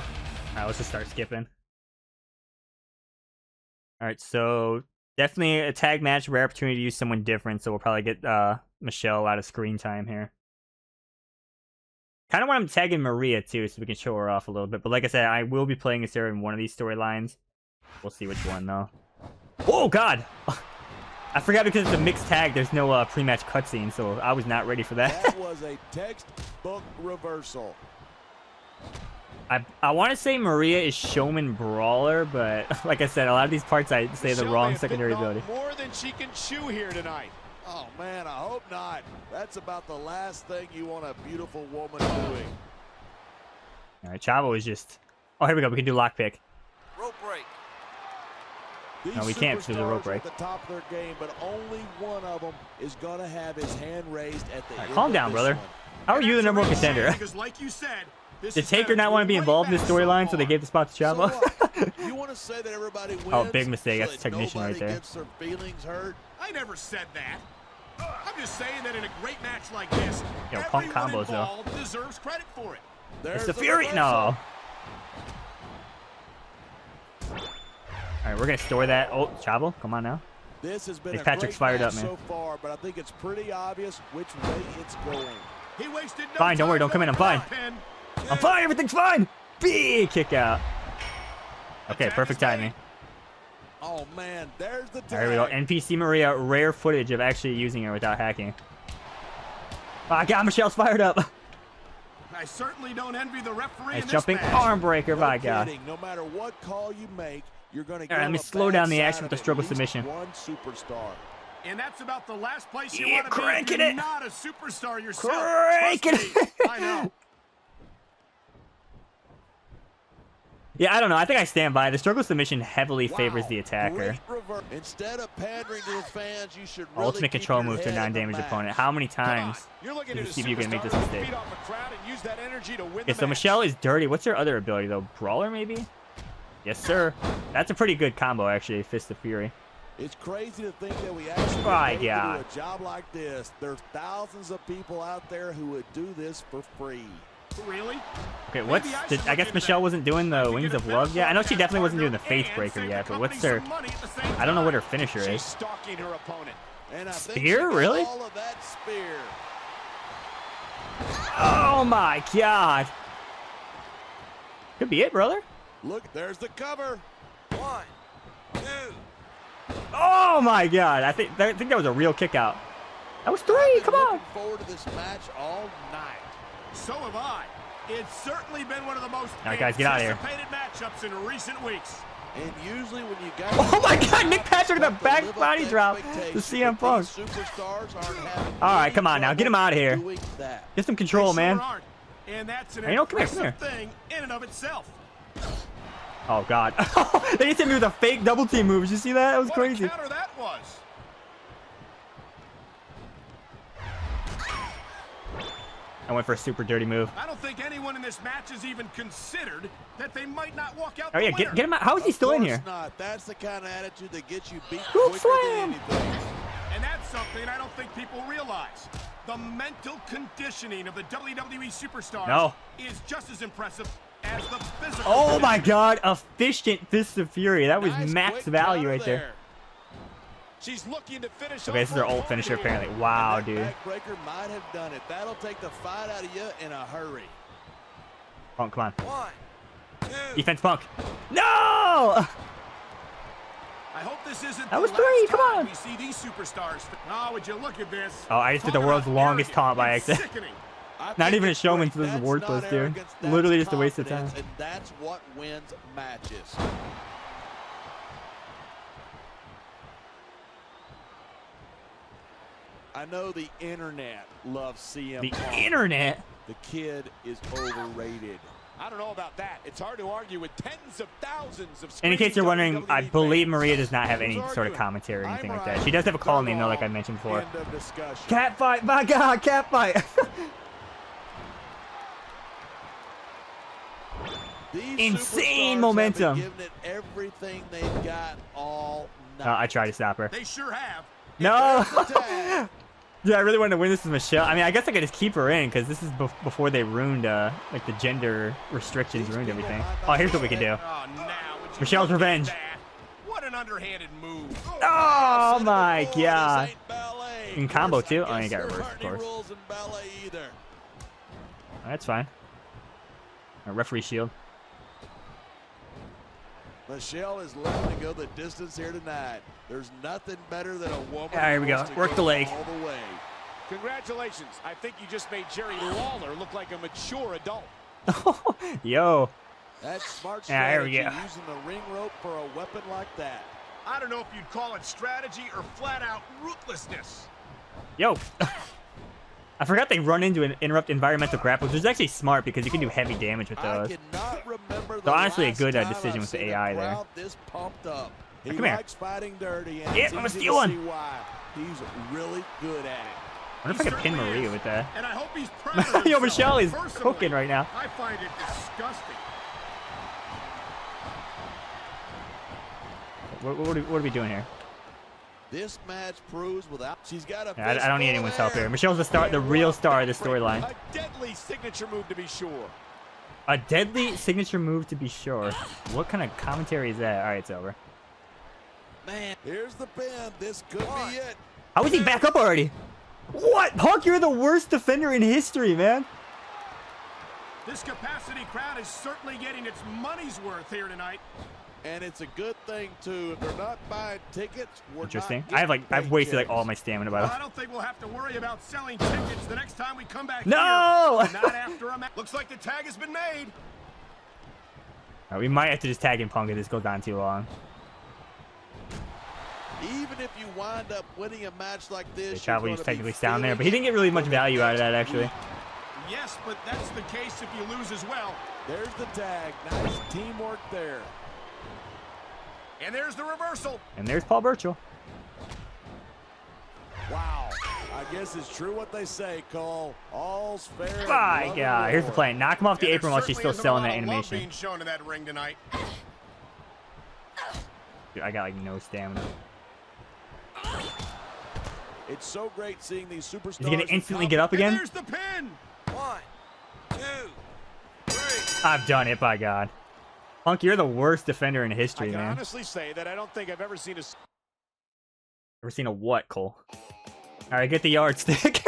[SPEAKER 1] right, let's just start skipping. All right, so definitely a tag match, rare opportunity to use someone different, so we'll probably get Michelle a lot of screen time here. Kind of want him tagging Maria, too, so we can show her off a little bit. But like I said, I will be playing this here in one of these storylines. We'll see which one, though. Oh, God! I forgot because it's a mixed tag. There's no pre-match cutscene, so I was not ready for that.
[SPEAKER 5] That was a textbook reversal.
[SPEAKER 1] I want to say Maria is Showman Brawler, but like I said, a lot of these parts I say the wrong secondary ability.
[SPEAKER 4] More than she can chew here tonight.
[SPEAKER 5] Oh, man, I hope not. That's about the last thing you want a beautiful woman doing.
[SPEAKER 1] All right, Chavo is just... Oh, here we go. We can do lockpick.
[SPEAKER 5] Rope break.
[SPEAKER 1] No, we can't because there's a rope break.
[SPEAKER 5] At the top of their game, but only one of them is going to have his hand raised at the end
[SPEAKER 1] Calm down, brother. How are you the number one contender?
[SPEAKER 6] Because like you said,
[SPEAKER 1] Did Taker not want to be involved in this storyline, so they gave the spot to Chavo?
[SPEAKER 5] You want to say that everybody wins?
[SPEAKER 1] Oh, big mistake.
[SPEAKER 5] So
[SPEAKER 1] That's the technician right there.
[SPEAKER 5] Gets their feelings hurt?
[SPEAKER 6] I never said that. I'm just saying that in a great match like this,
[SPEAKER 1] Yo, punk combos, though.
[SPEAKER 6] involved deserves credit for it.
[SPEAKER 1] It's the Fury. No. All right, we're gonna store that. Oh, Chavo, come on now.
[SPEAKER 5] This has been
[SPEAKER 1] Patrick's fired up, man.
[SPEAKER 5] So far, but I think it's pretty obvious which way it's going.
[SPEAKER 6] He wasted no
[SPEAKER 1] Fine, don't worry, don't come in. I'm fine. I'm fine. Everything's fine. Big kick out. Okay, perfect timing.
[SPEAKER 5] Oh man, there's the tag.
[SPEAKER 1] There we go. NPC Maria, rare footage of actually using her without hacking. Oh, I got Michelle's fired up.
[SPEAKER 6] I certainly don't envy the referee.
[SPEAKER 1] Nice
[SPEAKER 6] in this
[SPEAKER 1] jumping
[SPEAKER 6] match.
[SPEAKER 1] arm breaker, by God.
[SPEAKER 5] No matter what call you make, you're going to
[SPEAKER 1] All right, let me slow down the action with the struggle submission.
[SPEAKER 5] One superstar.
[SPEAKER 6] And that's about the last place you
[SPEAKER 1] Yeah,
[SPEAKER 6] want to be.
[SPEAKER 1] cranking
[SPEAKER 6] You're
[SPEAKER 1] it.
[SPEAKER 6] not a superstar yourself.
[SPEAKER 1] Cranking
[SPEAKER 6] Trust me,
[SPEAKER 1] it.
[SPEAKER 6] I know.
[SPEAKER 1] Yeah, I don't know. I think I stand by. The struggle submission heavily favors the attacker.
[SPEAKER 5] Instead of pandering to his fans, you should really
[SPEAKER 1] Ultimate
[SPEAKER 5] keep
[SPEAKER 1] control
[SPEAKER 5] your
[SPEAKER 1] move to a
[SPEAKER 5] head in the
[SPEAKER 1] non-damaged
[SPEAKER 5] match.
[SPEAKER 1] opponent. How many times?
[SPEAKER 4] You're looking
[SPEAKER 1] Let's
[SPEAKER 4] at
[SPEAKER 1] see if you can make this
[SPEAKER 4] superstar
[SPEAKER 1] mistake.
[SPEAKER 4] feed off the crowd and use that energy to win
[SPEAKER 1] Okay,
[SPEAKER 4] the
[SPEAKER 1] so
[SPEAKER 4] match.
[SPEAKER 1] Michelle is dirty. What's her other ability, though? Brawler, maybe? Yes, sir. That's a pretty good combo, actually. Fist of Fury.
[SPEAKER 5] It's crazy to think that we actually
[SPEAKER 1] My
[SPEAKER 5] get paid to
[SPEAKER 1] God.
[SPEAKER 5] do a job like this. There's thousands of people out there who would do this for free.
[SPEAKER 6] Really?
[SPEAKER 1] Okay, what's... I guess Michelle wasn't doing the Wings of Love yet. I know she definitely wasn't doing the Faith Breaker yet, but what's her... I don't know what her finisher
[SPEAKER 4] She's
[SPEAKER 1] is.
[SPEAKER 4] stalking her opponent.
[SPEAKER 5] And I think
[SPEAKER 1] Spear?
[SPEAKER 5] she got
[SPEAKER 1] Really?
[SPEAKER 5] all of that spear.
[SPEAKER 1] Oh, my God. Could be it, brother.
[SPEAKER 5] Look, there's the cover. 1, 2.
[SPEAKER 1] Oh, my God. I think that was a real kick out. That was 3. Come on.
[SPEAKER 5] Looking forward to this match all night.
[SPEAKER 6] So have I. It's certainly been one of the most
[SPEAKER 1] All right, guys, get out of here.
[SPEAKER 6] anticipated matchups in recent weeks.
[SPEAKER 5] And usually when you got
[SPEAKER 1] Oh, my God. Nick Patrick with a back body drop to CM Punk. All right, come on now. Get him out of here. Get some control,
[SPEAKER 6] They
[SPEAKER 1] man.
[SPEAKER 6] sure aren't. And that's an
[SPEAKER 1] Hey, no, come here,
[SPEAKER 6] impressive
[SPEAKER 1] come
[SPEAKER 6] thing in and of itself.
[SPEAKER 1] Oh, God. They just hit me with a fake double team move. Did you see that? That was
[SPEAKER 6] What
[SPEAKER 1] crazy.
[SPEAKER 6] a counter that was.
[SPEAKER 1] I went for a super dirty move.
[SPEAKER 6] I don't think anyone in this match has even considered that they might not walk out
[SPEAKER 1] Oh, yeah.
[SPEAKER 6] the winner.
[SPEAKER 1] Get him out. How is he still in here?
[SPEAKER 5] Not. That's the kind of attitude that gets you beat
[SPEAKER 1] Scoop
[SPEAKER 5] quicker
[SPEAKER 1] slam.
[SPEAKER 5] than anything.
[SPEAKER 6] And that's something I don't think people realize. The mental conditioning of the WWE superstars is just as impressive as the physical.
[SPEAKER 1] Oh, my
[SPEAKER 6] conditioning.
[SPEAKER 1] God. Efficient Fist of Fury. That was
[SPEAKER 5] Nice
[SPEAKER 1] max
[SPEAKER 5] quick
[SPEAKER 1] value
[SPEAKER 5] counter
[SPEAKER 1] right there.
[SPEAKER 4] She's looking to finish.
[SPEAKER 1] Okay, this is their ult finisher, apparently. Wow,
[SPEAKER 5] That
[SPEAKER 1] dude.
[SPEAKER 5] backbreaker might have done it. That'll take the fight out of you in a hurry.
[SPEAKER 1] Punk, come on.
[SPEAKER 5] 1, 2.
[SPEAKER 1] Defense, Punk. No!
[SPEAKER 6] I hope this isn't
[SPEAKER 1] That was
[SPEAKER 6] the
[SPEAKER 1] 3,
[SPEAKER 6] last
[SPEAKER 1] come
[SPEAKER 6] time
[SPEAKER 1] on.
[SPEAKER 6] we see these superstars. Oh, would you look at this?
[SPEAKER 1] Oh, I just did the
[SPEAKER 6] Talk
[SPEAKER 1] world's
[SPEAKER 6] about
[SPEAKER 1] longest
[SPEAKER 6] arrogant
[SPEAKER 1] taunt by
[SPEAKER 6] and
[SPEAKER 1] accident.
[SPEAKER 6] sickening.
[SPEAKER 5] I
[SPEAKER 1] Not
[SPEAKER 5] think
[SPEAKER 1] even a
[SPEAKER 5] it's
[SPEAKER 1] showman,
[SPEAKER 5] great.
[SPEAKER 1] so this is
[SPEAKER 5] That's
[SPEAKER 1] worthless,
[SPEAKER 5] not
[SPEAKER 1] dude.
[SPEAKER 5] arrogance, that's
[SPEAKER 1] Literally just a waste of
[SPEAKER 5] confidence,
[SPEAKER 1] time.
[SPEAKER 5] And that's what wins matches. I know the internet loves CM
[SPEAKER 1] The
[SPEAKER 5] Punk.
[SPEAKER 1] internet?
[SPEAKER 5] The kid is overrated.
[SPEAKER 4] I don't know about that. It's hard to argue with tens of thousands of.
[SPEAKER 1] And in case you're wondering,
[SPEAKER 4] WWE
[SPEAKER 1] I believe
[SPEAKER 4] fans.
[SPEAKER 1] Maria does not have any sort of commentary or anything like that. She does have a call name, though, like I mentioned before.
[SPEAKER 5] End of discussion.
[SPEAKER 1] Cat fight! My God, cat fight!
[SPEAKER 5] These
[SPEAKER 1] Insane
[SPEAKER 5] superstars
[SPEAKER 1] momentum.
[SPEAKER 5] have been giving it everything they've got all
[SPEAKER 1] No,
[SPEAKER 5] night.
[SPEAKER 1] I tried to stop her.
[SPEAKER 6] They sure have.
[SPEAKER 1] No!
[SPEAKER 5] There's the tag.
[SPEAKER 1] Yeah, I really wanted to win this with Michelle. I mean, I guess I could just keep her in, because this is before they ruined, like, the gender restrictions ruined everything. Oh, here's what we can do.
[SPEAKER 6] Oh, now would you
[SPEAKER 1] Michelle's
[SPEAKER 6] look at
[SPEAKER 1] revenge.
[SPEAKER 6] that? What an underhanded move.
[SPEAKER 1] Oh, my
[SPEAKER 5] This
[SPEAKER 1] God.
[SPEAKER 5] ain't ballet.
[SPEAKER 1] In combo,
[SPEAKER 5] Of course,
[SPEAKER 1] too?
[SPEAKER 5] I
[SPEAKER 1] Oh, you
[SPEAKER 5] guess
[SPEAKER 1] got
[SPEAKER 5] there
[SPEAKER 1] reversed,
[SPEAKER 5] aren't
[SPEAKER 1] of
[SPEAKER 5] any
[SPEAKER 1] course.
[SPEAKER 5] rules in ballet either.
[SPEAKER 1] That's fine. Referee shield.
[SPEAKER 5] Michelle is looking to go the distance here tonight. There's nothing better than a woman.
[SPEAKER 1] Yeah, here we
[SPEAKER 5] who
[SPEAKER 1] go.
[SPEAKER 5] wants to
[SPEAKER 1] Work the leg.
[SPEAKER 5] all the way.
[SPEAKER 4] Congratulations. I think you just made Jerry Lawler look like a mature adult.
[SPEAKER 1] Yo.
[SPEAKER 5] That's smart
[SPEAKER 1] Yeah, here we
[SPEAKER 5] strategy,
[SPEAKER 1] go.
[SPEAKER 5] using the ring rope for a weapon like that.
[SPEAKER 6] I don't know if you'd call it strategy or flat out ruthlessness.
[SPEAKER 1] Yo. I forgot they run into and interrupt environmental grapples, which is actually smart because you can do heavy damage with those. So honestly, a good decision with the AI there.
[SPEAKER 5] He
[SPEAKER 1] come here.
[SPEAKER 5] likes fighting dirty, and
[SPEAKER 1] Yeah,
[SPEAKER 5] it's
[SPEAKER 1] I'm gonna
[SPEAKER 5] easy
[SPEAKER 1] steal
[SPEAKER 5] to
[SPEAKER 1] one.
[SPEAKER 5] see why. He's really good at it.
[SPEAKER 1] I wonder if I can pin Maria with that.
[SPEAKER 6] And I hope he's proud of
[SPEAKER 1] Yo,
[SPEAKER 6] himself.
[SPEAKER 1] Michelle is
[SPEAKER 6] Personally,
[SPEAKER 1] cooking right now.
[SPEAKER 6] I find it disgusting.
[SPEAKER 1] What are we doing here?
[SPEAKER 5] This match proves without she's got a
[SPEAKER 1] Yeah, I don't need
[SPEAKER 5] fistful
[SPEAKER 1] anyone's
[SPEAKER 5] of
[SPEAKER 1] help
[SPEAKER 5] air.
[SPEAKER 1] here. Michelle's the real star of this storyline.
[SPEAKER 4] A deadly signature move to be sure.
[SPEAKER 1] A deadly signature move to be sure. What kind of commentary is that? All right, it's over.
[SPEAKER 5] Man, here's the pin. This could be it.
[SPEAKER 1] How is he back up already? What? Punk, you're the worst defender in history, man.
[SPEAKER 6] This capacity crowd is certainly getting its money's worth here tonight.
[SPEAKER 5] And it's a good thing too. If they're not buying tickets, we're
[SPEAKER 1] Interesting.
[SPEAKER 5] not
[SPEAKER 1] I've wasted like all my stamina by
[SPEAKER 6] Well,
[SPEAKER 1] the
[SPEAKER 6] I don't think we'll have to worry about selling tickets the next time we come back
[SPEAKER 1] No!
[SPEAKER 6] here. Not after a match. Looks like the tag has been made.
[SPEAKER 1] We might have to just tag in Punk if this goes on too long.
[SPEAKER 5] Even if you wind up winning a match like this,
[SPEAKER 1] Chavo is technically down there, but he didn't get really much value out of that actually.
[SPEAKER 6] Yes, but that's the case if you lose as well.
[SPEAKER 5] There's the tag. Nice teamwork there.
[SPEAKER 6] And there's the reversal.
[SPEAKER 1] And there's Paul Burchill.
[SPEAKER 5] Wow. I guess it's true what they say, Cole. All's fair. in
[SPEAKER 1] My
[SPEAKER 5] love
[SPEAKER 1] God,
[SPEAKER 5] and
[SPEAKER 1] here's the
[SPEAKER 5] war.
[SPEAKER 1] plan. Knock him off the
[SPEAKER 6] And
[SPEAKER 1] apron
[SPEAKER 6] there
[SPEAKER 1] while she's still
[SPEAKER 6] certainly
[SPEAKER 1] selling that
[SPEAKER 6] isn't a lot of love
[SPEAKER 1] animation.
[SPEAKER 6] being shown in that ring tonight.
[SPEAKER 1] Dude, I got like no stamina.
[SPEAKER 5] It's so great seeing these superstars.
[SPEAKER 1] Is he gonna instantly get up
[SPEAKER 6] And
[SPEAKER 1] again?
[SPEAKER 6] there's the pin.
[SPEAKER 7] 1, 2, 3.
[SPEAKER 1] I've done it, by God. Punk, you're the worst defender in
[SPEAKER 4] I
[SPEAKER 1] history,
[SPEAKER 4] can
[SPEAKER 1] man.
[SPEAKER 4] honestly say that I don't think I've ever seen a
[SPEAKER 1] Ever seen a what, Cole? All right, get the yardstick.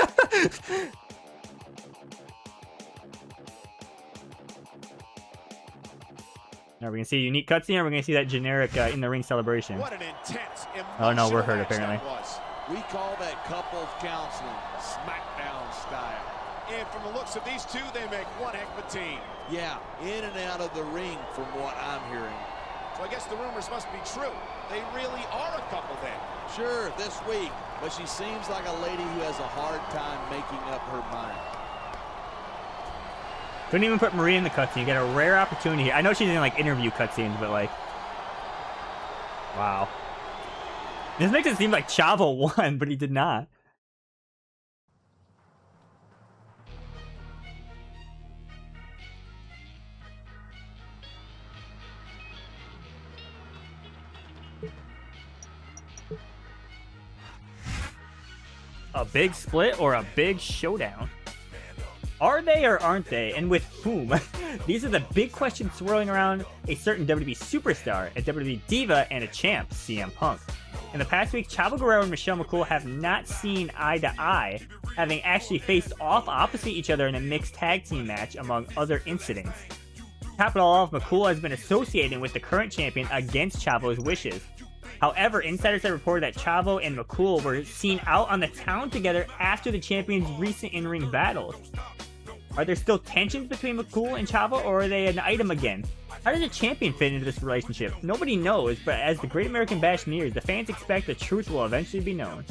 [SPEAKER 1] Now we're gonna see a unique cutscene, or we're gonna see that generic in the ring celebration.
[SPEAKER 4] What an intense,
[SPEAKER 1] Oh no, we're
[SPEAKER 4] emotional
[SPEAKER 1] hurt
[SPEAKER 4] match
[SPEAKER 1] apparently.
[SPEAKER 4] that was.
[SPEAKER 5] We call that couples counseling, Smackdown style.
[SPEAKER 4] And from the looks of these two, they make one heck of a team.
[SPEAKER 5] Yeah, in and out of the ring from what I'm hearing.
[SPEAKER 4] So I guess the rumors must be true. They really are a couple then.
[SPEAKER 5] Sure, this week, but she seems like a lady who has a hard time making up her mind.
[SPEAKER 1] Couldn't even put Maria in the cutscene. You got a rare opportunity here. I know she's in like interview cutscenes, but like, wow. This makes it seem like Chavo won, but he did not. A big split or a big showdown? Are they or aren't they, and with whom? These are the big questions swirling around a certain WWE superstar, a WWE diva, and a champ, CM Punk. In the past week, Chavo Guerrero and Michelle McCool have not seen eye to eye, having actually faced off opposite each other in a mixed tag team match, among other incidents. To top it all off, McCool has been associating with the current champion against Chavo's wishes. However, insiders have reported that Chavo and McCool were seen out on the town together after the champions' recent in-ring battles. Are there still tensions between McCool and Chavo, or are they an item again? How does a champion fit into this relationship? Nobody knows, but as the Great American Bash nears, the fans expect the truth will eventually be known.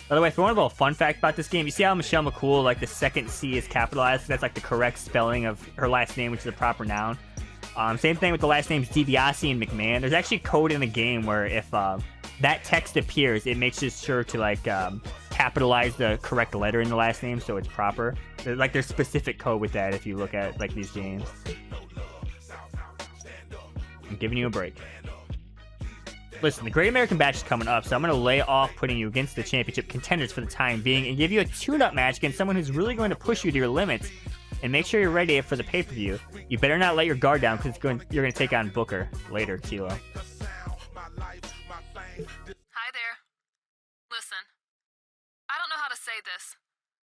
[SPEAKER 1] By the way, if you want a little fun fact about this game, you see how Michelle McCool, like the second C is capitalized? That's like the correct spelling of her last name, which is a proper noun. Same thing with the last names DiBiase and McMahon. There's actually code in the game where if that text appears, it makes sure to like capitalize the correct letter in the last name so it's proper. There's specific code with that if you look at like these games. I'm giving you a break. Listen, the Great American Bash is coming up, so I'm going to lay off putting you against the championship contenders for the time being and give you a tune-up match against someone who's really going to push you to your limits. And make sure you're ready for the pay-per-view. You better not let your guard down because you're going to take on Booker later, Tilo.
[SPEAKER 3] Hi there. Listen, I don't know how to say this,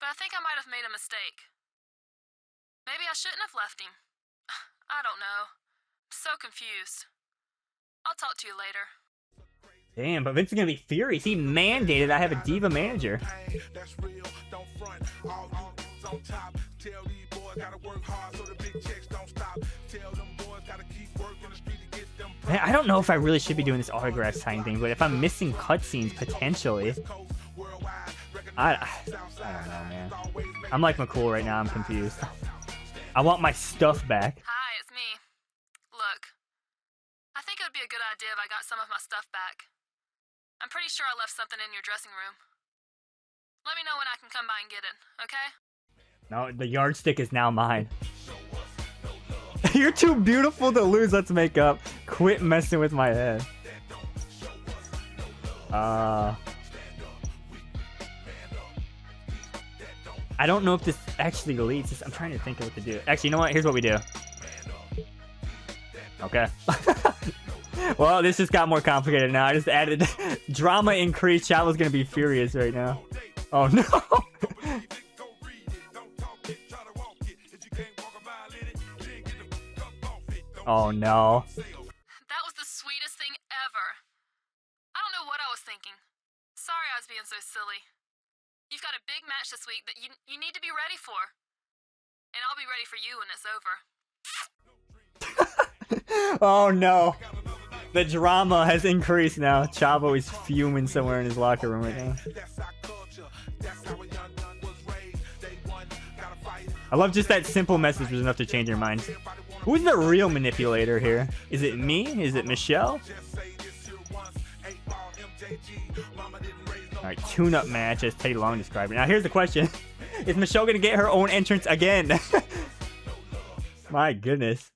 [SPEAKER 3] but I think I might have made a mistake. Maybe I shouldn't have left him. I don't know. I'm so confused. I'll talk to you later.
[SPEAKER 1] Damn, but Vince is going to be furious. He mandated I have a diva manager. Man, I don't know if I really should be doing this autograph sign thing, but if I'm missing cutscenes, potentially. I don't know, man. I'm like McCool right now. I'm confused. I want my stuff back.
[SPEAKER 3] Hi, it's me. Look, I think it would be a good idea if I got some of my stuff back. I'm pretty sure I left something in your dressing room. Let me know when I can come by and get it, okay?
[SPEAKER 1] No, the yardstick is now mine. You're too beautiful to lose. Let's make up. Quit messing with my head. I don't know if this actually leads this. I'm trying to think of what to do. Actually, you know what? Here's what we do. Okay. Well, this just got more complicated now. I just added drama increase. Chavo's gonna be furious right now. Oh no. Oh no.
[SPEAKER 3] That was the sweetest thing ever. I don't know what I was thinking. Sorry I was being so silly. You've got a big match this week that you need to be ready for. And I'll be ready for you when it's over.
[SPEAKER 1] Oh no. The drama has increased now. Chavo is fuming somewhere in his locker room right now. I love just that simple message was enough to change your mind. Who's the real manipulator here? Is it me? Is it Michelle? Alright, tune-up match as Teddy Long described it. Now here's the question. Is Michelle gonna get her own entrance again? My goodness.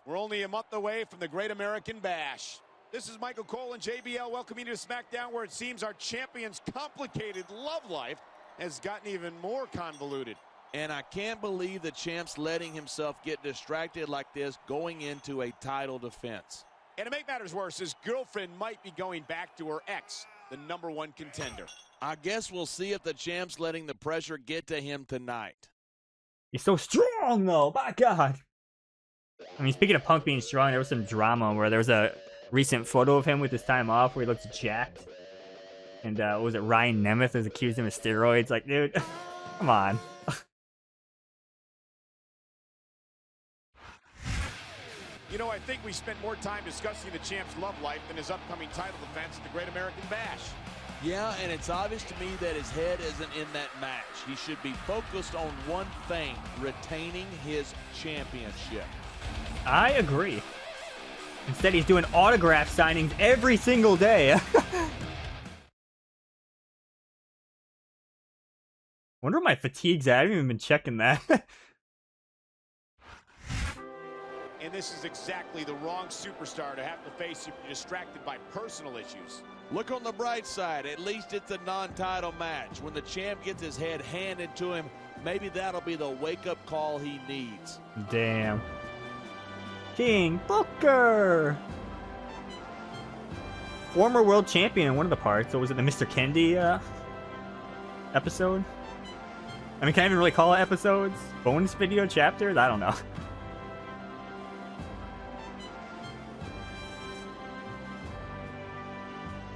[SPEAKER 4] We're only a month away from the Great American Bash. This is Michael Cole and JBL welcoming you to SmackDown, where it seems our champion's complicated love life has gotten even more convoluted.
[SPEAKER 5] And I can't believe the champ's letting himself get distracted like this going into a title defense.
[SPEAKER 4] And to make matters worse, his girlfriend might be going back to her ex, the #1 contender.
[SPEAKER 5] I guess we'll see if the champ's letting the pressure get to him tonight.
[SPEAKER 1] He's so strong though, my god. I mean, speaking of Punk being strong, there was some drama where there was a recent photo of him with his time off where he looks jacked. And what was it, Ryan Nemeth has accused him of steroids. Like, dude, come on.
[SPEAKER 4] You know, I think we spent more time discussing the champ's love life than his upcoming title defense at the Great American Bash.
[SPEAKER 5] Yeah, and it's obvious to me that his head isn't in that match. He should be focused on one thing, retaining his championship.
[SPEAKER 1] I agree. Instead, he's doing autograph signings every single day. Wonder where my fatigue's at. I haven't even been checking that.
[SPEAKER 4] And this is exactly the wrong superstar to have to face if you're distracted by personal issues.
[SPEAKER 5] Look on the bright side. At least it's a non-title match. When the champ gets his head handed to him, maybe that'll be the wake-up call he needs.
[SPEAKER 1] Damn. King Booker! Former world champion in one of the parts. So was it the Mr. Kendi episode? I mean, can I even really call it episodes? Bonus video chapters? I don't know.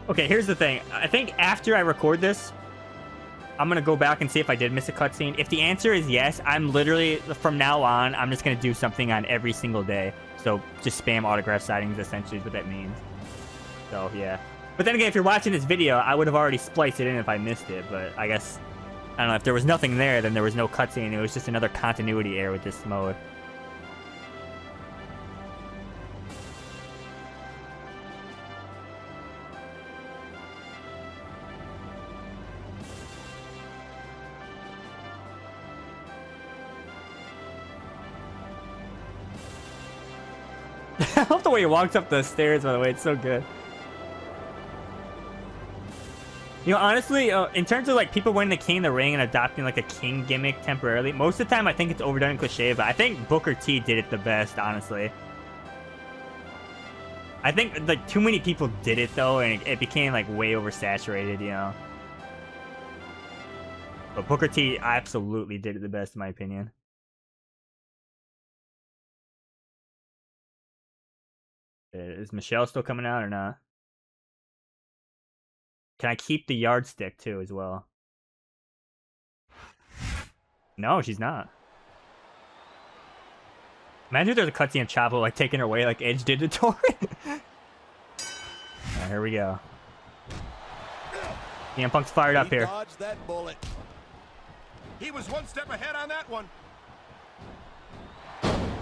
[SPEAKER 1] Okay, here's the thing. I think after I record this, I'm going to go back and see if I did miss a cutscene. If the answer is yes, I'm literally, from now on, I'm just going to do something on every single day. So just spam autograph signings, essentially, is what that means. So, yeah. But then again, if you're watching this video, I would have already spliced it in if I missed it. But I guess, I don't know, if there was nothing there, then there was no cutscene. It was just another continuity error with this mode. I love the way he walks up the stairs, by the way. It's so good. You know, honestly, in terms of like people winning the King of the Ring and adopting like a King gimmick temporarily, most of the time I think it's overdone and cliche, but I think Booker T did it the best, honestly. I think like too many people did it though, and it became like way oversaturated, you know. But Booker T absolutely did it the best, in my opinion. Is Michelle still coming out or not? Can I keep the yardstick too as well? No, she's not. Imagine if there's a cutscene of Chavo like taking her away like Edge did to Tori. Alright, here we go. CM Punk's fired up here.
[SPEAKER 5] Dodged that bullet.
[SPEAKER 6] He was one step ahead on that one.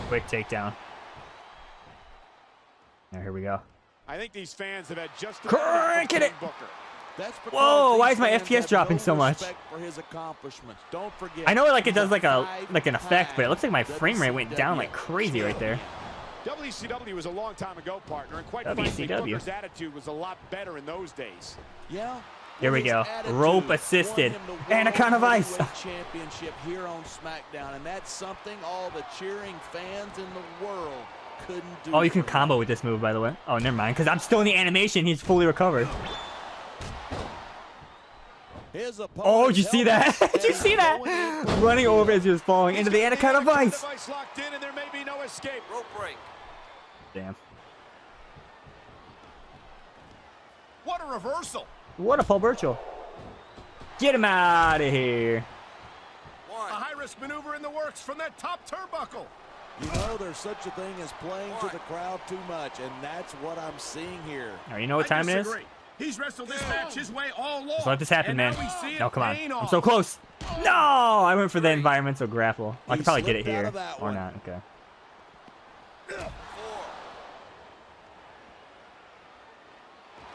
[SPEAKER 1] Quick takedown. Now, here we go.
[SPEAKER 4] I think these fans have had just
[SPEAKER 1] Cranking it.
[SPEAKER 4] Booker.
[SPEAKER 5] That's because
[SPEAKER 1] Whoa,
[SPEAKER 5] these
[SPEAKER 1] why is my
[SPEAKER 5] fans
[SPEAKER 1] FPS
[SPEAKER 5] have
[SPEAKER 1] dropping
[SPEAKER 5] no
[SPEAKER 1] so much?
[SPEAKER 5] respect for his accomplishments. Don't forget,
[SPEAKER 1] I know like it does
[SPEAKER 5] he's
[SPEAKER 1] like an effect, but it looks like my frame rate went down like
[SPEAKER 5] WCW
[SPEAKER 1] crazy right there.
[SPEAKER 4] WCW was a long time ago, partner, and quite
[SPEAKER 1] WCW.
[SPEAKER 4] frankly, Booker's attitude was a lot better in those days.
[SPEAKER 5] Yeah.
[SPEAKER 1] Here we
[SPEAKER 5] his
[SPEAKER 1] go.
[SPEAKER 5] attitude
[SPEAKER 1] Rope assisted.
[SPEAKER 5] won him the
[SPEAKER 1] Anaconda
[SPEAKER 5] World
[SPEAKER 1] Vice.
[SPEAKER 5] Heavyweight Championship here on SmackDown, and that's something all the cheering fans in the world couldn't do.
[SPEAKER 1] Oh, you can
[SPEAKER 5] for him.
[SPEAKER 1] combo with this move, by the way. Oh, never mind, because I'm still in the animation. He's fully recovered.
[SPEAKER 5] His opponent
[SPEAKER 1] Oh, did you see that?
[SPEAKER 5] held
[SPEAKER 1] Did you see that?
[SPEAKER 5] going in for
[SPEAKER 1] Running
[SPEAKER 5] the
[SPEAKER 1] over as he was falling into the Anaconda Vice.
[SPEAKER 4] Vice locked in, and there may be no escape.
[SPEAKER 7] Rope break.
[SPEAKER 1] Damn.
[SPEAKER 6] What a reversal.
[SPEAKER 1] What a Paul Burchill. Get him out of here.
[SPEAKER 6] A high-risk maneuver in the works from that top turnbuckle.
[SPEAKER 5] You know, there's such a thing as playing to the crowd too much, and that's what I'm seeing here.
[SPEAKER 1] All right, you know what time it is?
[SPEAKER 6] He's wrestled this match his way all along.
[SPEAKER 1] Just let this happen,
[SPEAKER 6] and
[SPEAKER 1] man.
[SPEAKER 6] now we see it
[SPEAKER 1] No, come on.
[SPEAKER 6] paying
[SPEAKER 1] I'm
[SPEAKER 6] off.
[SPEAKER 1] so close. No, I went for the environmental grapple. I
[SPEAKER 5] He
[SPEAKER 1] could probably get it
[SPEAKER 5] slipped out
[SPEAKER 1] here
[SPEAKER 5] of that
[SPEAKER 1] or
[SPEAKER 5] one.
[SPEAKER 1] not. Okay.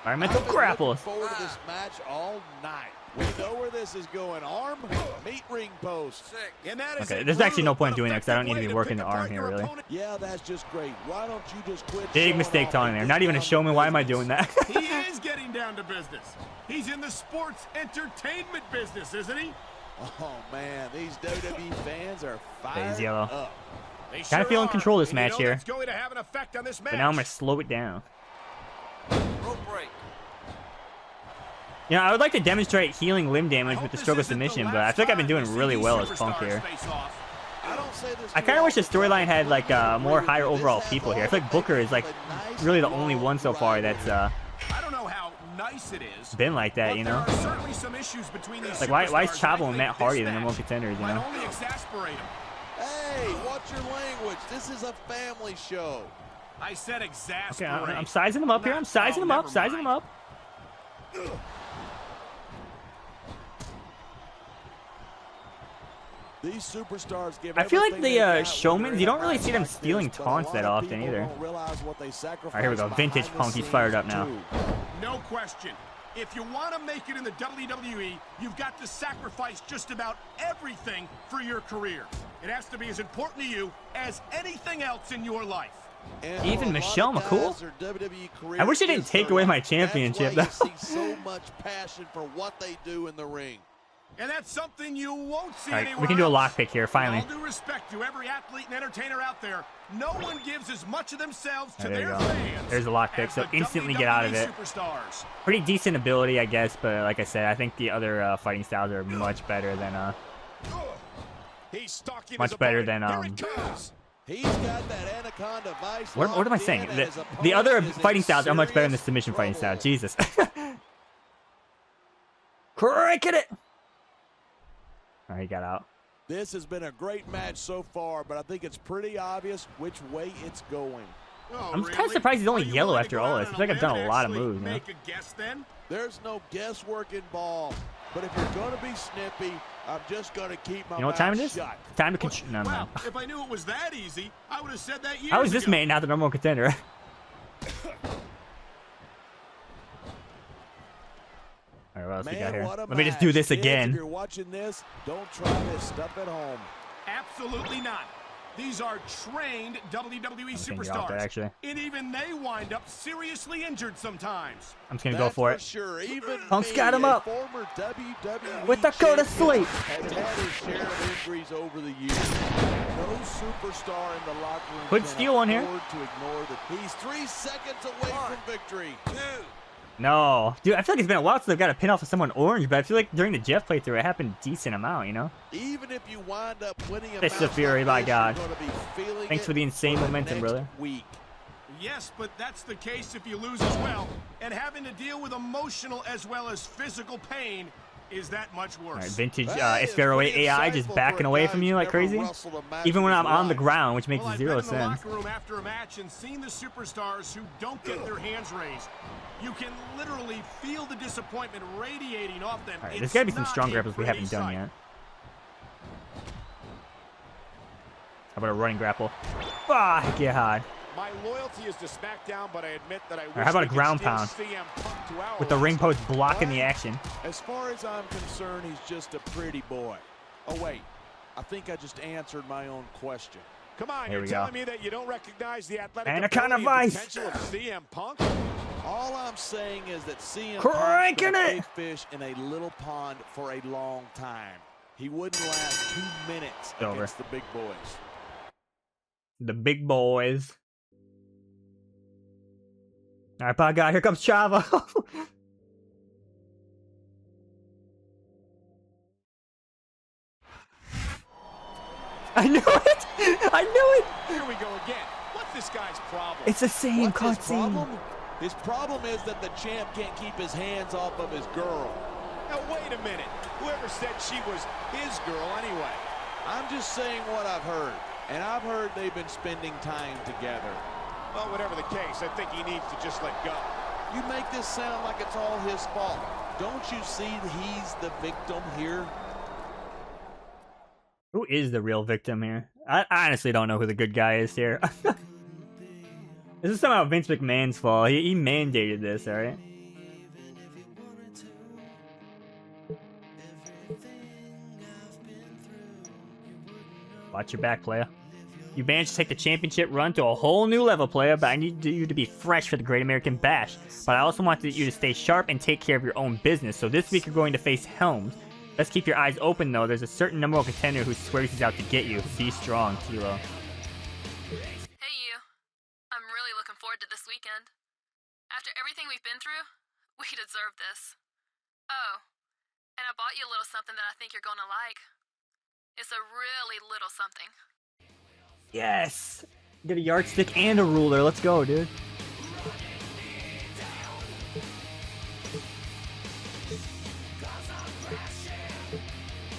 [SPEAKER 1] Environmental
[SPEAKER 5] I've been
[SPEAKER 1] grapples.
[SPEAKER 5] looking forward to this match all night. We know where this is going. Arm, meet ring post.
[SPEAKER 6] And that is
[SPEAKER 1] Okay,
[SPEAKER 6] a
[SPEAKER 1] there's actually no
[SPEAKER 6] brutal
[SPEAKER 1] point doing that because I don't need to
[SPEAKER 6] effective
[SPEAKER 1] be
[SPEAKER 6] way
[SPEAKER 1] working the
[SPEAKER 6] pick
[SPEAKER 1] arm
[SPEAKER 6] apart
[SPEAKER 1] here,
[SPEAKER 6] your
[SPEAKER 1] really.
[SPEAKER 6] opponent.
[SPEAKER 5] Yeah, that's just great. Why don't you just quit?
[SPEAKER 1] Big
[SPEAKER 5] showing
[SPEAKER 1] mistake
[SPEAKER 5] off
[SPEAKER 1] telling
[SPEAKER 5] and
[SPEAKER 1] there.
[SPEAKER 5] get
[SPEAKER 1] Not even a
[SPEAKER 5] down to
[SPEAKER 1] showman. Why am I
[SPEAKER 5] business?
[SPEAKER 1] doing that?
[SPEAKER 6] He is getting down to business. He's in the sports entertainment business, isn't he?
[SPEAKER 5] Oh man, these WWE fans are fired
[SPEAKER 1] He's yellow.
[SPEAKER 5] up.
[SPEAKER 6] They
[SPEAKER 1] Kind
[SPEAKER 6] sure
[SPEAKER 1] of feel in
[SPEAKER 6] are.
[SPEAKER 1] control of this
[SPEAKER 6] And you
[SPEAKER 1] match
[SPEAKER 6] know
[SPEAKER 1] here.
[SPEAKER 6] that's going to have an effect on this match.
[SPEAKER 1] But now I'm going to slow it down.
[SPEAKER 7] Rope break.
[SPEAKER 1] You know, I would like to demonstrate healing limb damage with the struggle submission, but I feel like I've been doing really well as Punk here.
[SPEAKER 5] I don't say this
[SPEAKER 1] I kind of wish the storyline had like more higher overall people here. I feel like Booker is like really the only one so far that's
[SPEAKER 6] I don't know how nice it is.
[SPEAKER 1] been like that, you know?
[SPEAKER 6] There are certainly some issues between these
[SPEAKER 1] Like why is
[SPEAKER 6] superstars,
[SPEAKER 1] Chavo
[SPEAKER 6] I
[SPEAKER 1] and Matt
[SPEAKER 6] think
[SPEAKER 1] Hardy
[SPEAKER 6] this
[SPEAKER 1] the number one
[SPEAKER 6] match
[SPEAKER 1] contenders, you
[SPEAKER 6] might
[SPEAKER 1] know?
[SPEAKER 6] only exasperate him.
[SPEAKER 5] Hey, watch your language. This is a family show.
[SPEAKER 6] I said
[SPEAKER 1] Okay,
[SPEAKER 6] exasperate.
[SPEAKER 1] I'm sizing them up here. I'm sizing them up, sizing them up.
[SPEAKER 5] These superstars give
[SPEAKER 1] I feel like
[SPEAKER 5] everything
[SPEAKER 1] the
[SPEAKER 5] they got when
[SPEAKER 1] showmans,
[SPEAKER 5] they're
[SPEAKER 1] you don't
[SPEAKER 5] in a
[SPEAKER 1] really
[SPEAKER 5] match
[SPEAKER 1] see them
[SPEAKER 5] like
[SPEAKER 1] stealing
[SPEAKER 5] this, but a
[SPEAKER 1] taunts
[SPEAKER 5] lot
[SPEAKER 1] that
[SPEAKER 5] of
[SPEAKER 1] often
[SPEAKER 5] people
[SPEAKER 1] either.
[SPEAKER 5] don't realize what they sacrifice
[SPEAKER 1] Alright, here we go. Vintage
[SPEAKER 5] behind the
[SPEAKER 1] Punk. He's fired up
[SPEAKER 5] scenes,
[SPEAKER 1] now.
[SPEAKER 5] too.
[SPEAKER 6] No question. If you want to make it in the WWE, you've got to sacrifice just about everything for your career. It has to be as important to you as anything else in your life.
[SPEAKER 5] And
[SPEAKER 1] Even
[SPEAKER 5] for a lot
[SPEAKER 1] Michelle
[SPEAKER 5] of
[SPEAKER 1] McCool?
[SPEAKER 5] guys, their WWE career
[SPEAKER 1] I wish they didn't
[SPEAKER 5] is
[SPEAKER 1] take
[SPEAKER 5] their
[SPEAKER 1] away my
[SPEAKER 5] life.
[SPEAKER 1] championship,
[SPEAKER 5] That's why
[SPEAKER 1] though.
[SPEAKER 5] you see so much passion for what they do in the ring.
[SPEAKER 6] And that's something you won't see
[SPEAKER 1] Alright,
[SPEAKER 6] anywhere
[SPEAKER 1] we can do a
[SPEAKER 6] else.
[SPEAKER 1] lockpick here,
[SPEAKER 6] With
[SPEAKER 1] finally.
[SPEAKER 6] all due respect to every athlete and entertainer out there, no one gives as much of themselves to
[SPEAKER 1] There you
[SPEAKER 6] their
[SPEAKER 1] go.
[SPEAKER 6] fans.
[SPEAKER 1] There's a lockpick,
[SPEAKER 6] as
[SPEAKER 1] so
[SPEAKER 6] the
[SPEAKER 1] instantly get out of
[SPEAKER 6] WWE
[SPEAKER 1] it.
[SPEAKER 6] Superstars.
[SPEAKER 1] Pretty decent ability, I guess, but like I said, I think the other fighting styles are much better than
[SPEAKER 4] He's stalking
[SPEAKER 1] much
[SPEAKER 4] his
[SPEAKER 1] better
[SPEAKER 4] opponent.
[SPEAKER 1] than
[SPEAKER 4] Here it comes.
[SPEAKER 5] He's got that Anaconda Vice.
[SPEAKER 1] what am I
[SPEAKER 5] locked
[SPEAKER 1] saying?
[SPEAKER 5] in, and his
[SPEAKER 1] The other
[SPEAKER 5] opponent is
[SPEAKER 1] fighting
[SPEAKER 5] in
[SPEAKER 1] styles are much better than the
[SPEAKER 5] serious
[SPEAKER 1] submission fighting style.
[SPEAKER 5] trouble.
[SPEAKER 1] Jesus. Cranking it. Alright, he got out.
[SPEAKER 5] This has been a great match so far, but I think it's pretty obvious which way it's going.
[SPEAKER 6] Oh,
[SPEAKER 1] I'm kinda
[SPEAKER 6] really?
[SPEAKER 1] surprised he's only
[SPEAKER 6] Are you
[SPEAKER 1] yellow
[SPEAKER 6] willing to
[SPEAKER 1] after
[SPEAKER 6] go
[SPEAKER 1] all
[SPEAKER 6] out
[SPEAKER 1] this.
[SPEAKER 6] on
[SPEAKER 1] I feel like
[SPEAKER 6] a
[SPEAKER 1] I've done
[SPEAKER 6] limb
[SPEAKER 1] a
[SPEAKER 6] and
[SPEAKER 1] lot of
[SPEAKER 6] actually
[SPEAKER 1] moves, you know?
[SPEAKER 6] Make a guess then?
[SPEAKER 5] There's no guesswork involved. But if you're going to be snippy, I'm just going to keep my
[SPEAKER 1] You know what time it
[SPEAKER 5] mouth
[SPEAKER 1] is?
[SPEAKER 5] shut.
[SPEAKER 1] Time to no,
[SPEAKER 6] Well,
[SPEAKER 1] no.
[SPEAKER 6] if I knew it was that easy, I would have said that years
[SPEAKER 1] How is this
[SPEAKER 6] ago.
[SPEAKER 1] man not the number one contender? Alright, what else we got here?
[SPEAKER 5] what a
[SPEAKER 1] Let me just do
[SPEAKER 5] match.
[SPEAKER 1] this
[SPEAKER 5] Kids,
[SPEAKER 1] again.
[SPEAKER 5] If you're watching this, don't try this stuff at home.
[SPEAKER 6] Absolutely not. These are trained WWE
[SPEAKER 1] gonna get
[SPEAKER 6] superstars.
[SPEAKER 1] off that, actually.
[SPEAKER 6] And even they wind up seriously injured sometimes.
[SPEAKER 1] I'm just gonna go for it.
[SPEAKER 5] Sure. Even
[SPEAKER 1] Punk's
[SPEAKER 5] me,
[SPEAKER 1] got him
[SPEAKER 5] a
[SPEAKER 1] up.
[SPEAKER 5] former WWE
[SPEAKER 1] With the go to sleep.
[SPEAKER 5] has had his share of injuries over the years. No superstar in the locker room
[SPEAKER 1] Could
[SPEAKER 5] can
[SPEAKER 1] steal one here.
[SPEAKER 5] afford to ignore that. He's 3 seconds away from victory.
[SPEAKER 1] No. Dude, I feel like it's been a while since I've got a pin off of someone orange, but I feel like during the Jeff playthrough it happened a decent amount, you know?
[SPEAKER 5] Even if you wind up winning a
[SPEAKER 1] Fist
[SPEAKER 5] match
[SPEAKER 1] of Fury,
[SPEAKER 5] like
[SPEAKER 1] by
[SPEAKER 5] this,
[SPEAKER 1] God.
[SPEAKER 5] you're gonna be feeling
[SPEAKER 1] Thanks
[SPEAKER 5] it
[SPEAKER 1] for the insane
[SPEAKER 5] for
[SPEAKER 1] momentum,
[SPEAKER 5] next
[SPEAKER 1] brother.
[SPEAKER 5] Week.
[SPEAKER 6] Yes, but that's the case if you lose as well. And having to deal with emotional as well as physical pain is that much worse.
[SPEAKER 1] All right, vintage
[SPEAKER 5] That is
[SPEAKER 1] SVR08
[SPEAKER 5] pretty
[SPEAKER 1] AI just
[SPEAKER 5] insightful
[SPEAKER 1] backing
[SPEAKER 5] for a
[SPEAKER 1] away
[SPEAKER 5] guy
[SPEAKER 1] from
[SPEAKER 5] who's
[SPEAKER 1] you like
[SPEAKER 5] never
[SPEAKER 1] crazy.
[SPEAKER 5] wrestled a match
[SPEAKER 1] Even when
[SPEAKER 5] in
[SPEAKER 1] I'm
[SPEAKER 5] his
[SPEAKER 1] on the
[SPEAKER 5] life.
[SPEAKER 1] ground, which makes
[SPEAKER 6] Well, I've
[SPEAKER 1] zero
[SPEAKER 6] been in the
[SPEAKER 1] sense.
[SPEAKER 6] locker room after a match and seen the superstars who don't get their hands raised. You can literally feel the disappointment radiating off them.
[SPEAKER 1] All right, there's
[SPEAKER 6] It's
[SPEAKER 1] got to be some
[SPEAKER 6] not
[SPEAKER 1] strong
[SPEAKER 6] a
[SPEAKER 1] grapples we
[SPEAKER 6] pretty
[SPEAKER 1] haven't done
[SPEAKER 6] sight.
[SPEAKER 1] yet. How about a running grapple? Ah, get hard.
[SPEAKER 4] My loyalty is to SmackDown, but I admit that I wish
[SPEAKER 1] how about
[SPEAKER 4] we
[SPEAKER 1] a
[SPEAKER 4] could
[SPEAKER 1] ground
[SPEAKER 4] steal
[SPEAKER 1] pound?
[SPEAKER 4] CM Punk to our
[SPEAKER 1] With the ring
[SPEAKER 4] roster.
[SPEAKER 1] post blocking the action.
[SPEAKER 5] As far as I'm concerned, he's just a pretty boy. Oh, wait. I think I just answered my own question.
[SPEAKER 4] Come on,
[SPEAKER 1] Here
[SPEAKER 4] you're
[SPEAKER 1] we
[SPEAKER 4] telling
[SPEAKER 1] go.
[SPEAKER 4] me that you don't recognize the athletic
[SPEAKER 1] Anaconda
[SPEAKER 4] ability and
[SPEAKER 1] Vice.
[SPEAKER 4] potential of CM Punk?
[SPEAKER 5] All I'm saying is that CM
[SPEAKER 1] Cranking
[SPEAKER 5] Punk's been a
[SPEAKER 1] it!
[SPEAKER 5] big fish in a little pond for a long time. He wouldn't last 2 minutes
[SPEAKER 1] Over.
[SPEAKER 5] against the big boys.
[SPEAKER 1] The big boys. All right, bye, guy. Here comes Chavo. I knew it! I knew it!
[SPEAKER 4] Here we go again. What's this guy's problem?
[SPEAKER 1] It's the same
[SPEAKER 5] What's his
[SPEAKER 1] cutscene.
[SPEAKER 5] problem? His problem is that the champ can't keep his hands off of his girl.
[SPEAKER 4] Now, wait a minute. Whoever said she was his girl anyway?
[SPEAKER 5] I'm just saying what I've heard. And I've heard they've been spending time together.
[SPEAKER 4] Well, whatever the case, I think he needs to just let go.
[SPEAKER 5] You make this sound like it's all his fault. Don't you see he's the victim here?
[SPEAKER 1] Who is the real victim here? I honestly don't know who the good guy is here. This is somehow Vince McMahon's fault. He mandated this, alright? Watch your back, player. You managed to take the championship run to a whole new level, player, but I need you to be fresh for the Great American Bash. But I also want you to stay sharp and take care of your own business. So this week you're going to face Helms. Let's keep your eyes open, though. There's a certain number one contender who swears he's out to get you. Be strong, Kilo.
[SPEAKER 3] Hey, you. I'm really looking forward to this weekend. After everything we've been through, we deserve this. Oh, and I bought you a little something that I think you're gonna like. It's a really little something.
[SPEAKER 1] Yes! Get a yardstick and a ruler. Let's go, dude.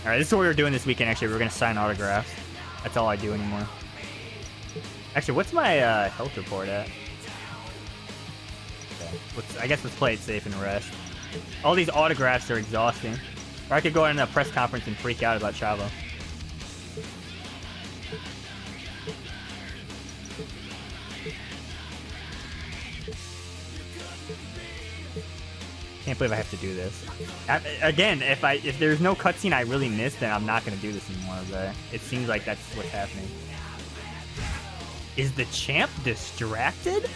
[SPEAKER 1] Alright, this is what we were doing this weekend, actually. We were going to sign autographs. That's all I do anymore. Actually, what's my health report at? Okay. I guess let's play it safe and rest. All these autographs are exhausting. Or I could go in a press conference and freak out about Chavo. Can't believe I have to do this. Again, if there's no cutscene I really missed, then I'm not gonna do this anymore. But it seems like that's what's happening. Is the champ distracted?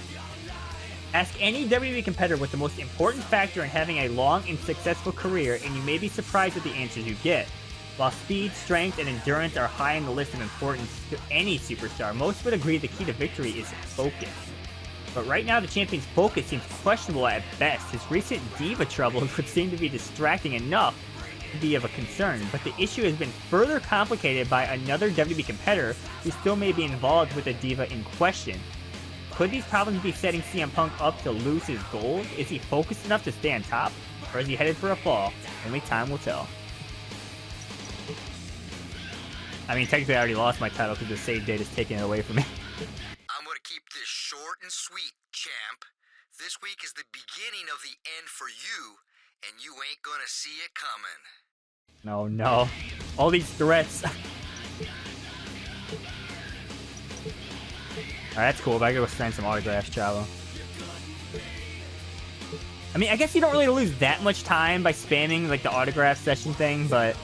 [SPEAKER 1] Ask any WWE competitor what the most important factor in having a long and successful career, and you may be surprised at the answers you get. While speed, strength, and endurance are high on the list of importance to any superstar, most would agree the key to victory is focus. But right now, the champion's focus seems questionable at best. His recent Diva troubles would seem to be distracting enough to be of a concern, but the issue has been further complicated by another WWE competitor who still may be involved with the Diva in question. Could these problems be setting CM Punk up to lose his gold? Is he focused enough to stay on top, or is he headed for a fall? Only time will tell. I mean, technically I already lost my title because the save date is taking it away from me.
[SPEAKER 7] I'm gonna keep this short and sweet, champ. This week is the beginning of the end for you, and you ain't gonna see it coming.
[SPEAKER 1] No. All these threats. Alright, that's cool, but I gotta go sign some autographs, Chavo. I mean, I guess you don't really lose that much time by spamming, like, the autograph session thing, but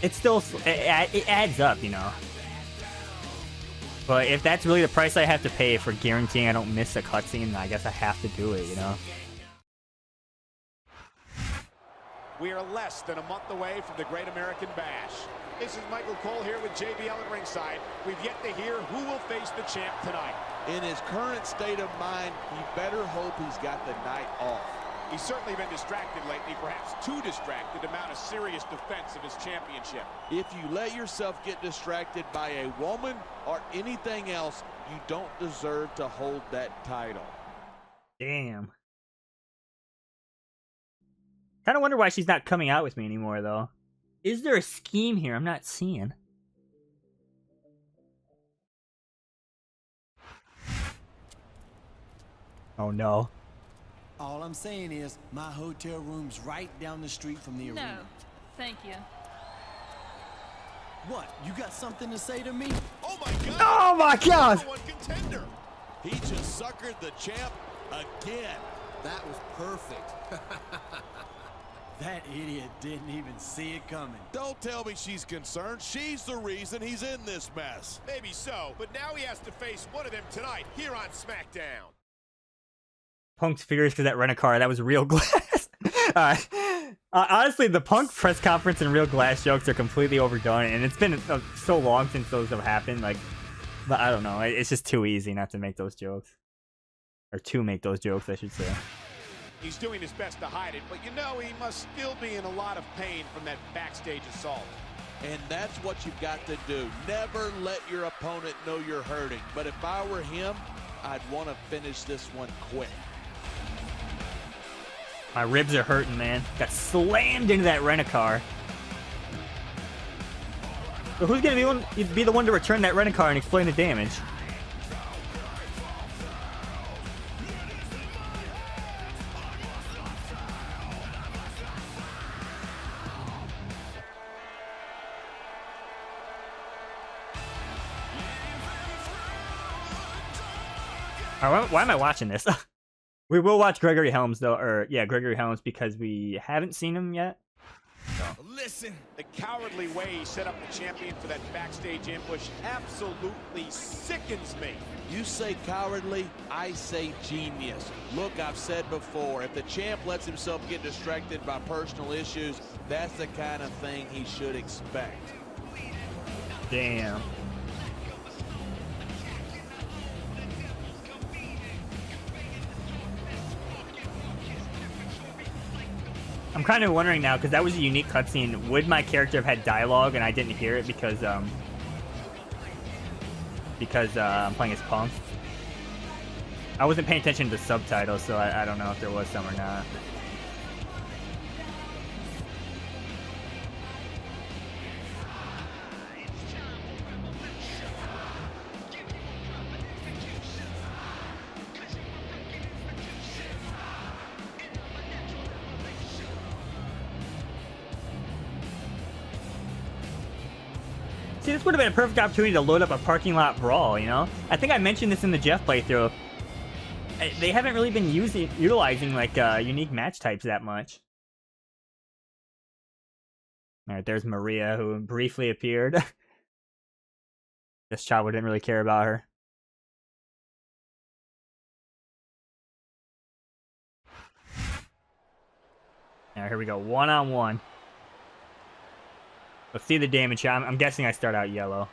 [SPEAKER 1] it's still, it adds up, you know. But if that's really the price I have to pay for guaranteeing I don't miss a cutscene, then I guess I have to do it, you know.
[SPEAKER 4] We are less than a month away from the Great American Bash. This is Michael Cole here with JBL at ringside. We've yet to hear who will face the champ tonight.
[SPEAKER 5] In his current state of mind, he better hope he's got the night off.
[SPEAKER 4] He's certainly been distracted lately, perhaps too distracted to mount a serious defense of his championship.
[SPEAKER 5] If you let yourself get distracted by a woman or anything else, you don't deserve to hold that title.
[SPEAKER 1] Damn. Kind of wonder why she's not coming out with me anymore, though. Is there a scheme here I'm not seeing? Oh no.
[SPEAKER 10] All I'm saying is my hotel room's right down the street from the arena.
[SPEAKER 3] No, thank you.
[SPEAKER 10] What? You got something to say to me?
[SPEAKER 4] Oh my God!
[SPEAKER 1] Oh my God!
[SPEAKER 4] Number one contender.
[SPEAKER 5] He just suckered the champ again.
[SPEAKER 8] That was perfect.
[SPEAKER 10] That idiot didn't even see it coming.
[SPEAKER 5] Don't tell me she's concerned. She's the reason he's in this mess.
[SPEAKER 4] Maybe so, but now he has to face one of them tonight here on SmackDown.
[SPEAKER 1] Punk's furious because that rent-a-car, that was real glass. Honestly, the Punk press conference and real glass jokes are completely overdone, and it's been so long since those have happened. Like, but I don't know. It's just too easy not to make those jokes. Or to make those jokes, I should say.
[SPEAKER 4] He's doing his best to hide it, but you know he must still be in a lot of pain from that backstage assault.
[SPEAKER 5] And that's what you've got to do. Never let your opponent know you're hurting. But if I were him, I'd want to finish this one quick.
[SPEAKER 1] My ribs are hurting, man. Got slammed into that rent-a-car. So who's gonna be the one to return that rent-a-car and explain the damage? Alright, why am I watching this? We will watch Gregory Helms, though, or, yeah, Gregory Helms, because we haven't seen him yet. So.
[SPEAKER 4] Listen, the cowardly way he set up the champion for that backstage ambush absolutely sickens me.
[SPEAKER 5] You say cowardly, I say genius. Look, I've said before, if the champ lets himself get distracted by personal issues, that's the kind of thing he should expect.
[SPEAKER 1] Damn. I'm kind of wondering now, because that was a unique cutscene, would my character have had dialogue and I didn't hear it because I'm playing as Punk? I wasn't paying attention to the subtitles, so I don't know if there was some or not. See, this would have been a perfect opportunity to load up a parking lot brawl, you know? I think I mentioned this in the Jeff playthrough. They haven't really been utilizing, like, unique match types that much. Alright, there's Maria, who briefly appeared. This Chavo didn't really care about her. Alright, here we go. One-on-one. Let's see the damage. I'm guessing I start out yellow.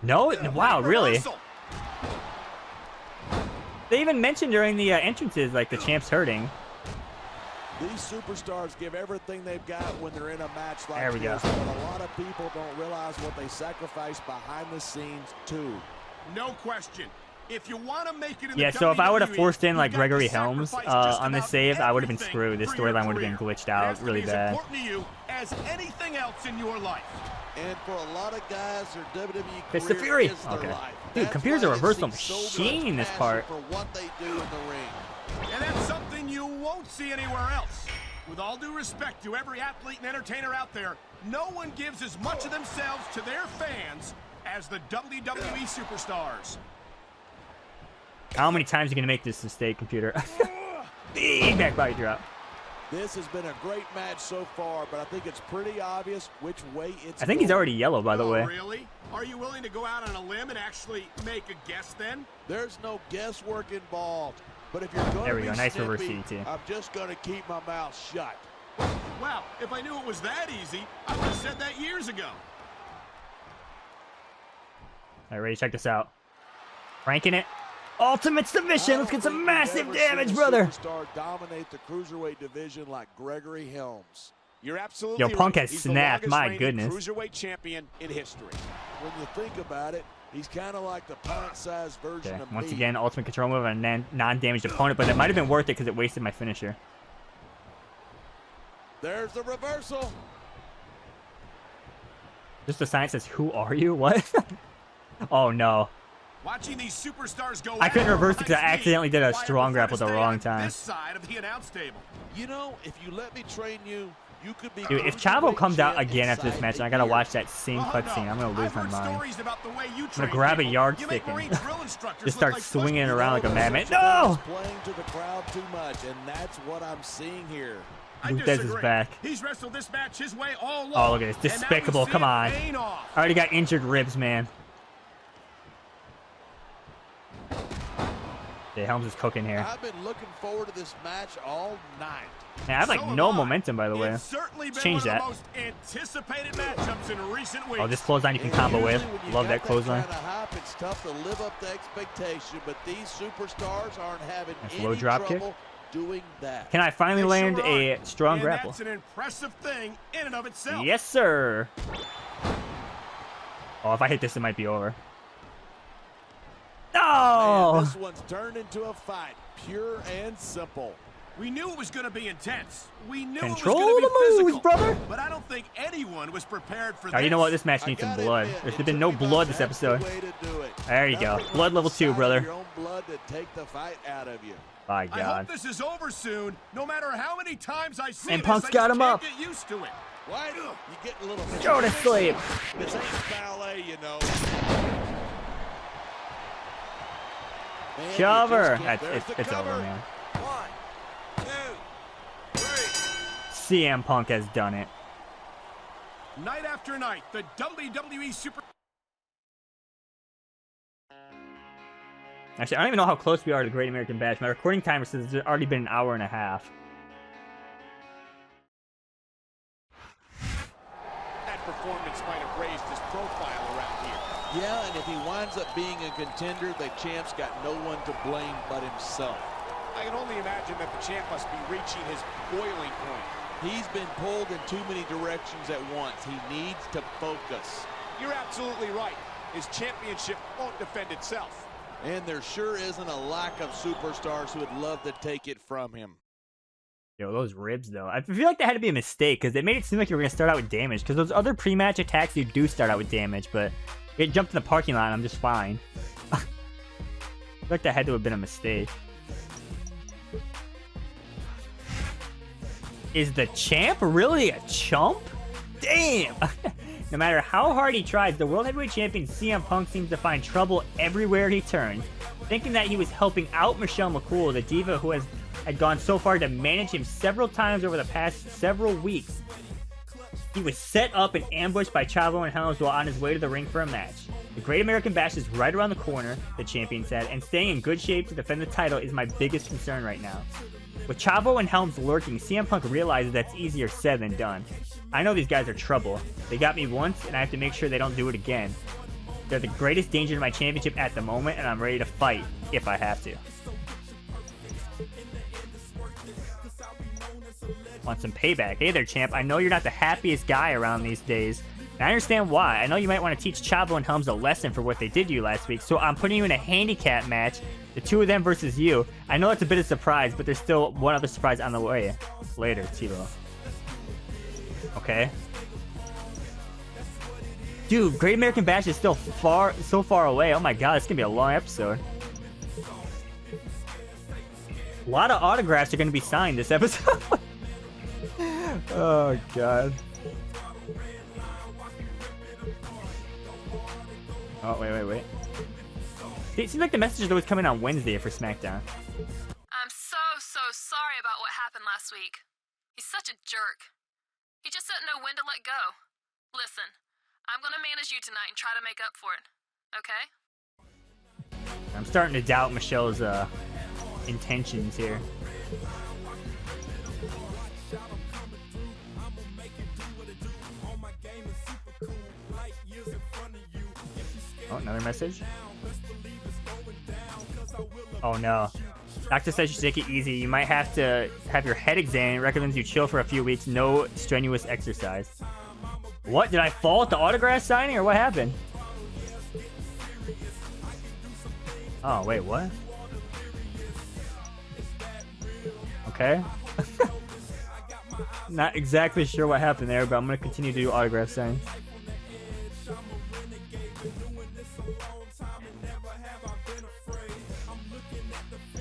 [SPEAKER 1] No? Wow, really? They even mentioned during the entrances, like, the champ's hurting.
[SPEAKER 5] These superstars give everything they've got when they're in a match like
[SPEAKER 1] there we
[SPEAKER 5] this,
[SPEAKER 1] go.
[SPEAKER 5] but a lot of people don't realize what they sacrifice behind the scenes, too.
[SPEAKER 6] No question. If you want to make it in
[SPEAKER 1] Yeah,
[SPEAKER 6] the
[SPEAKER 1] so if I would have
[SPEAKER 6] WWE,
[SPEAKER 1] forced in, like,
[SPEAKER 6] you've got to
[SPEAKER 1] Gregory Helms
[SPEAKER 6] sacrifice
[SPEAKER 1] on this
[SPEAKER 6] just
[SPEAKER 1] save,
[SPEAKER 6] about
[SPEAKER 1] I would have been
[SPEAKER 6] everything
[SPEAKER 1] screwed. This
[SPEAKER 6] for your
[SPEAKER 1] storyline would have been
[SPEAKER 6] career.
[SPEAKER 1] glitched
[SPEAKER 6] It has
[SPEAKER 1] out
[SPEAKER 6] to
[SPEAKER 1] really
[SPEAKER 6] be
[SPEAKER 1] bad.
[SPEAKER 6] as important to you as anything else in your life.
[SPEAKER 5] And for a lot of guys, their WWE
[SPEAKER 1] It's
[SPEAKER 5] career
[SPEAKER 1] the Fury.
[SPEAKER 5] is their
[SPEAKER 1] Okay.
[SPEAKER 5] life.
[SPEAKER 1] Dude,
[SPEAKER 5] That's
[SPEAKER 1] computer's
[SPEAKER 5] why
[SPEAKER 1] a
[SPEAKER 5] it
[SPEAKER 1] reversal
[SPEAKER 5] seems so
[SPEAKER 1] machine in
[SPEAKER 5] much
[SPEAKER 1] this part.
[SPEAKER 5] passion for what they do in the ring.
[SPEAKER 6] And that's something you won't see anywhere else. With all due respect to every athlete and entertainer out there, no one gives as much of themselves to their fans as the WWE superstars.
[SPEAKER 1] How many times are you going to make this mistake, computer? Big back body drop.
[SPEAKER 5] This has been a great match so far, but I think it's pretty obvious which way it's
[SPEAKER 1] I think he's
[SPEAKER 5] going.
[SPEAKER 1] already yellow, by the
[SPEAKER 6] Oh,
[SPEAKER 1] way.
[SPEAKER 6] really? Are you willing to go out on a limb and actually make a guess then?
[SPEAKER 5] There's no guesswork involved. But if you're going
[SPEAKER 1] There we
[SPEAKER 5] to
[SPEAKER 1] go.
[SPEAKER 5] be
[SPEAKER 1] Nice reverse
[SPEAKER 5] snippy,
[SPEAKER 1] DT.
[SPEAKER 5] I'm just going to keep my mouth shut.
[SPEAKER 6] Well, if I knew it was that easy, I would have said that years ago.
[SPEAKER 1] All right, ready? Check this out. Ranking it. Ultimate submission. Let's get some massive damage, brother.
[SPEAKER 5] Superstar dominate the cruiserweight division like Gregory Helms.
[SPEAKER 4] You're absolutely
[SPEAKER 1] Yo, Punk
[SPEAKER 4] right.
[SPEAKER 1] has
[SPEAKER 4] He's the
[SPEAKER 1] snapped.
[SPEAKER 4] longest
[SPEAKER 1] My
[SPEAKER 4] reigning
[SPEAKER 1] goodness.
[SPEAKER 4] cruiserweight champion in history.
[SPEAKER 5] When you think about it, He's kind of like the pint-sized version of
[SPEAKER 1] Once
[SPEAKER 5] me.
[SPEAKER 1] again, ultimate control move on a non-damaged opponent, but that might have been worth it because it wasted my finisher.
[SPEAKER 5] There's the reversal.
[SPEAKER 1] Just the sign says, "Who are you?" What? Oh no.
[SPEAKER 6] Watching these superstars go
[SPEAKER 1] I couldn't
[SPEAKER 6] at it
[SPEAKER 1] reverse it because I
[SPEAKER 6] high speed,
[SPEAKER 1] accidentally did a
[SPEAKER 6] why
[SPEAKER 1] strong
[SPEAKER 6] prefer
[SPEAKER 1] grab
[SPEAKER 6] to
[SPEAKER 1] at the
[SPEAKER 6] stay
[SPEAKER 1] wrong
[SPEAKER 6] on
[SPEAKER 1] time.
[SPEAKER 6] This side of the announce table.
[SPEAKER 5] You know, if you let me train you, you could be.
[SPEAKER 1] Dude, if Chavo comes out again after this match, and I gotta watch that same cutscene, I'm gonna lose my mind. I'm gonna grab a yardstick and just start swinging it around like a madman. No!
[SPEAKER 5] Playing to the crowd too much, and that's what I'm seeing here.
[SPEAKER 1] Luthez is back.
[SPEAKER 6] He's wrestled this match his way all
[SPEAKER 1] Oh, look at this. Despicable. Come on. I already got injured ribs, man. Yeah, Helms is cooking here.
[SPEAKER 5] I've been looking forward to this match all night.
[SPEAKER 1] Man, I have like no momentum, by the way. Let's change that. Oh, this clothesline you can combo with. Love that clothesline.
[SPEAKER 5] Kind of hop, it's tough to live up to expectation, but these superstars aren't having
[SPEAKER 1] Nice
[SPEAKER 5] any
[SPEAKER 1] low drop kick.
[SPEAKER 5] trouble doing that.
[SPEAKER 1] Can I finally land a strong grapple?
[SPEAKER 6] That's an impressive thing in and of itself.
[SPEAKER 1] Yes, sir. Oh, if I hit this, it might be over. No!
[SPEAKER 5] Man, this one's turned into a fight, pure and simple.
[SPEAKER 6] We knew it was going to be intense. We knew
[SPEAKER 1] Control
[SPEAKER 6] it was going to be
[SPEAKER 1] the moves,
[SPEAKER 6] physical,
[SPEAKER 1] brother.
[SPEAKER 6] But I don't think anyone was prepared for
[SPEAKER 1] Oh,
[SPEAKER 6] this.
[SPEAKER 1] you know what? This match needs some blood. There's been no blood this episode. There you go. Blood level 2, brother.
[SPEAKER 5] Your own blood to take the fight out of you.
[SPEAKER 1] My
[SPEAKER 6] I hope
[SPEAKER 1] God.
[SPEAKER 6] this is over soon. No matter how many times I see
[SPEAKER 1] And
[SPEAKER 6] this,
[SPEAKER 1] Punk's
[SPEAKER 6] I
[SPEAKER 1] got
[SPEAKER 6] just
[SPEAKER 1] him
[SPEAKER 6] can't
[SPEAKER 1] up.
[SPEAKER 6] Get used to it.
[SPEAKER 5] Why? You get a little.
[SPEAKER 1] Go to sleep.
[SPEAKER 5] This ain't ballet, you know. Man, you
[SPEAKER 1] Cover.
[SPEAKER 5] just can't-
[SPEAKER 1] It's over, man.
[SPEAKER 5] 1, 2, 3.
[SPEAKER 1] CM Punk has done it.
[SPEAKER 6] Night after night, the WWE Super.
[SPEAKER 1] Actually, I don't even know how close we are to the Great American Bash. My recording timer says it's already been an hour and a half.
[SPEAKER 4] That performance might have raised his profile around here.
[SPEAKER 5] Yeah, and if he winds up being a contender, the champ's got no one to blame but himself.
[SPEAKER 4] I can only imagine that the champ must be reaching his boiling point.
[SPEAKER 5] He's been pulled in too many directions at once. He needs to focus.
[SPEAKER 4] You're absolutely right. His championship won't defend itself.
[SPEAKER 5] And there sure isn't a lack of superstars who would love to take it from him.
[SPEAKER 1] Yo, those ribs, though. I feel like that had to be a mistake, because it made it seem like you were going to start out with damage. Because those other pre-match attacks, you do start out with damage, but it jumped in the parking lot, and I'm just fine. I feel like that had to have been a mistake. Is the champ really a chump? Damn! No matter how hard he tries, the World Heavyweight Champion CM Punk seems to find trouble everywhere he turns. Thinking that he was helping out Michelle McCool, the diva who had gone so far to manage him several times over the past several weeks. He was set up and ambushed by Chavo and Helms while on his way to the ring for a match. The Great American Bash is right around the corner, the champion said, and staying in good shape to defend the title is my biggest concern right now. With Chavo and Helms lurking, CM Punk realizes that's easier said than done. I know these guys are trouble. They got me once, and I have to make sure they don't do it again. They're the greatest danger to my championship at the moment, and I'm ready to fight if I have to. Want some payback? Hey there, champ. I know you're not the happiest guy around these days. And I understand why. I know you might want to teach Chavo and Helms a lesson for what they did to you last week, so I'm putting you in a handicap match, the two of them versus you. I know it's a bit of a surprise, but there's still one other surprise on the way. Later, Tilo. Okay. Dude, Great American Bash is still so far away. Oh my god, it's gonna be a long episode. A lot of autographs are gonna be signed this episode. Oh god. Oh, wait. It seems like the messages always come in on Wednesday for SmackDown.
[SPEAKER 3] I'm so sorry about what happened last week. He's such a jerk. He just doesn't know when to let go. Listen, I'm gonna manage you tonight and try to make up for it, okay?
[SPEAKER 1] I'm starting to doubt Michelle's intentions here. Oh, another message. Oh no. Doctor says you should take it easy. You might have to have your head examined. Recommends you chill for a few weeks. No strenuous exercise. What? Did I fall at the autograph signing or what happened? Oh, wait, what? Okay. Not exactly sure what happened there, but I'm going to continue to do autograph signs.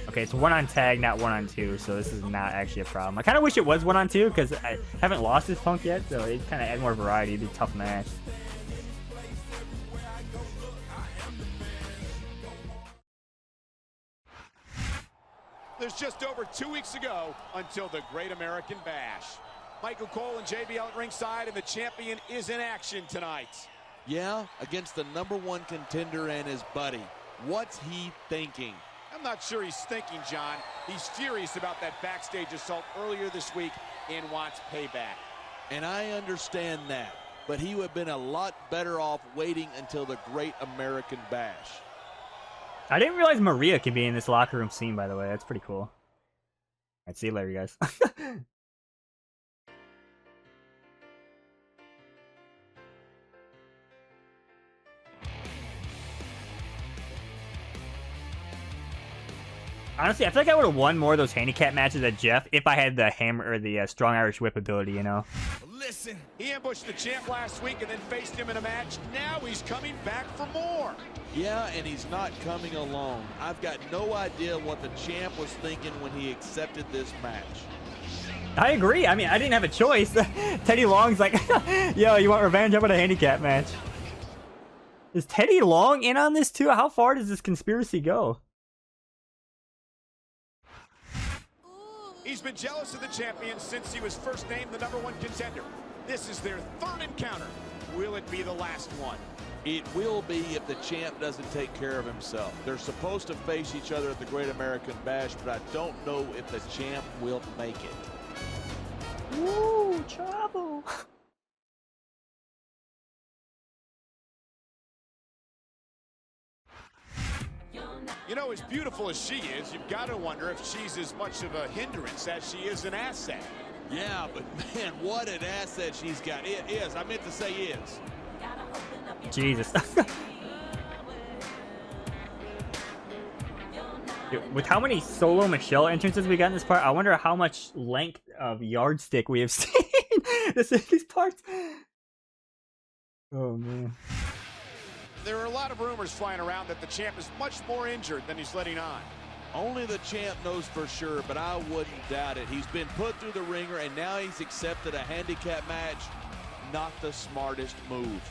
[SPEAKER 1] Okay, it's 1 on tag, not 1 on 2, so this is not actually a problem. I kind of wish it was 1 on 2 because I haven't lost this Punk yet, so it kind of add more variety. It'd be a tough match.
[SPEAKER 4] There's just over 2 weeks ago until the Great American Bash. Michael Cole and JBL at ringside, and the champion is in action tonight.
[SPEAKER 5] Yeah, against the #1 contender and his buddy. What's he thinking?
[SPEAKER 4] I'm not sure he's thinking, John. He's furious about that backstage assault earlier this week and wants payback.
[SPEAKER 5] And I understand that, but he would have been a lot better off waiting until the Great American Bash.
[SPEAKER 1] I didn't realize Maria could be in this locker room scene, by the way. That's pretty cool. All right, see you later, guys. Honestly, I feel like I would have won more of those handicap matches at Jeff if I had the hammer or the strong Irish whip ability, you know?
[SPEAKER 4] Listen, he ambushed the champ last week and then faced him in a match. Now he's coming back for more.
[SPEAKER 5] Yeah, and he's not coming alone. I've got no idea what the champ was thinking when he accepted this match.
[SPEAKER 1] I agree. I mean, I didn't have a choice. Teddy Long's like, yo, you want revenge? How about a handicap match? Is Teddy Long in on this too? How far does this conspiracy go?
[SPEAKER 4] He's been jealous of the champion since he was first named the #1 contender. This is their 3rd encounter. Will it be the last one?
[SPEAKER 5] It will be if the champ doesn't take care of himself. They're supposed to face each other at the Great American Bash, but I don't know if the champ will make it.
[SPEAKER 1] Woo, trouble.
[SPEAKER 4] You know, as beautiful as she is, you've got to wonder if she's as much of a hindrance as she is an asset.
[SPEAKER 5] Yeah, but man, what an asset she's got. It is. I meant to say is.
[SPEAKER 1] Jesus. Dude, with how many solo Michelle entrances we got in this part, I wonder how much length of yardstick we have seen these parts. Oh, man.
[SPEAKER 4] There are a lot of rumors flying around that the champ is much more injured than he's letting on.
[SPEAKER 5] Only the champ knows for sure, but I wouldn't doubt it. He's been put through the ringer, and now he's accepted a handicap match. Not the smartest move.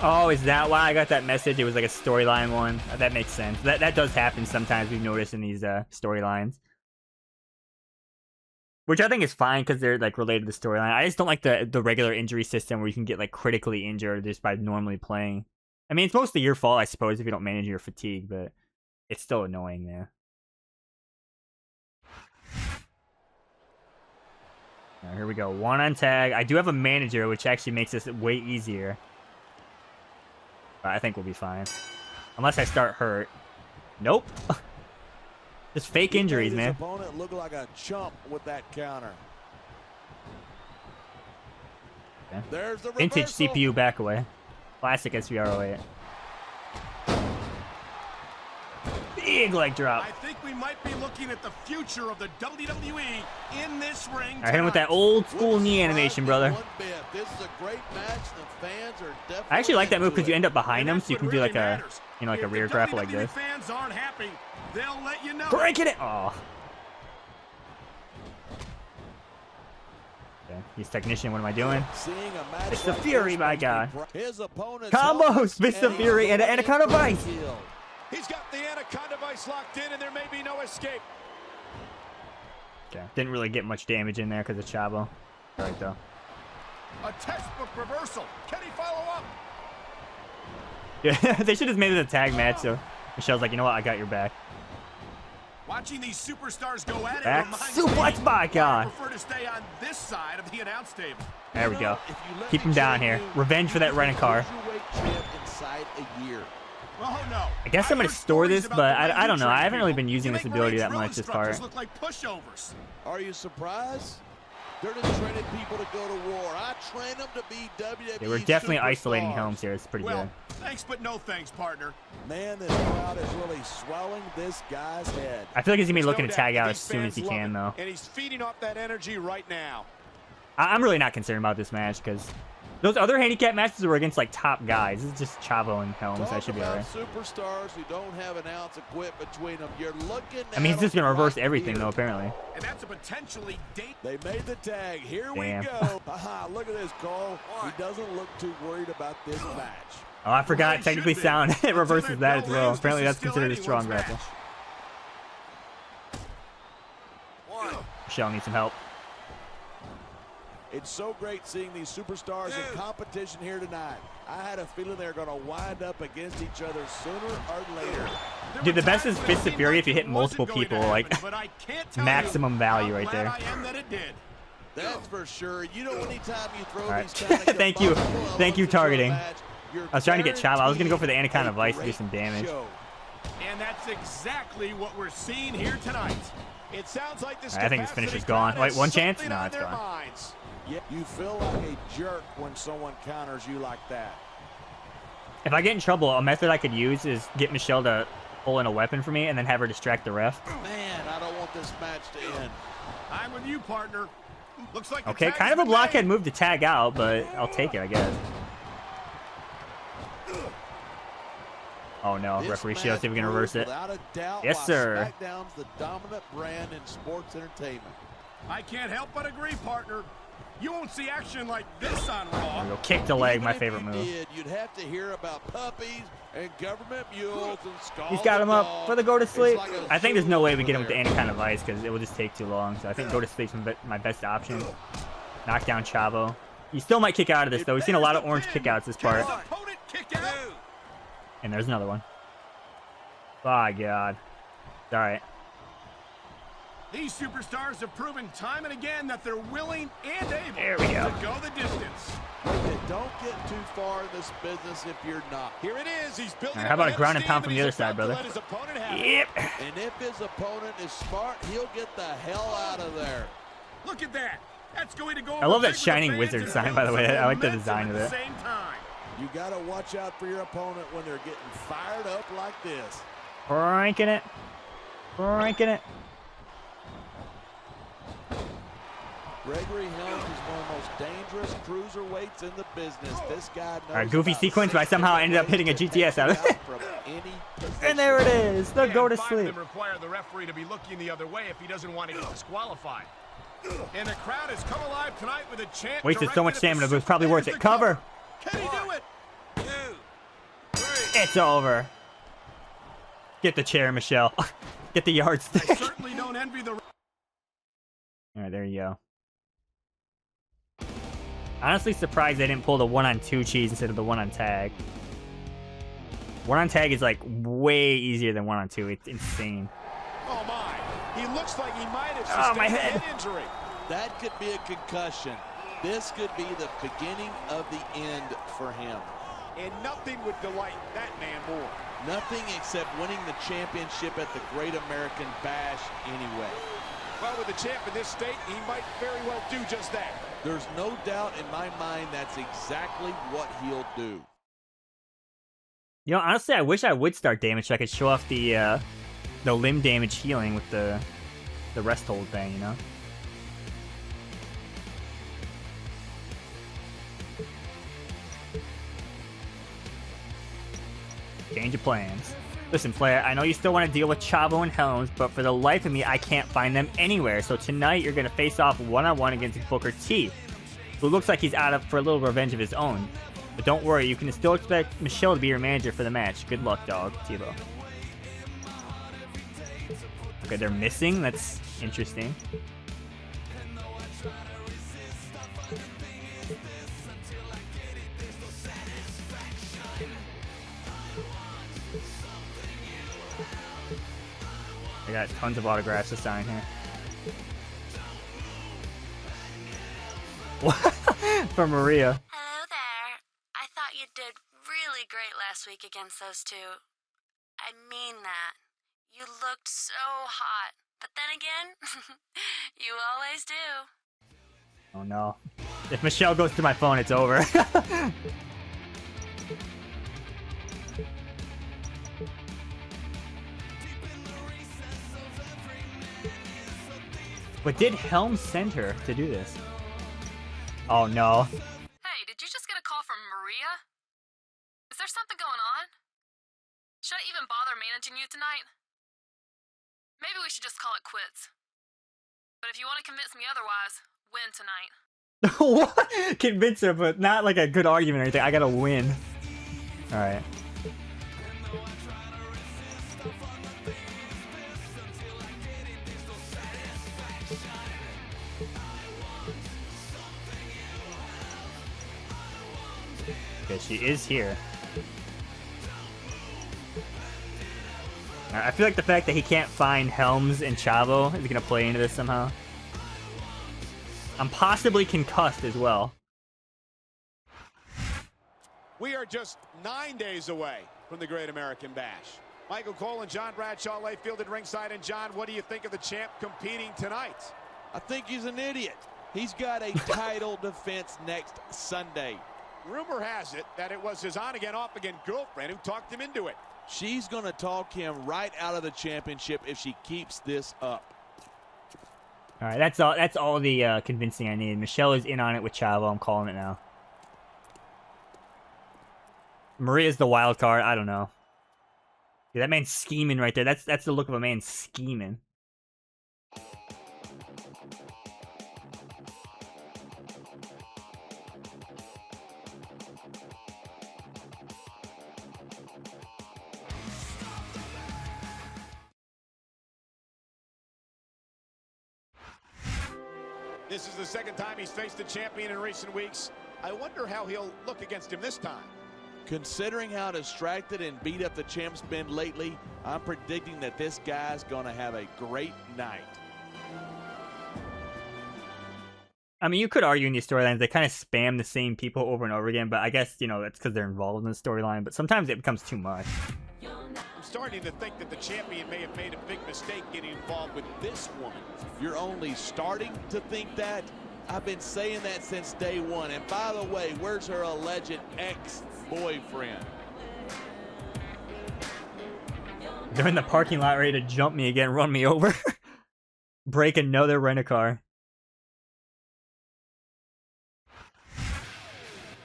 [SPEAKER 1] Oh, is that why I got that message? It was like a storyline one. That makes sense. That does happen sometimes. We've noticed in these storylines, which I think is fine because they're like related to the storyline. I just don't like the regular injury system where you can get like critically injured just by normally playing. I mean, it's mostly your fault, I suppose, if you don't manage your fatigue, but it's still annoying there. Now, here we go. 1 on tag. I do have a manager, which actually makes this way easier. But I think we'll be fine. Unless I start hurt. Nope. Just fake injuries, man.
[SPEAKER 5] His opponent looked like a chump with that counter.
[SPEAKER 1] Okay.
[SPEAKER 5] There's the
[SPEAKER 1] Vintage
[SPEAKER 5] reversal.
[SPEAKER 1] CPU back away. Classic SVR08. Big leg drop.
[SPEAKER 6] I think we might be looking at the future of the WWE in this ring.
[SPEAKER 1] I hit him with that old school knee animation, brother.
[SPEAKER 5] This is a great match. The fans are definitely
[SPEAKER 1] I actually like that move because you end up behind him,
[SPEAKER 6] And
[SPEAKER 1] so you
[SPEAKER 6] that's
[SPEAKER 1] can
[SPEAKER 6] what
[SPEAKER 1] do like
[SPEAKER 6] really
[SPEAKER 1] a,
[SPEAKER 6] matters.
[SPEAKER 1] you know, like a
[SPEAKER 6] If
[SPEAKER 1] rear
[SPEAKER 6] the
[SPEAKER 1] grapple like
[SPEAKER 6] WWE
[SPEAKER 1] this.
[SPEAKER 6] fans aren't happy, they'll let you know.
[SPEAKER 1] Breaking it. Oh. Okay. He's technician. What am I doing?
[SPEAKER 5] Seeing a match
[SPEAKER 1] It's the
[SPEAKER 5] like
[SPEAKER 1] Fury,
[SPEAKER 5] this
[SPEAKER 1] my
[SPEAKER 5] make
[SPEAKER 1] God.
[SPEAKER 5] his opponent's
[SPEAKER 1] Combos,
[SPEAKER 5] helpless,
[SPEAKER 1] Mr.
[SPEAKER 5] and he's
[SPEAKER 1] Fury, and Anaconda
[SPEAKER 5] playing
[SPEAKER 1] Vice.
[SPEAKER 5] heel.
[SPEAKER 4] He's got the Anaconda Vice locked in, and there may be no escape.
[SPEAKER 1] Okay. Didn't really get much damage in there because of Chavo. All right, though.
[SPEAKER 6] A textbook reversal. Can he follow up?
[SPEAKER 1] Yeah, they should have made it a tag match, so Michelle's like, you know what? I got your back.
[SPEAKER 6] Watching these superstars go at it
[SPEAKER 1] Back
[SPEAKER 6] reminds
[SPEAKER 1] suplex
[SPEAKER 6] me
[SPEAKER 1] by
[SPEAKER 6] I
[SPEAKER 1] God.
[SPEAKER 6] prefer to stay on this side of the announce table.
[SPEAKER 1] There we go.
[SPEAKER 5] If you let
[SPEAKER 1] Keep
[SPEAKER 5] me
[SPEAKER 1] him down
[SPEAKER 5] tell
[SPEAKER 1] here.
[SPEAKER 5] you,
[SPEAKER 1] Revenge for that rent a car.
[SPEAKER 5] cruiserweight champ inside a year.
[SPEAKER 6] Oh, no.
[SPEAKER 1] I guess I'm
[SPEAKER 6] I've
[SPEAKER 1] gonna
[SPEAKER 6] heard
[SPEAKER 1] store
[SPEAKER 6] stories
[SPEAKER 1] this,
[SPEAKER 6] about
[SPEAKER 1] but
[SPEAKER 6] the way
[SPEAKER 1] I don't
[SPEAKER 6] you
[SPEAKER 1] know. I
[SPEAKER 6] treat
[SPEAKER 1] haven't really
[SPEAKER 6] people.
[SPEAKER 1] been using
[SPEAKER 6] You
[SPEAKER 1] this
[SPEAKER 6] make
[SPEAKER 1] ability
[SPEAKER 6] Marine
[SPEAKER 1] that
[SPEAKER 6] drill
[SPEAKER 1] much this
[SPEAKER 6] instructors
[SPEAKER 1] part.
[SPEAKER 6] look like pushovers.
[SPEAKER 5] Are you surprised? They're just training people to go to war. I train them to be WWE
[SPEAKER 1] Yeah, we're definitely
[SPEAKER 5] superstars.
[SPEAKER 1] isolating Helms here. It's pretty
[SPEAKER 6] Well,
[SPEAKER 1] good.
[SPEAKER 6] Thanks, but no thanks, partner.
[SPEAKER 5] Man, this crowd is really swelling this guy's head.
[SPEAKER 1] I feel like he's gonna be
[SPEAKER 4] There's
[SPEAKER 1] looking
[SPEAKER 4] no
[SPEAKER 1] to tag
[SPEAKER 4] doubt
[SPEAKER 1] out
[SPEAKER 4] these
[SPEAKER 1] as soon as
[SPEAKER 4] fans
[SPEAKER 1] he
[SPEAKER 4] love
[SPEAKER 1] can,
[SPEAKER 4] it,
[SPEAKER 1] though.
[SPEAKER 4] And he's feeding off that energy right now.
[SPEAKER 1] I'm really not concerned about this match because those other handicap matches were against like top guys. This is just Chavo and Helms. I should be alright.
[SPEAKER 5] Superstars who don't have an ounce of quit between them. You're looking.
[SPEAKER 1] I mean, he's just gonna reverse everything
[SPEAKER 5] here.
[SPEAKER 1] though, apparently.
[SPEAKER 6] And that's a potentially
[SPEAKER 5] They made the tag. Here
[SPEAKER 1] Damn.
[SPEAKER 5] we go. Aha, look at this, Cole. He doesn't look too worried about this match.
[SPEAKER 1] Oh, I forgot.
[SPEAKER 6] Well,
[SPEAKER 1] Technically,
[SPEAKER 6] should be.
[SPEAKER 1] sound it reverses
[SPEAKER 6] Until
[SPEAKER 1] that
[SPEAKER 6] that
[SPEAKER 1] as
[SPEAKER 6] bell
[SPEAKER 1] well.
[SPEAKER 6] rings,
[SPEAKER 1] Apparently,
[SPEAKER 6] this
[SPEAKER 1] that's
[SPEAKER 6] is still
[SPEAKER 1] considered a strong
[SPEAKER 6] anyone's
[SPEAKER 1] grapple.
[SPEAKER 6] match.
[SPEAKER 1] Michelle needs some help.
[SPEAKER 5] It's so great seeing these superstars in competition here tonight. I had a feeling they're going to wind up against each other sooner or later.
[SPEAKER 1] Dude, the best is Fist of Fury if you hit multiple people, like, maximum value right there.
[SPEAKER 5] That's for sure. You know, anytime you throw
[SPEAKER 1] Alright.
[SPEAKER 5] these kind of
[SPEAKER 1] Thank you.
[SPEAKER 5] combustible
[SPEAKER 1] Thank you,
[SPEAKER 5] elements into a
[SPEAKER 1] targeting.
[SPEAKER 5] match, you're
[SPEAKER 1] I was trying to get Chavo. I was gonna go for the
[SPEAKER 5] guaranteed
[SPEAKER 1] Anaconda Vice
[SPEAKER 5] a
[SPEAKER 1] to do some
[SPEAKER 5] great
[SPEAKER 1] damage.
[SPEAKER 5] show.
[SPEAKER 6] And that's exactly what we're seeing here tonight.
[SPEAKER 4] It sounds like this
[SPEAKER 1] I think this finish is
[SPEAKER 4] capacity
[SPEAKER 1] gone.
[SPEAKER 4] crowd
[SPEAKER 1] Wait,
[SPEAKER 4] has
[SPEAKER 1] one chance?
[SPEAKER 4] something
[SPEAKER 1] No,
[SPEAKER 4] on
[SPEAKER 1] it's
[SPEAKER 4] their
[SPEAKER 1] gone.
[SPEAKER 4] minds.
[SPEAKER 5] Yeah, you feel like a jerk when someone counters you like that.
[SPEAKER 1] If I get in trouble, a method I could use is get Michelle to pull in a weapon for me and then have her distract the ref.
[SPEAKER 5] Man, I don't want this match to end.
[SPEAKER 6] I'm with you, partner. Looks like the
[SPEAKER 1] Okay,
[SPEAKER 6] tag's
[SPEAKER 1] kind of a
[SPEAKER 6] been
[SPEAKER 1] blockhead
[SPEAKER 6] made.
[SPEAKER 1] move to tag out, but I'll take it, I guess. Oh no,
[SPEAKER 5] This
[SPEAKER 1] referee
[SPEAKER 5] match
[SPEAKER 1] Shield, see if we can reverse
[SPEAKER 5] proves
[SPEAKER 1] it.
[SPEAKER 5] without a doubt
[SPEAKER 1] Yes,
[SPEAKER 5] why
[SPEAKER 1] sir.
[SPEAKER 5] SmackDown's the dominant brand in sports entertainment.
[SPEAKER 6] I can't help but agree, partner. You won't see action like this on Raw.
[SPEAKER 1] There we go. Kick to leg,
[SPEAKER 5] Even
[SPEAKER 1] my
[SPEAKER 5] if
[SPEAKER 1] favorite
[SPEAKER 5] you
[SPEAKER 1] move.
[SPEAKER 5] did, you'd have to hear about puppies and government mules and
[SPEAKER 1] He's got him up for the go to sleep.
[SPEAKER 5] Like a
[SPEAKER 1] I think there's no way we
[SPEAKER 5] zoo
[SPEAKER 1] get him with the
[SPEAKER 5] over
[SPEAKER 1] any kind of ice because it will just take too long. So I think go to sleep's my best option. Knock down Chavo. He still might kick out of this though. We've seen a lot of orange kickouts this part.
[SPEAKER 6] Opponent kicked out.
[SPEAKER 1] And there's another one. My God. All right.
[SPEAKER 6] These superstars have proven time and again that they're willing and able
[SPEAKER 1] There we go.
[SPEAKER 6] to go the distance.
[SPEAKER 5] You don't get too far in this business if you're not.
[SPEAKER 4] Here it is. He's building.
[SPEAKER 1] All right, how about a
[SPEAKER 4] up
[SPEAKER 1] ground and
[SPEAKER 4] headstand,
[SPEAKER 1] pound from
[SPEAKER 4] and
[SPEAKER 1] the other
[SPEAKER 4] he's
[SPEAKER 1] side,
[SPEAKER 4] about to
[SPEAKER 1] brother?
[SPEAKER 4] let his opponent have it.
[SPEAKER 1] Yep.
[SPEAKER 5] And if his opponent is smart, he'll get the hell out of there.
[SPEAKER 6] Look at that. That's going to go.
[SPEAKER 1] I love that
[SPEAKER 6] over big with the
[SPEAKER 1] Shining
[SPEAKER 6] fans
[SPEAKER 1] Wizard
[SPEAKER 6] and
[SPEAKER 1] sign, by the
[SPEAKER 6] build
[SPEAKER 1] way.
[SPEAKER 6] some
[SPEAKER 1] I like the
[SPEAKER 6] momentum
[SPEAKER 1] design of
[SPEAKER 6] at
[SPEAKER 1] it.
[SPEAKER 6] the same time.
[SPEAKER 5] You got to watch out for your opponent when they're getting fired up like this.
[SPEAKER 1] Cranking it. Cranking it.
[SPEAKER 5] Gregory Helms is one of the most dangerous cruiserweights in the business. This guy knows.
[SPEAKER 1] All right, goofy
[SPEAKER 5] about
[SPEAKER 1] sequence, but I somehow ended up hitting a GTS out of it.
[SPEAKER 5] from any
[SPEAKER 1] And there it is. The
[SPEAKER 6] Yeah,
[SPEAKER 1] go to
[SPEAKER 6] and five of
[SPEAKER 1] sleep.
[SPEAKER 6] them require the referee to be looking the other way if he doesn't want to get disqualified. And the crowd has come alive tonight with a chant.
[SPEAKER 1] Wasted so much
[SPEAKER 6] directed at the
[SPEAKER 1] stamina, but it's probably worth it.
[SPEAKER 6] Superstars to
[SPEAKER 1] Cover.
[SPEAKER 6] Can he do it?
[SPEAKER 1] It's over. Get the chair, Michelle. Get the
[SPEAKER 6] I
[SPEAKER 1] yardstick.
[SPEAKER 6] certainly don't envy the.
[SPEAKER 1] All right, there you go. Honestly surprised they didn't pull the 1-on-2 cheese instead of the 1-on-tag. 1-on-tag is like way easier than 1-on-2. It's insane.
[SPEAKER 4] Oh my! He looks like he might have
[SPEAKER 1] Oh,
[SPEAKER 4] sustained
[SPEAKER 1] my
[SPEAKER 4] a
[SPEAKER 1] head.
[SPEAKER 4] head injury.
[SPEAKER 5] That could be a concussion. This could be the beginning of the end for him.
[SPEAKER 4] And nothing would delight that man more.
[SPEAKER 5] Nothing except winning the championship at the Great American Bash anyway.
[SPEAKER 4] Well, with the champ in this state, he might very well do just that.
[SPEAKER 5] There's no doubt in my mind that's exactly what he'll do.
[SPEAKER 1] You know, honestly, I wish I would start damage so I could show off the limb damage healing with the rest hold thing, you know? Change of plans. Listen, player, I know you still want to deal with Chavo and Helms, but for the life of me, I can't find them anywhere. So tonight, you're going to face off one-on-one against Booker T, who looks like he's out for a little revenge of his own. But don't worry, you can still expect Michelle to be your manager for the match. Good luck, dog. Tebow. Okay, they're missing. That's interesting. I got tons of autographs to sign here. What? From Maria.
[SPEAKER 9] Hello there. I thought you did really great last week against those two. I mean that. You looked so hot. But then again, you always do.
[SPEAKER 1] Oh no. If Michelle goes to my phone, it's over. But did Helm send her to do this? Oh no.
[SPEAKER 3] Hey, did you just get a call from Maria? Is there something going on? Should I even bother managing you tonight? Maybe we should just call it quits. But if you want to convince me otherwise, win tonight.
[SPEAKER 1] What? Convince her, but not like a good argument or anything. I gotta win. Alright. Okay, she is here. I feel like the fact that he can't find Helms and Chavo is gonna play into this somehow. I'm possibly concussed as well.
[SPEAKER 4] We are just 9 days away from the Great American Bash. Michael Cole and John Bradshaw lay fielded ringside. And John, what do you think of the champ competing tonight?
[SPEAKER 5] I think he's an idiot. He's got a title defense next Sunday.
[SPEAKER 4] Rumor has it that it was his on-again, off-again girlfriend who talked him into it.
[SPEAKER 5] She's going to talk him right out of the championship if she keeps this up.
[SPEAKER 1] All right, that's all. That's all the convincing I need. Michelle is in on it with Chavo. I'm calling it now. Maria's the wild card. I don't know. Yeah, that man's scheming right there. That's the look of a man scheming.
[SPEAKER 4] This is the second time he's faced the champion in recent weeks. I wonder how he'll look against him this time.
[SPEAKER 5] Considering how distracted and beat up the champ's been lately, I'm predicting that this guy's going to have a great night.
[SPEAKER 1] I mean, you could argue in these storylines, they kind of spam the same people over and over again, but I guess, you know, that's because they're involved in the storyline, but sometimes it becomes too much.
[SPEAKER 4] I'm starting to think that the champion may have made a big mistake getting involved with this woman.
[SPEAKER 5] You're only starting to think that? I've been saying that since day one. And by the way, where's her alleged ex-boyfriend?
[SPEAKER 1] They're in the parking lot ready to jump me again, run me over. Break another rent-a-car.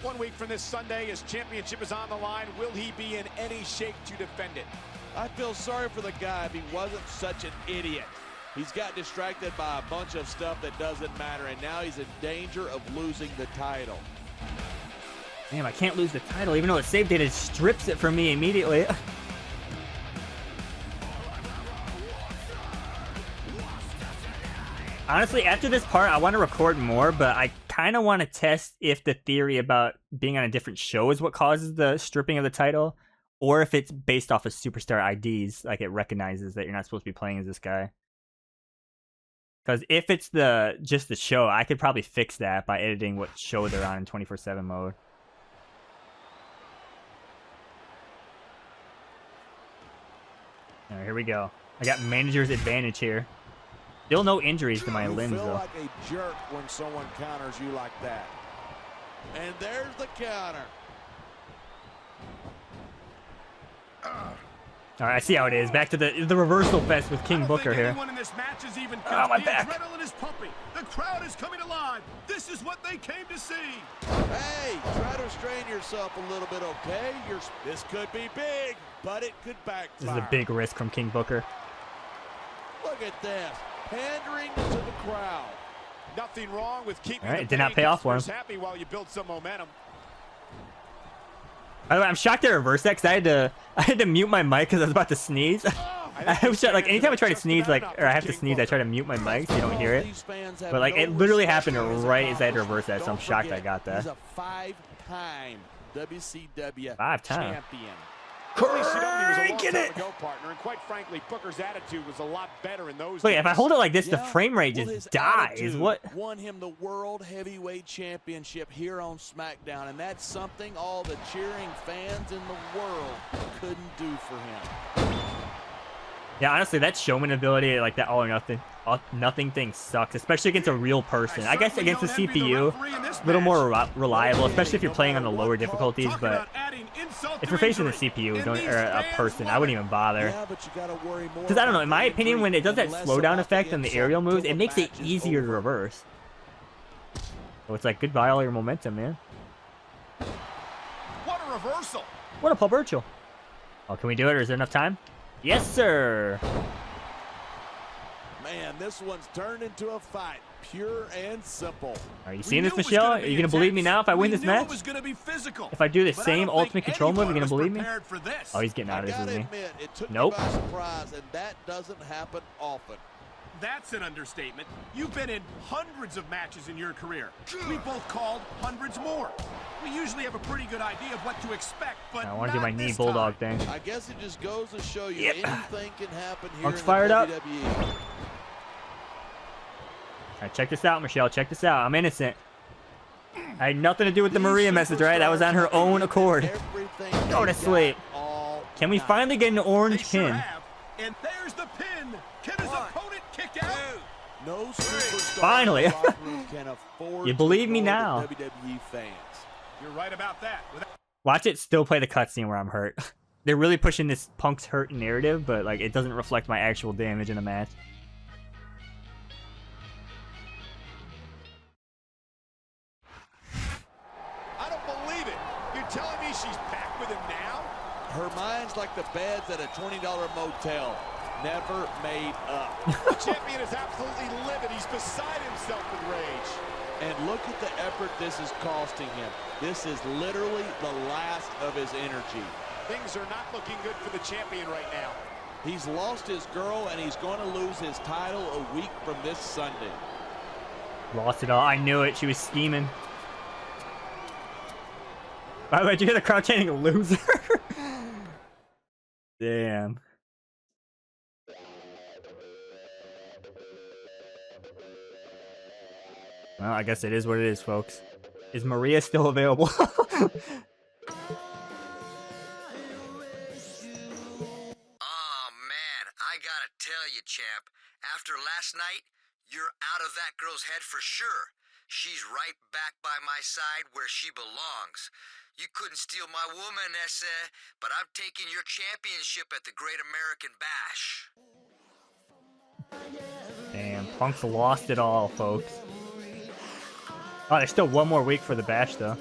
[SPEAKER 4] 1 week from this Sunday, his championship is on the line. Will he be in any shape to defend it?
[SPEAKER 5] I feel sorry for the guy if he wasn't such an idiot. He's got distracted by a bunch of stuff that doesn't matter, and now he's in danger of losing the title.
[SPEAKER 1] Damn, I can't lose the title, even though it save data strips it from me immediately. Honestly, after this part, I want to record more, but I kind of want to test if the theory about being on a different show is what causes the stripping of the title, or if it's based off of superstar IDs, like it recognizes that you're not supposed to be playing as this guy. Because if it's just the show, I could probably fix that by editing what show they're on in 24/7 mode. All right, here we go. I got manager's advantage here. Still no injuries to my limbs,
[SPEAKER 5] though. You feel
[SPEAKER 1] though.
[SPEAKER 5] like a jerk when someone counters you like that. And there's the counter.
[SPEAKER 1] All right, I see how it is. Back to the reversal fest with King Booker here.
[SPEAKER 6] In this match is even
[SPEAKER 1] oh, my
[SPEAKER 6] the
[SPEAKER 1] back.
[SPEAKER 6] adrenaline is pumping. The crowd is coming alive. This is what they came to see.
[SPEAKER 5] Hey, try to restrain yourself a little bit, okay? This could be big, but it could backfire.
[SPEAKER 1] This is a big risk from King Booker.
[SPEAKER 5] Look at this. Pandering to the crowd.
[SPEAKER 4] Nothing wrong with keeping
[SPEAKER 1] All right, it did not pay off for him.
[SPEAKER 4] Happy while you build some momentum.
[SPEAKER 1] By the way, I'm shocked I reversed that because I had to mute my mic because I was about to sneeze. I was like, anytime I try to sneeze, or I have to sneeze, I try to mute my mic so you don't hear it. But like, it literally happened right as I had to reverse that, so I'm shocked I got that.
[SPEAKER 5] He's a 5-time WCW
[SPEAKER 1] Five-time.
[SPEAKER 5] champion.
[SPEAKER 1] Get it!
[SPEAKER 4] Partner, and quite frankly, Booker's attitude was a lot better in those
[SPEAKER 1] Wait,
[SPEAKER 4] days.
[SPEAKER 1] if I hold it like this, the frame rate
[SPEAKER 5] Well,
[SPEAKER 1] just
[SPEAKER 5] his
[SPEAKER 1] dies.
[SPEAKER 5] attitude
[SPEAKER 1] What?
[SPEAKER 5] won him the World Heavyweight Championship here on SmackDown, and that's something all the cheering fans in the world couldn't do for him.
[SPEAKER 1] Yeah, honestly, that showman ability, like that all or nothing. nothing thing sucks, especially against a real person. I guess against the CPU, a little more reliable, especially if you're playing on the lower difficulties. But if you're facing the CPU or a person, I wouldn't even bother. Because I don't know, in my opinion, when it does that slowdown effect on the aerial moves, it makes it easier to reverse. So it's like goodbye all your momentum, man.
[SPEAKER 6] What a reversal!
[SPEAKER 1] What a Paul Burchill. Oh, can we do it, or is there enough time? Yes, sir.
[SPEAKER 5] Man, this one's turned into a fight, pure and simple.
[SPEAKER 1] Are you seeing this, Michelle? Are you gonna believe me now if I win this match? If I do the same ultimate control move, are you gonna believe me? Oh, he's getting out of this with me.
[SPEAKER 5] It took
[SPEAKER 1] Nope.
[SPEAKER 5] me by surprise, and that doesn't happen often.
[SPEAKER 6] That's an understatement. You've been in hundreds of matches in your career. We both called hundreds more. We usually have a pretty good idea of what to expect, but
[SPEAKER 1] I want to do my knee
[SPEAKER 6] this
[SPEAKER 1] bulldog
[SPEAKER 6] time.
[SPEAKER 1] thing.
[SPEAKER 5] I guess it just goes to show you
[SPEAKER 1] Yep.
[SPEAKER 5] anything can happen here
[SPEAKER 1] Punk's
[SPEAKER 5] in
[SPEAKER 1] fired
[SPEAKER 5] the
[SPEAKER 1] up.
[SPEAKER 5] WWE.
[SPEAKER 1] All right, check this out, Michelle. Check this out. I'm innocent. I had nothing to do with the Maria message, right? That was on her own accord.
[SPEAKER 5] Everything
[SPEAKER 1] Go to
[SPEAKER 5] they
[SPEAKER 1] sleep.
[SPEAKER 5] got all
[SPEAKER 1] Can we
[SPEAKER 5] night.
[SPEAKER 1] finally get an
[SPEAKER 6] They
[SPEAKER 1] orange
[SPEAKER 6] sure
[SPEAKER 1] pin?
[SPEAKER 6] have. And there's the pin. Can his opponent kick out?
[SPEAKER 5] No superstar
[SPEAKER 1] Finally.
[SPEAKER 5] in the locker room can afford
[SPEAKER 1] You
[SPEAKER 5] to
[SPEAKER 1] believe me
[SPEAKER 5] ignore
[SPEAKER 1] now.
[SPEAKER 5] the WWE fans.
[SPEAKER 6] You're right about that.
[SPEAKER 1] Watch it still play the cutscene where I'm hurt. They're really pushing this Punk's hurt narrative, but like it doesn't reflect my actual damage in the match.
[SPEAKER 4] I don't believe it. You're telling me she's back with him now?
[SPEAKER 5] Her mind's like the beds at a $20 motel. Never made up.
[SPEAKER 4] The champion is absolutely livid. He's beside himself with rage.
[SPEAKER 5] And look at the effort this is costing him. This is literally the last of his energy.
[SPEAKER 4] Things are not looking good for the champion right now.
[SPEAKER 5] He's lost his girl, and he's going to lose his title a week from this Sunday.
[SPEAKER 1] Lost it all. I knew it. She was scheming. By the way, did you hear the crowd chanting loser? Damn. Well, I guess it is what it is, folks. Is Maria still available?
[SPEAKER 7] Oh, man, I gotta tell you, champ, after last night, you're out of that girl's head for sure. She's right back by my side where she belongs. You couldn't steal my woman, Essa, but I'm taking your championship at the Great American Bash.
[SPEAKER 1] Damn, Punk's lost it all, folks. Oh, there's still one more week for the bash, though.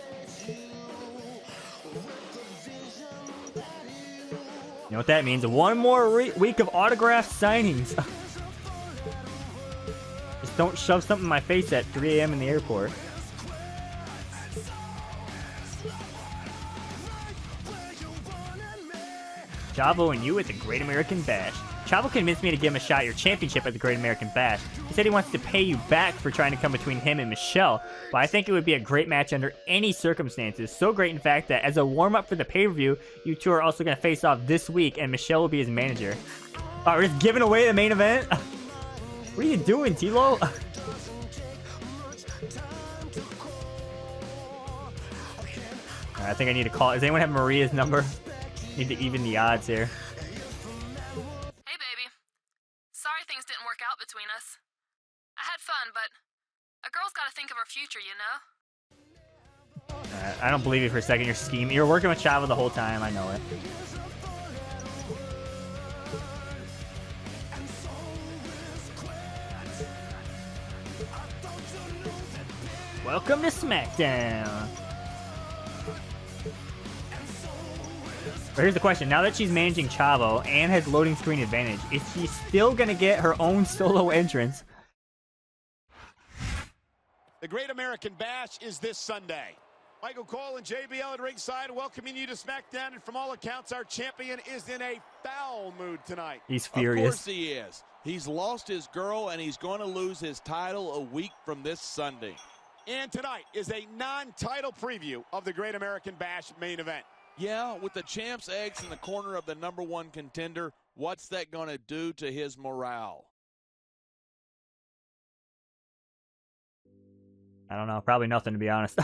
[SPEAKER 1] You know what that means? One more week of autograph signings. Just don't shove something in my face at 3 a.m. in the airport. Chavo and you at the Great American Bash. Chavo convinced me to give him a shot at your championship at the Great American Bash. He said he wants to pay you back for trying to come between him and Michelle, but I think it would be a great match under any circumstances. So great, in fact, that as a warm-up for the pay-per-view, you two are also going to face off this week, and Michelle will be his manager. Oh, we're just giving away the main event? What are you doing, Tilo? I think I need to call. Does anyone have Maria's number? Need to even the odds here.
[SPEAKER 3] Hey, baby. Sorry things didn't work out between us. I had fun, but a girl's got to think of her future, you know?
[SPEAKER 1] I don't believe you for a second. You're scheming. You're working with Chavo the whole time. I know it. Welcome to SmackDown. But here's the question. Now that she's managing Chavo and has loading screen advantage, is she still going to get her own solo entrance?
[SPEAKER 4] The Great American Bash is this Sunday. Michael Cole and JBL at ringside welcoming you to SmackDown, and from all accounts, our champion is in a foul mood tonight.
[SPEAKER 1] He's furious.
[SPEAKER 5] Of course he is. He's lost his girl, and he's going to lose his title a week from this Sunday.
[SPEAKER 4] And tonight is a non-title preview of the Great American Bash main event.
[SPEAKER 5] Yeah, with the champ's eggs in the corner of the #1 contender, what's that going to do to his morale?
[SPEAKER 1] I don't know. Probably nothing, to be honest.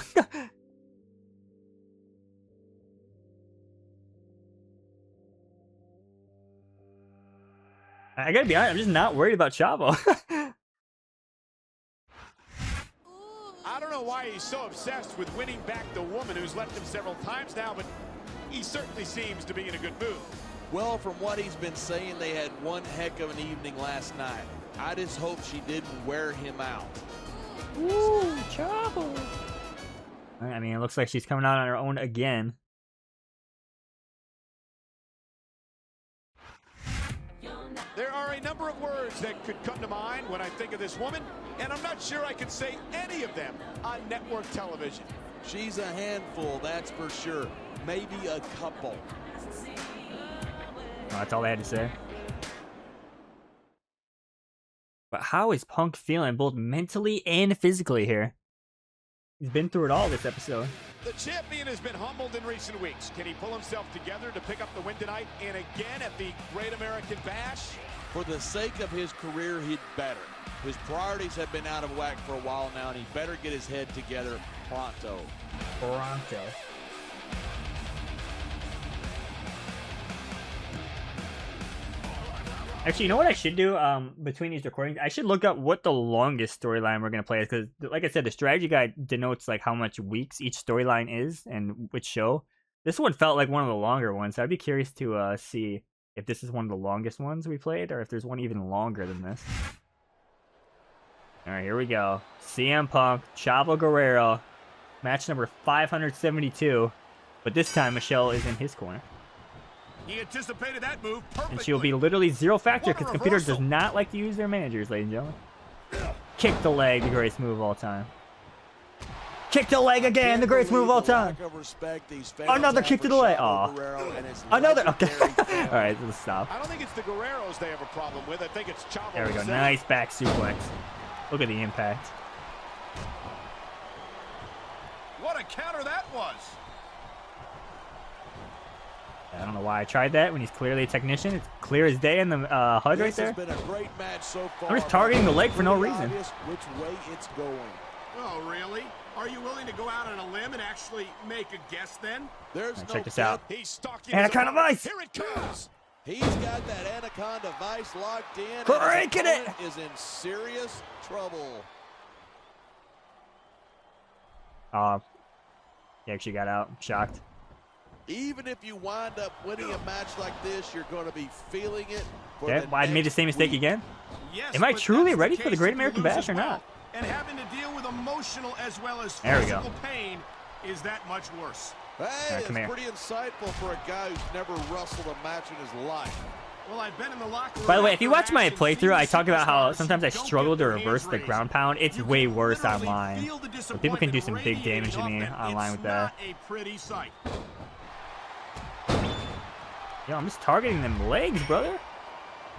[SPEAKER 1] I gotta be honest, I'm just not worried about Chavo.
[SPEAKER 4] he's so obsessed with winning back the woman who's left him several times now, but he certainly seems to be in a good mood.
[SPEAKER 5] Well, from what he's been saying, they had one heck of an evening last night. I just hope she didn't wear him out.
[SPEAKER 1] Ooh, trouble. I mean, it looks like she's coming out on her own again.
[SPEAKER 4] There are a number of words that could come to mind when I think of this woman, and I'm not sure I could say any of them on network television.
[SPEAKER 5] She's a handful, that's for sure. Maybe a couple.
[SPEAKER 1] Well, that's all they had to say. But how is Punk feeling both mentally and physically here? He's been through it all this episode.
[SPEAKER 4] The champion has been humbled in recent weeks. Can he pull himself together to pick up the win tonight and again at the Great American Bash?
[SPEAKER 5] For the sake of his career, he'd better. His priorities have been out of whack for a while now, and he better get his head together pronto.
[SPEAKER 1] Pronto. Actually, you know what I should do between these recordings? I should look up what the longest storyline we're going to play is, because, like I said, the strategy guide denotes like how much weeks each storyline is and which show. This one felt like one of the longer ones, so I'd be curious to see if this is one of the longest ones we played, or if there's one even longer than this. All right, here we go. CM Punk, Chavo Guerrero, match number 572, but this time Michelle is in his corner.
[SPEAKER 6] He anticipated that move perfectly.
[SPEAKER 1] And she'll be literally zero factor because the computer does not like to use their managers, ladies and gentlemen. Kick the leg, the greatest move of all time. Kick the leg again, the greatest move of all time. Another kick to the leg. Aw. Another. Okay. All right, let's stop.
[SPEAKER 4] I don't think it's the Guerreros they have a problem with. I think it's Chavo.
[SPEAKER 1] There we go. Nice back suplex. Look at the impact.
[SPEAKER 6] What a counter that was.
[SPEAKER 1] I don't know why I tried that when he's clearly a technician. It's clear as day in the HUD right there.
[SPEAKER 5] Been a great match so far.
[SPEAKER 1] I'm just targeting the leg for no reason.
[SPEAKER 5] Which way it's going.
[SPEAKER 6] Oh, really? Are you willing to go out on a limb and actually make a guess then?
[SPEAKER 5] There's
[SPEAKER 1] Right,
[SPEAKER 5] no
[SPEAKER 1] check this out.
[SPEAKER 4] He's stalking
[SPEAKER 1] Anaconda Vice.
[SPEAKER 4] Here it comes.
[SPEAKER 5] He's got that Anaconda Vice locked in.
[SPEAKER 1] Breaking it.
[SPEAKER 5] Is in serious trouble.
[SPEAKER 1] He actually got out. I'm shocked.
[SPEAKER 5] Even if you wind up winning a match like this, you're going to be feeling it.
[SPEAKER 1] Okay, well, I made the same mistake again.
[SPEAKER 6] Yes,
[SPEAKER 1] Am I
[SPEAKER 6] but
[SPEAKER 1] truly
[SPEAKER 6] that's
[SPEAKER 1] ready
[SPEAKER 6] the
[SPEAKER 1] for the
[SPEAKER 6] case
[SPEAKER 1] Great
[SPEAKER 6] if you
[SPEAKER 1] American
[SPEAKER 6] lose
[SPEAKER 1] Bash
[SPEAKER 6] as
[SPEAKER 1] or
[SPEAKER 6] well.
[SPEAKER 1] not?
[SPEAKER 6] And having to deal with emotional as well as
[SPEAKER 1] There we go.
[SPEAKER 6] physical pain is that much worse.
[SPEAKER 5] Hey,
[SPEAKER 1] right, come
[SPEAKER 5] it's
[SPEAKER 1] here.
[SPEAKER 5] pretty insightful for a guy who's never wrestled a match in his life.
[SPEAKER 6] Well, I've been in the locker room.
[SPEAKER 1] By the way, if you watch
[SPEAKER 6] after
[SPEAKER 1] my
[SPEAKER 6] match and
[SPEAKER 1] playthrough, I
[SPEAKER 6] seen
[SPEAKER 1] talk about how
[SPEAKER 6] superstars
[SPEAKER 1] sometimes I
[SPEAKER 6] who don't
[SPEAKER 1] struggle
[SPEAKER 6] get
[SPEAKER 1] to
[SPEAKER 6] their
[SPEAKER 1] reverse
[SPEAKER 6] hands
[SPEAKER 1] the
[SPEAKER 6] raised.
[SPEAKER 1] ground pound. It's
[SPEAKER 6] You
[SPEAKER 1] way
[SPEAKER 6] can
[SPEAKER 1] worse
[SPEAKER 6] literally
[SPEAKER 1] online.
[SPEAKER 6] feel the
[SPEAKER 1] So people can do some big
[SPEAKER 6] disappointment
[SPEAKER 1] damage to me
[SPEAKER 6] radiating off
[SPEAKER 1] online
[SPEAKER 6] them.
[SPEAKER 1] with that.
[SPEAKER 6] It's not a pretty sight.
[SPEAKER 1] Yo, I'm just targeting them legs, brother.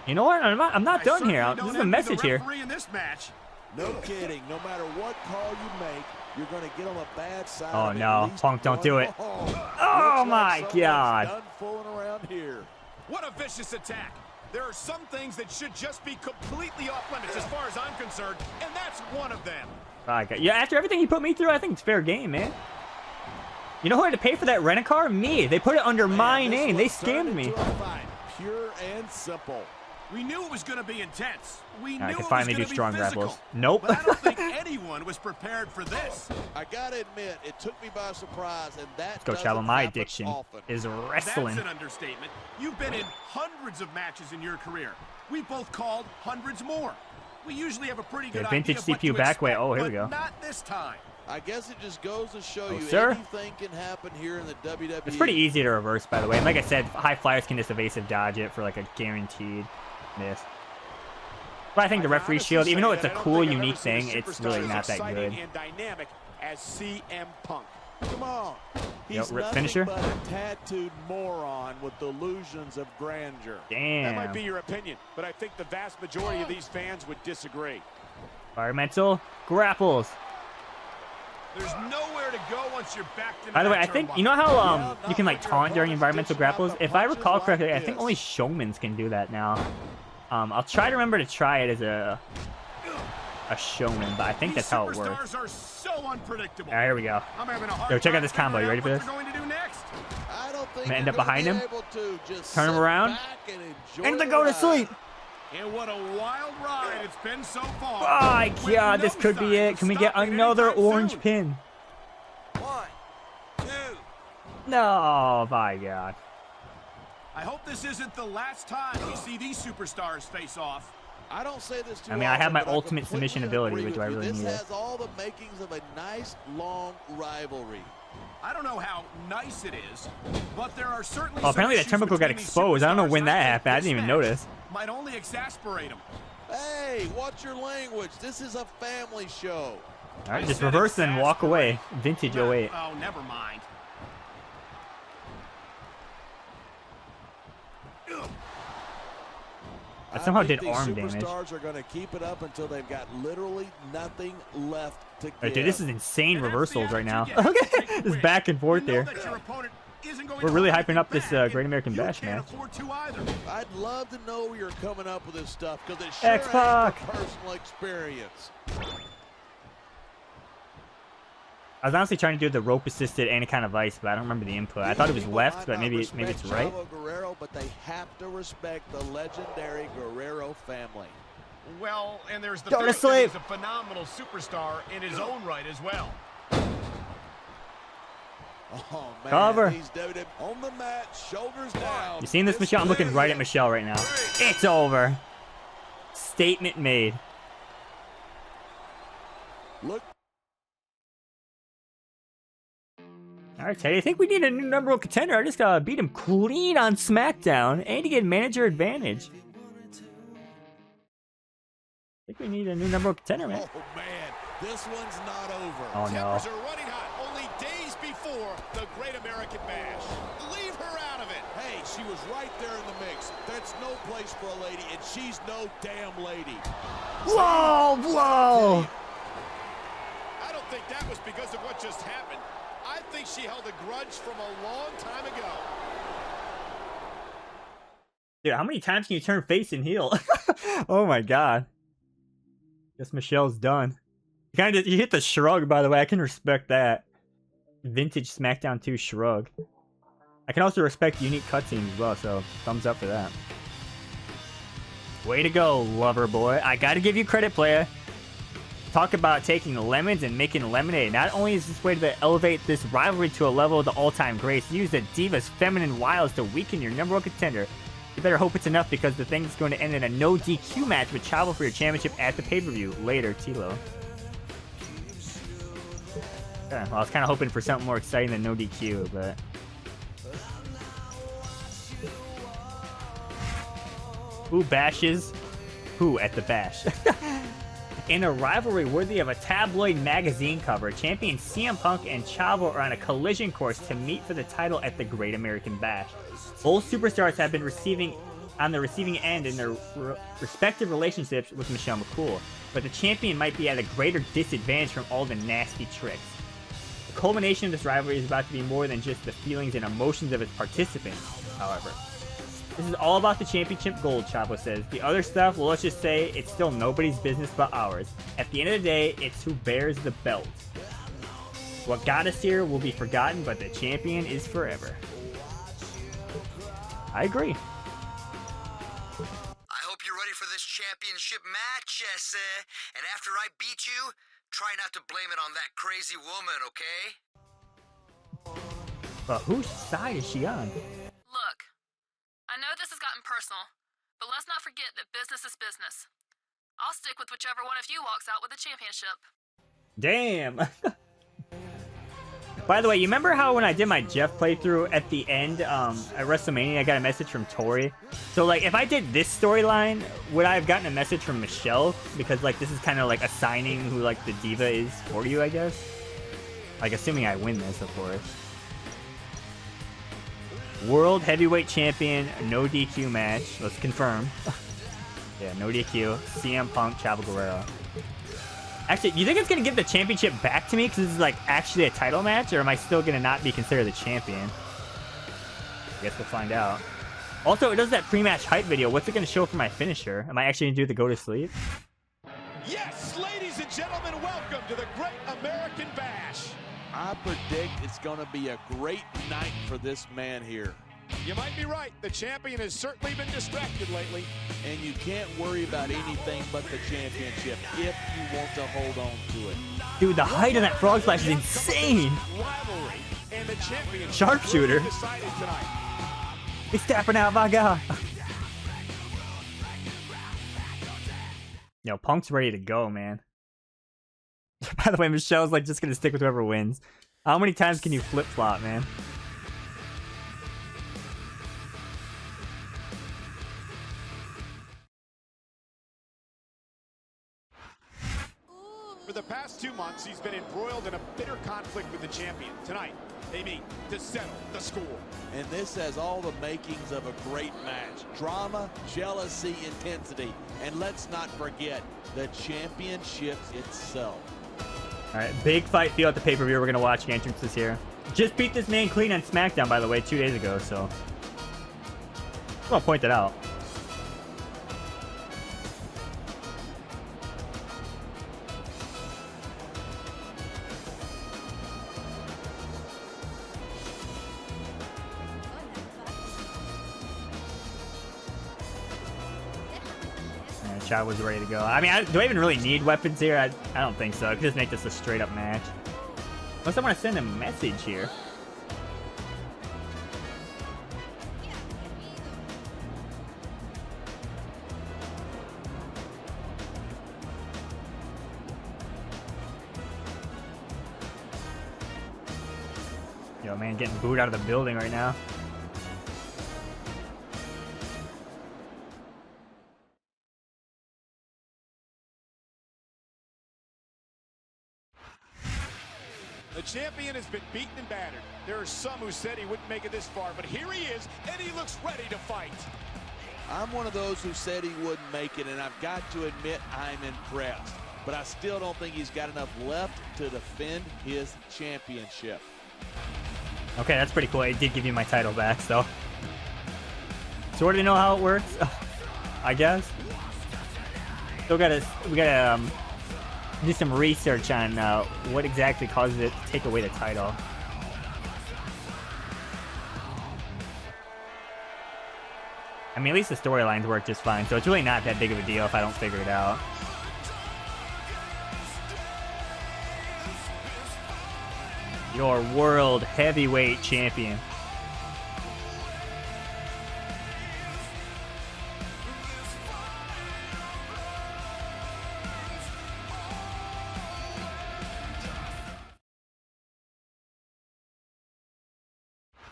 [SPEAKER 1] You know what? I'm not done here.
[SPEAKER 6] I
[SPEAKER 1] This is
[SPEAKER 6] certainly
[SPEAKER 1] a
[SPEAKER 6] don't
[SPEAKER 1] message
[SPEAKER 6] envy the
[SPEAKER 1] here.
[SPEAKER 6] referee in this match.
[SPEAKER 5] No kidding. No matter what call you make, you're going to get on the bad side.
[SPEAKER 1] Oh,
[SPEAKER 5] of
[SPEAKER 1] no.
[SPEAKER 5] at least
[SPEAKER 1] Punk, don't
[SPEAKER 5] one
[SPEAKER 1] do it.
[SPEAKER 5] ball.
[SPEAKER 1] Oh,
[SPEAKER 5] Looks
[SPEAKER 1] my
[SPEAKER 5] like someone's
[SPEAKER 1] God.
[SPEAKER 5] done fooling around here.
[SPEAKER 4] What a vicious attack. There are some things that should just be completely off limits as far as I'm concerned, and that's one of them.
[SPEAKER 1] Okay. Yeah, after everything he put me through, I think it's fair game, man. You know who had to pay for that rent-a-car? Me. They put it under my name. They scammed me.
[SPEAKER 5] Into a fight. Pure and simple.
[SPEAKER 6] We knew it was going to be intense. We
[SPEAKER 1] I
[SPEAKER 6] knew
[SPEAKER 1] can
[SPEAKER 6] it
[SPEAKER 1] finally
[SPEAKER 6] was
[SPEAKER 1] do
[SPEAKER 6] going to be
[SPEAKER 1] strong
[SPEAKER 6] physical.
[SPEAKER 1] grapples. Nope.
[SPEAKER 6] But I don't think anyone was prepared for this.
[SPEAKER 5] I gotta admit, it took me by surprise, and that
[SPEAKER 1] Let's go,
[SPEAKER 5] doesn't
[SPEAKER 1] Chavo. My
[SPEAKER 5] happen
[SPEAKER 1] addiction
[SPEAKER 5] often.
[SPEAKER 1] is wrestling.
[SPEAKER 6] That's an understatement. You've been in hundreds of matches in your career. We both called hundreds more. We usually have a pretty good
[SPEAKER 1] vintage
[SPEAKER 6] idea of what
[SPEAKER 1] CPU
[SPEAKER 6] to
[SPEAKER 1] back way.
[SPEAKER 6] expect,
[SPEAKER 1] Oh, here we
[SPEAKER 6] but
[SPEAKER 1] go.
[SPEAKER 6] not this time.
[SPEAKER 5] I guess it just goes to show
[SPEAKER 1] Oh,
[SPEAKER 5] you
[SPEAKER 1] sir.
[SPEAKER 5] anything can happen here in the WWE.
[SPEAKER 1] It's pretty easy to reverse, by the way. And like I said, high flyers can just evasive dodge it for like a guaranteed miss. But I think the referee shield, even though it's a cool, unique thing, it's really not that good.
[SPEAKER 4] And dynamic as CM Punk.
[SPEAKER 5] Come on. He's
[SPEAKER 1] Yep, rip
[SPEAKER 5] nothing
[SPEAKER 1] finisher.
[SPEAKER 5] but a tattooed moron with delusions of grandeur.
[SPEAKER 4] That might
[SPEAKER 1] Damn.
[SPEAKER 4] be your opinion, but I think the vast majority of these fans would disagree.
[SPEAKER 1] Environmental grapples.
[SPEAKER 6] There's nowhere to go once you're back to
[SPEAKER 1] By the way, I think, you know how you can like taunt during environmental grapples? If I recall correctly, I think only showmans can do that now. I'll try to remember to try it as a showman, but I think that's how it works.
[SPEAKER 6] Superstars are so unpredictable.
[SPEAKER 1] All right, here we go.
[SPEAKER 6] I'm having a hard
[SPEAKER 1] Yo, check out
[SPEAKER 6] time
[SPEAKER 1] this combo. You ready for
[SPEAKER 6] figuring
[SPEAKER 1] this?
[SPEAKER 6] out what they're going to do next.
[SPEAKER 5] I don't think
[SPEAKER 1] I'm gonna end
[SPEAKER 5] you're
[SPEAKER 1] up behind
[SPEAKER 5] gonna
[SPEAKER 1] him,
[SPEAKER 5] be able to just
[SPEAKER 1] turn him
[SPEAKER 5] sit
[SPEAKER 1] around,
[SPEAKER 5] back and enjoy
[SPEAKER 1] and
[SPEAKER 5] the
[SPEAKER 1] then go to
[SPEAKER 5] ride.
[SPEAKER 1] sleep.
[SPEAKER 6] And what a wild ride it's been so far.
[SPEAKER 1] Oh my
[SPEAKER 6] with
[SPEAKER 1] God,
[SPEAKER 6] no
[SPEAKER 1] this could be
[SPEAKER 6] signs
[SPEAKER 1] it.
[SPEAKER 6] of
[SPEAKER 1] Can we get
[SPEAKER 6] stopping
[SPEAKER 1] another
[SPEAKER 6] anytime
[SPEAKER 1] orange
[SPEAKER 6] soon.
[SPEAKER 1] pin? No, my God.
[SPEAKER 6] I hope this isn't the last time we see these superstars face off.
[SPEAKER 5] I don't say this too
[SPEAKER 1] I mean, I have
[SPEAKER 5] often,
[SPEAKER 1] my
[SPEAKER 5] but I
[SPEAKER 1] ultimate submission
[SPEAKER 5] completely
[SPEAKER 1] ability,
[SPEAKER 5] agree
[SPEAKER 1] but do I
[SPEAKER 5] with you.
[SPEAKER 1] really need
[SPEAKER 5] This
[SPEAKER 1] it?
[SPEAKER 5] has all the makings of a nice, long rivalry.
[SPEAKER 6] I don't know how nice it is, but there are certainly
[SPEAKER 1] Oh, apparently that turnbuckle got exposed. I don't know when that happened. I didn't even notice.
[SPEAKER 6] Might only exasperate him.
[SPEAKER 5] Hey, watch your language. This is a family show.
[SPEAKER 1] All right, just reverse and walk away. Vintage 08.
[SPEAKER 6] Oh, never mind.
[SPEAKER 1] I somehow
[SPEAKER 5] think
[SPEAKER 1] did
[SPEAKER 5] these
[SPEAKER 1] arm damage.
[SPEAKER 5] Superstars are going to keep it up until they've got literally nothing left to give.
[SPEAKER 1] Oh, dude, this is insane
[SPEAKER 6] And that's
[SPEAKER 1] reversals
[SPEAKER 6] the
[SPEAKER 1] right now.
[SPEAKER 6] attitude you have to
[SPEAKER 1] Okay,
[SPEAKER 6] take
[SPEAKER 1] this
[SPEAKER 6] away.
[SPEAKER 1] back and forth
[SPEAKER 6] You know
[SPEAKER 1] there.
[SPEAKER 6] that your opponent isn't going
[SPEAKER 1] We're
[SPEAKER 6] to
[SPEAKER 1] really
[SPEAKER 6] hold
[SPEAKER 1] hyping up
[SPEAKER 6] anything
[SPEAKER 1] this
[SPEAKER 6] back,
[SPEAKER 1] Great
[SPEAKER 6] and
[SPEAKER 1] American
[SPEAKER 6] you
[SPEAKER 1] Bash
[SPEAKER 6] can't
[SPEAKER 1] match.
[SPEAKER 6] afford to either.
[SPEAKER 5] I'd love to know where you're coming up with this stuff because it sure
[SPEAKER 1] X-Pac.
[SPEAKER 5] ain't from personal experience.
[SPEAKER 1] I was honestly trying to do the rope assisted and kind of vice, but I don't remember the input. I thought it was
[SPEAKER 5] People
[SPEAKER 1] left,
[SPEAKER 5] might
[SPEAKER 1] but
[SPEAKER 5] not
[SPEAKER 1] maybe it's
[SPEAKER 5] respect
[SPEAKER 1] right.
[SPEAKER 5] Chavo Guerrero, but they have to respect the legendary Guerrero family.
[SPEAKER 6] Well, and there's the
[SPEAKER 1] Go to
[SPEAKER 6] fact that
[SPEAKER 1] sleep.
[SPEAKER 6] he's a phenomenal superstar in his own right as well.
[SPEAKER 5] Oh man,
[SPEAKER 1] Cover.
[SPEAKER 5] He's WWE on the mat, shoulders down.
[SPEAKER 1] You seen this, Michelle? I'm looking right at Michelle right now. It's over. Statement made.
[SPEAKER 5] Look.
[SPEAKER 1] All right, Teddy. I think we need a new number one contender. I just gotta beat him clean on SmackDown and to get manager advantage. I think we need a new number one contender, man.
[SPEAKER 5] Oh man, this one's not over.
[SPEAKER 1] Oh no.
[SPEAKER 4] Tempers are running hot. Only days before the Great American Bash. Leave her out of it.
[SPEAKER 5] Hey, she was right there in the mix. That's no place for a lady, and she's no damn lady.
[SPEAKER 1] Whoa, whoa.
[SPEAKER 4] I don't think that was because of what just happened. I think she held a grudge from a long time ago.
[SPEAKER 1] Dude, how many times can you turn face and heel? Oh my God. Guess Michelle's done. You hit the shrug, by the way. I can respect that. Vintage SmackDown 2 shrug. I can also respect unique cutscenes as well, so thumbs up for that. Way to go, lover boy. I gotta give you credit, player. Talk about taking lemons and making lemonade. Not only is this way to elevate this rivalry to a level of the all-time greats, use the Diva's feminine wiles to weaken your number one contender. You better hope it's enough because the thing's going to end in a no DQ match with Chavo for your championship at the pay-per-view. Later, Tilo. Yeah, well, I was kind of hoping for something more exciting than no DQ, but... Who bashes? Who at the bash? In a rivalry worthy of a tabloid magazine cover, champion CM Punk and Chavo are on a collision course to meet for the title at the Great American Bash. Both superstars have been on the receiving end in their respective relationships with Michelle McCool, but the champion might be at a greater disadvantage from all the nasty tricks. The culmination of this rivalry is about to be more than just the feelings and emotions of its participants, however. This is all about the championship gold, Chavo says. The other stuff, well, let's just say it's still nobody's business but ours. At the end of the day, it's who bears the belt. What got us here will be forgotten, but the champion is forever. I agree.
[SPEAKER 7] I hope you're ready for this championship match, Jesse. And after I beat you, try not to blame it on that crazy woman, okay?
[SPEAKER 1] But whose side is she on?
[SPEAKER 3] Look, I know this has gotten personal, but let's not forget that business is business. I'll stick with whichever one of you walks out with the championship.
[SPEAKER 1] Damn. By the way, you remember how when I did my Jeff playthrough at the end at WrestleMania, I got a message from Tori? So, like, if I did this storyline, would I have gotten a message from Michelle? Because, like, this is kind of, like, assigning who, like, the diva is for you, I guess? Like, assuming I win this, of course. World Heavyweight Champion, no DQ match. Let's confirm. Yeah, no DQ. CM Punk, Chavo Guerrero. Actually, do you think it's going to give the championship back to me because this is, like, actually a title match? Or am I still going to not be considered the champion? I guess we'll find out. Also, it does that pre-match hype video. What's it going to show for my finisher? Am I actually going to do the go to sleep?
[SPEAKER 4] Yes, ladies and gentlemen, welcome to the Great American Bash.
[SPEAKER 5] I predict it's going to be a great night for this man here.
[SPEAKER 4] You might be right. The champion has certainly been distracted lately.
[SPEAKER 5] And you can't worry about anything but the championship if you want to hold on to it.
[SPEAKER 1] Dude, the height of that frog splash is insane.
[SPEAKER 4] Rivalry and the championship
[SPEAKER 1] Sharpshooter.
[SPEAKER 4] decided tonight.
[SPEAKER 1] He's tapping out, my God. Yo, Punk's ready to go, man. By the way, Michelle's like just gonna stick with whoever wins. How many times can you flip-flop, man?
[SPEAKER 4] For the past 2 months, he's been embroiled in a bitter conflict with the champion. Tonight, they meet to settle the score.
[SPEAKER 5] And this has all the makings of a great match. Drama, jealousy, intensity. And let's not forget the championship itself.
[SPEAKER 1] Alright, big fight feel at the pay-per-view. We're gonna watch the entrances here. Just beat this man clean on Smackdown, by the way, 2 days ago, so I want to point that out. Chad was ready to go. I mean, do I even really need weapons here? I don't think so. I could just make this a straight up match. Unless I want to send a message here. Yo, man, getting booed out of the building right now.
[SPEAKER 4] The champion has been beaten and battered. There are some who said he wouldn't make it this far, but here he is, and he looks ready to fight.
[SPEAKER 5] I'm one of those who said he wouldn't make it, and I've got to admit I'm impressed. But I still don't think he's got enough left to defend his championship.
[SPEAKER 1] Okay, that's pretty cool. It did give you my title back, so. Sort of know how it works, I guess. Still we gotta do some research on what exactly causes it to take away the title. I mean, at least the storylines work just fine, so it's really not that big of a deal if I don't figure it out. Your world heavyweight champion.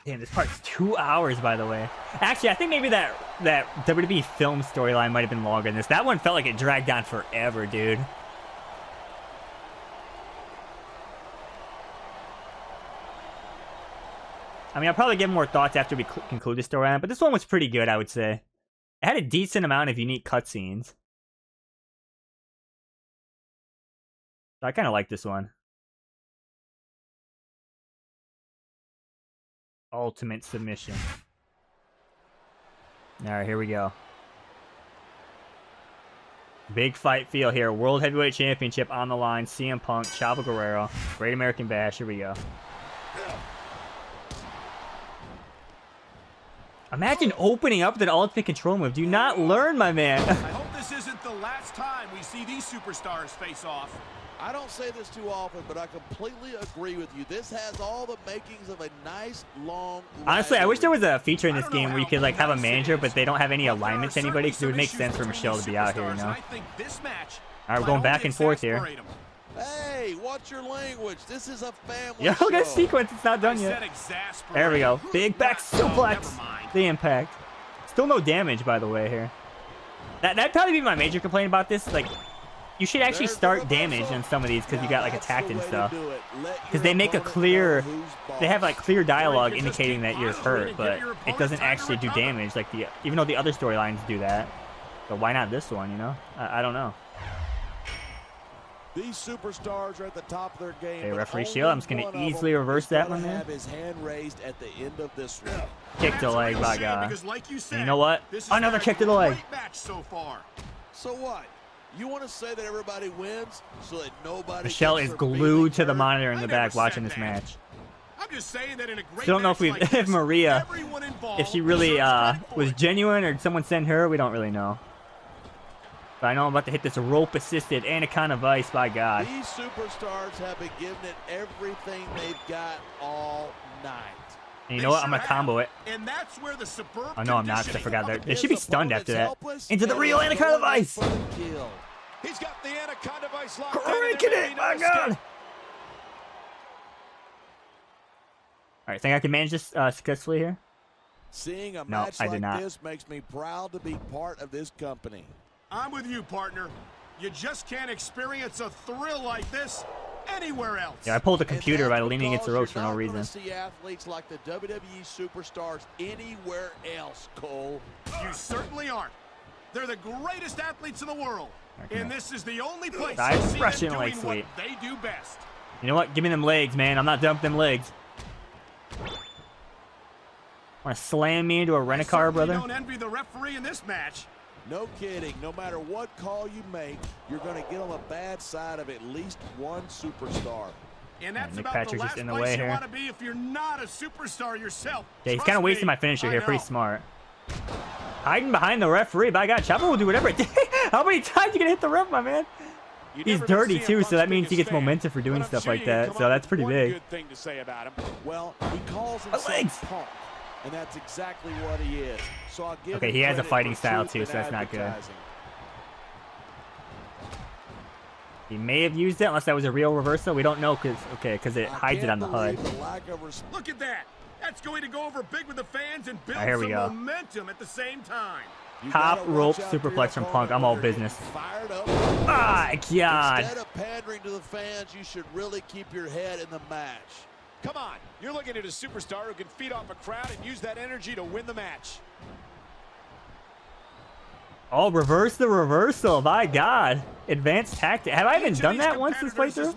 [SPEAKER 1] Damn, this part's 2 hours, by the way. Actually, I think maybe that WWE film storyline might have been longer than this. That one felt like it dragged on forever, dude. I mean, I'll probably give more thoughts after we conclude the storyline, but this one was pretty good, I would say. It had a decent amount of unique cutscenes. So I kind of like this one. Ultimate submission. Alright, here we go. Big fight feel here. World Heavyweight Championship on the line. CM Punk, Chavo Guerrero. Great American Bash. Here we go. Imagine opening up with an ultimate control move. Do not learn, my man.
[SPEAKER 6] I hope this isn't the last time we see these superstars face off.
[SPEAKER 5] I don't say this too often, but I completely agree with you. This has all the makings of a nice, long...
[SPEAKER 1] Honestly, I wish there was a feature in this game where you could like have a manager, but they don't have any alignment to anybody, because it would make sense for Michelle to be out here, you know? Alright, we're going back and forth here.
[SPEAKER 5] Hey, watch your language. This is a family
[SPEAKER 1] Yo,
[SPEAKER 5] show.
[SPEAKER 1] that sequence, it's not done yet. There we go. Big back suplex. The impact. Still no damage, by the way, here. That'd probably be my major complaint about this. Like, you should actually start damage on some of these because you got like attacked and stuff. Because they make a clear, they have like clear dialogue indicating that you're hurt, but it doesn't actually do damage. Like even though the other storylines do that. So why not this one? You know, I don't know.
[SPEAKER 5] These superstars are at the top of their game.
[SPEAKER 1] Hey, referee shield. I'm just gonna easily reverse that one, man.
[SPEAKER 5] Have his hand raised at the end of this one.
[SPEAKER 1] Kick to the leg, by God. And you know what? Another kick to the leg.
[SPEAKER 5] So what? You want to say that everybody wins so that nobody...
[SPEAKER 1] Michelle is glued to the monitor in the back watching this match.
[SPEAKER 6] I'm just saying that in a great
[SPEAKER 1] Still don't know if Maria if she really was genuine or did someone send her, we don't really know. But I know I'm about to hit this rope-assisted Anaconda Vice, by God.
[SPEAKER 5] These superstars have been giving it everything they've got all night.
[SPEAKER 1] And you know what? I'm going to combo it.
[SPEAKER 6] And that's where the superb
[SPEAKER 1] Oh, no, I'm not, because I forgot that. They should be stunned after that.
[SPEAKER 5] Helpless,
[SPEAKER 1] Into the real Anaconda Vice!
[SPEAKER 4] He's got the Anaconda Vice locked in.
[SPEAKER 1] Cranking it, my God! Alright, think I can manage this successfully here?
[SPEAKER 5] Seeing a
[SPEAKER 1] No,
[SPEAKER 5] match
[SPEAKER 1] I did
[SPEAKER 5] like
[SPEAKER 1] not.
[SPEAKER 5] this makes me proud to be part of this company.
[SPEAKER 6] I'm with you, partner. You just can't experience a thrill like this anywhere else.
[SPEAKER 1] Yeah, I pulled the computer by
[SPEAKER 5] And that's
[SPEAKER 1] leaning against the
[SPEAKER 5] because
[SPEAKER 1] ropes for
[SPEAKER 5] you're
[SPEAKER 1] no
[SPEAKER 5] not
[SPEAKER 1] reason.
[SPEAKER 5] gonna see athletes like the WWE superstars anywhere else, Cole.
[SPEAKER 6] You certainly aren't. They're the greatest athletes in the world.
[SPEAKER 1] Okay.
[SPEAKER 6] And this is the only place
[SPEAKER 1] Side
[SPEAKER 6] you see them
[SPEAKER 1] Russian
[SPEAKER 6] doing
[SPEAKER 1] leg
[SPEAKER 6] what
[SPEAKER 1] sweep.
[SPEAKER 6] they do best.
[SPEAKER 1] You know what? Give me them legs, man. I'm not done with them legs. Want to slam me into a rent-a-car, brother?
[SPEAKER 6] I don't envy the referee in this match.
[SPEAKER 5] No kidding. No matter what call you make, you're going to get on the bad side of at least one superstar.
[SPEAKER 6] And that's
[SPEAKER 1] Nick
[SPEAKER 6] about
[SPEAKER 1] Patrick's
[SPEAKER 6] the
[SPEAKER 1] just
[SPEAKER 6] last
[SPEAKER 1] in the
[SPEAKER 6] place
[SPEAKER 1] way
[SPEAKER 6] you
[SPEAKER 1] here.
[SPEAKER 6] want to be if you're not a superstar yourself.
[SPEAKER 1] Yeah, he's
[SPEAKER 6] Trust
[SPEAKER 1] kind of wasting
[SPEAKER 6] me,
[SPEAKER 1] my finisher
[SPEAKER 6] I
[SPEAKER 1] here.
[SPEAKER 6] know.
[SPEAKER 1] Pretty smart. Hiding behind the referee. By God, Chopper will do whatever. How many times you gonna hit the ref, my man?
[SPEAKER 4] You
[SPEAKER 1] He's
[SPEAKER 4] never been
[SPEAKER 1] dirty
[SPEAKER 4] CM
[SPEAKER 1] too,
[SPEAKER 4] Punk's
[SPEAKER 1] so that means he
[SPEAKER 4] biggest
[SPEAKER 1] gets
[SPEAKER 4] fan,
[SPEAKER 1] momentum for doing
[SPEAKER 4] but I'm
[SPEAKER 1] stuff
[SPEAKER 4] sure
[SPEAKER 1] like
[SPEAKER 4] you can
[SPEAKER 1] that.
[SPEAKER 4] come
[SPEAKER 1] So
[SPEAKER 4] up
[SPEAKER 1] that's
[SPEAKER 4] with
[SPEAKER 1] pretty
[SPEAKER 4] one
[SPEAKER 1] big.
[SPEAKER 4] good thing to say about him.
[SPEAKER 5] Well, he calls
[SPEAKER 1] My
[SPEAKER 5] himself
[SPEAKER 1] legs.
[SPEAKER 5] Punk, and that's exactly what he is. So I'll give
[SPEAKER 1] Okay,
[SPEAKER 5] him
[SPEAKER 1] he has a
[SPEAKER 5] credit
[SPEAKER 1] fighting
[SPEAKER 5] for
[SPEAKER 1] style
[SPEAKER 5] truth
[SPEAKER 1] too,
[SPEAKER 5] in
[SPEAKER 1] so that's not good.
[SPEAKER 5] advertising.
[SPEAKER 1] He may have used it unless that was a real reversal. We don't know because it
[SPEAKER 5] I
[SPEAKER 1] hides it on the
[SPEAKER 5] can't
[SPEAKER 1] HUD.
[SPEAKER 5] believe the lack of respect.
[SPEAKER 6] Look at that. That's going to go over big with the fans and build
[SPEAKER 1] Here we
[SPEAKER 6] some
[SPEAKER 1] go.
[SPEAKER 6] momentum at the same time.
[SPEAKER 5] You
[SPEAKER 1] Top
[SPEAKER 5] gotta
[SPEAKER 1] rope
[SPEAKER 5] watch out for your
[SPEAKER 1] superplex from Punk.
[SPEAKER 5] opponent
[SPEAKER 1] I'm all
[SPEAKER 5] when they're
[SPEAKER 1] business.
[SPEAKER 5] getting Fired up.
[SPEAKER 1] Ah, God.
[SPEAKER 5] Instead of pandering to the fans, you should really keep your head in the match.
[SPEAKER 4] Come on, you're looking at a superstar who can feed off a crowd and use that energy to win the match.
[SPEAKER 1] Oh, reverse the reversal. My God. Advanced tactic. Have I even done that once this playthrough?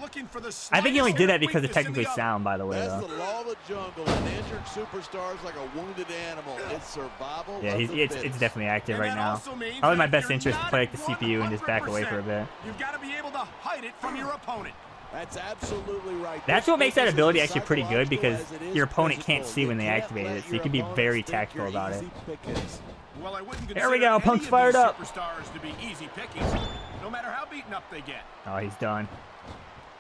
[SPEAKER 1] I think he only did that because of technically sound, by the way,
[SPEAKER 5] That's
[SPEAKER 1] though.
[SPEAKER 5] the law of the jungle. An injured superstar is like a wounded animal. It's survival.
[SPEAKER 1] Yeah,
[SPEAKER 5] of the
[SPEAKER 1] it's
[SPEAKER 5] fittest.
[SPEAKER 1] definitely active right now.
[SPEAKER 6] Probably
[SPEAKER 1] Probably my best interest to play like the CPU and just back away for a bit.
[SPEAKER 6] You've got to be able to hide it from your opponent.
[SPEAKER 5] That's absolutely right.
[SPEAKER 1] That's
[SPEAKER 5] This
[SPEAKER 1] what makes that
[SPEAKER 5] business
[SPEAKER 1] ability
[SPEAKER 5] is
[SPEAKER 1] actually pretty good because
[SPEAKER 5] psychological as it
[SPEAKER 1] your
[SPEAKER 5] is
[SPEAKER 1] opponent
[SPEAKER 5] physical.
[SPEAKER 1] can't see when they
[SPEAKER 5] You can't
[SPEAKER 1] activate
[SPEAKER 5] let
[SPEAKER 1] it, so you
[SPEAKER 5] your
[SPEAKER 1] can be
[SPEAKER 5] opponents
[SPEAKER 1] very
[SPEAKER 5] think
[SPEAKER 1] tactical
[SPEAKER 5] you're
[SPEAKER 1] about it.
[SPEAKER 5] easy pickings.
[SPEAKER 6] Well, I wouldn't
[SPEAKER 1] There we
[SPEAKER 6] consider
[SPEAKER 1] go,
[SPEAKER 6] any
[SPEAKER 1] Punk's
[SPEAKER 6] of
[SPEAKER 1] fired
[SPEAKER 6] these
[SPEAKER 1] up.
[SPEAKER 6] superstars to be easy pickings, no matter how beaten up they get.
[SPEAKER 1] Oh, he's done.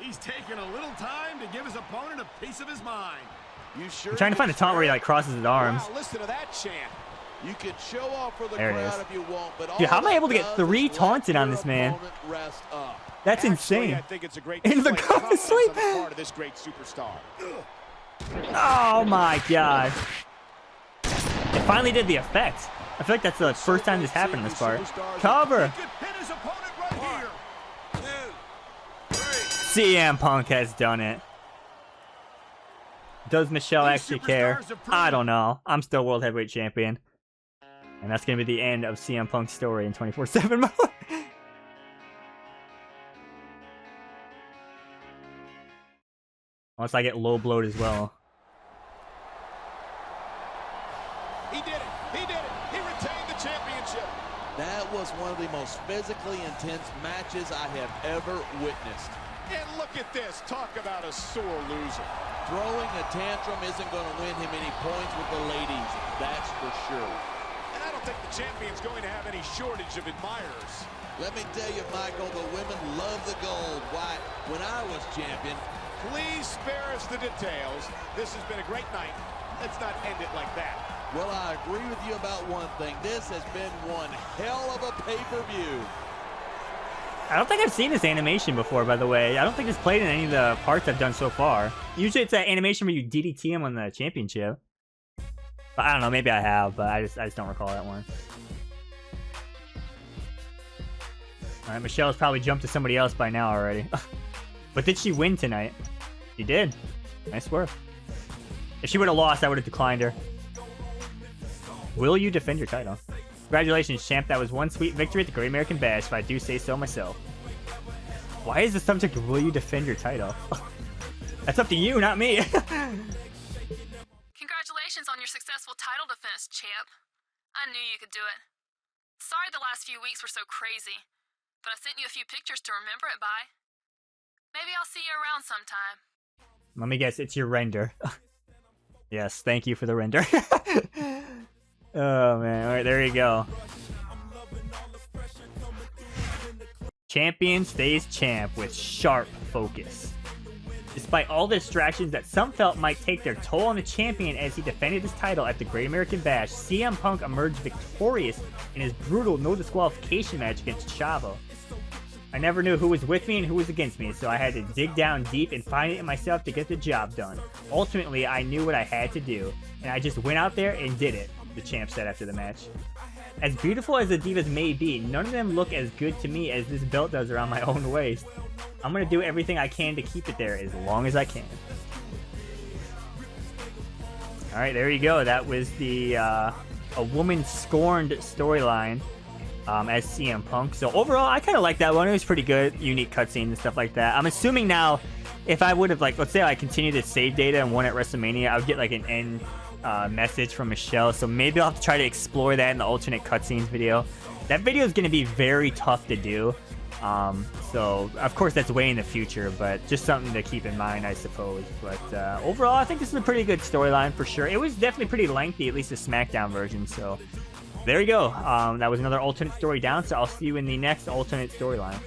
[SPEAKER 6] He's taken a little time to give his opponent a piece of his mind.
[SPEAKER 5] You sure
[SPEAKER 1] I'm trying to find the taunt where he like crosses his arms.
[SPEAKER 4] Wow, listen to that chant.
[SPEAKER 5] You can show off for the
[SPEAKER 1] There it
[SPEAKER 5] crowd
[SPEAKER 1] is.
[SPEAKER 5] if you want, but
[SPEAKER 1] Dude, how
[SPEAKER 5] all
[SPEAKER 1] am I
[SPEAKER 5] that
[SPEAKER 1] able to get
[SPEAKER 5] does
[SPEAKER 1] 3
[SPEAKER 5] is let
[SPEAKER 1] taunted on
[SPEAKER 5] your
[SPEAKER 1] this man?
[SPEAKER 5] opponent rest up.
[SPEAKER 1] That's
[SPEAKER 4] Actually,
[SPEAKER 1] insane.
[SPEAKER 4] I think it's a great
[SPEAKER 1] In the
[SPEAKER 4] display of
[SPEAKER 1] cover
[SPEAKER 4] confidence
[SPEAKER 1] sleep.
[SPEAKER 4] on the part of this great superstar.
[SPEAKER 1] Oh my God. It finally did the effect. I feel like that's the first time this happened in this part. Cover.
[SPEAKER 6] He could pin his opponent right here.
[SPEAKER 1] CM Punk has done it. Does Michelle
[SPEAKER 6] These
[SPEAKER 1] actually care?
[SPEAKER 6] superstars have proven-
[SPEAKER 1] I don't know. I'm still World Heavyweight Champion. And that's going to be the end of CM Punk's story in 24/7 mode. Unless I get low blowed as well.
[SPEAKER 4] He did it. He did it. He retained the championship.
[SPEAKER 5] That was one of the most physically intense matches I have ever witnessed.
[SPEAKER 4] And look at this. Talk about a sore loser.
[SPEAKER 5] Throwing a tantrum isn't going to win him any points with the ladies, that's for sure.
[SPEAKER 4] And I don't think the champion's going to have any shortage of admirers.
[SPEAKER 5] Let me tell you, Michael, the women love the gold. Why, when I was champion,
[SPEAKER 4] Please spare us the details. This has been a great night. Let's not end it like that.
[SPEAKER 5] well, I agree with you about one thing. This has been one hell of a pay-per-view.
[SPEAKER 1] I don't think I've seen this animation before, by the way. I don't think it's played in any of the parts I've done so far. Usually it's that animation where you DDT him on the championship. But I don't know, maybe I have, but I just don't recall that one. Alright, Michelle's probably jumped to somebody else by now already. But did she win tonight? She did. Nice work. If she would have lost, I would have declined her. Will you defend your title? Congratulations, champ. That was one sweet victory at the Great American Bash, if I do say so myself. Why is the subject will you defend your title? That's up to you, not me.
[SPEAKER 3] Congratulations on your successful title defense, champ. I knew you could do it. Sorry the last few weeks were so crazy, but I sent you a few pictures to remember it by. Maybe I'll see you around sometime.
[SPEAKER 1] Let me guess, it's your render. Yes, thank you for the render. Oh man, alright, there you go. Champion stays champ with sharp focus. Despite all the distractions that some felt might take their toll on the champion as he defended his title at the Great American Bash, CM Punk emerged victorious in his brutal no disqualification match against Chavo. I never knew who was with me and who was against me, so I had to dig down deep and find it in myself to get the job done. Ultimately, I knew what I had to do, and I just went out there and did it, the champ said after the match. As beautiful as the Divas may be, none of them look as good to me as this belt does around my own waist. I'm gonna do everything I can to keep it there as long as I can. Alright, there you go. That was the a woman scorned storyline as CM Punk. So overall, I kind of like that one. It was pretty good. Unique cutscenes and stuff like that. I'm assuming now, if I would have, like, let's say I continued to save data and won at WrestleMania, I would get like an end message from Michelle. So maybe I'll have to try to explore that in the alternate cutscenes video. That video is going to be very tough to do. So of course that's way in the future, but just something to keep in mind, I suppose. But overall, I think this is a pretty good storyline for sure. It was definitely pretty lengthy, at least the SmackDown version. So there you go. That was another alternate story down. So I'll see you in the next alternate storyline.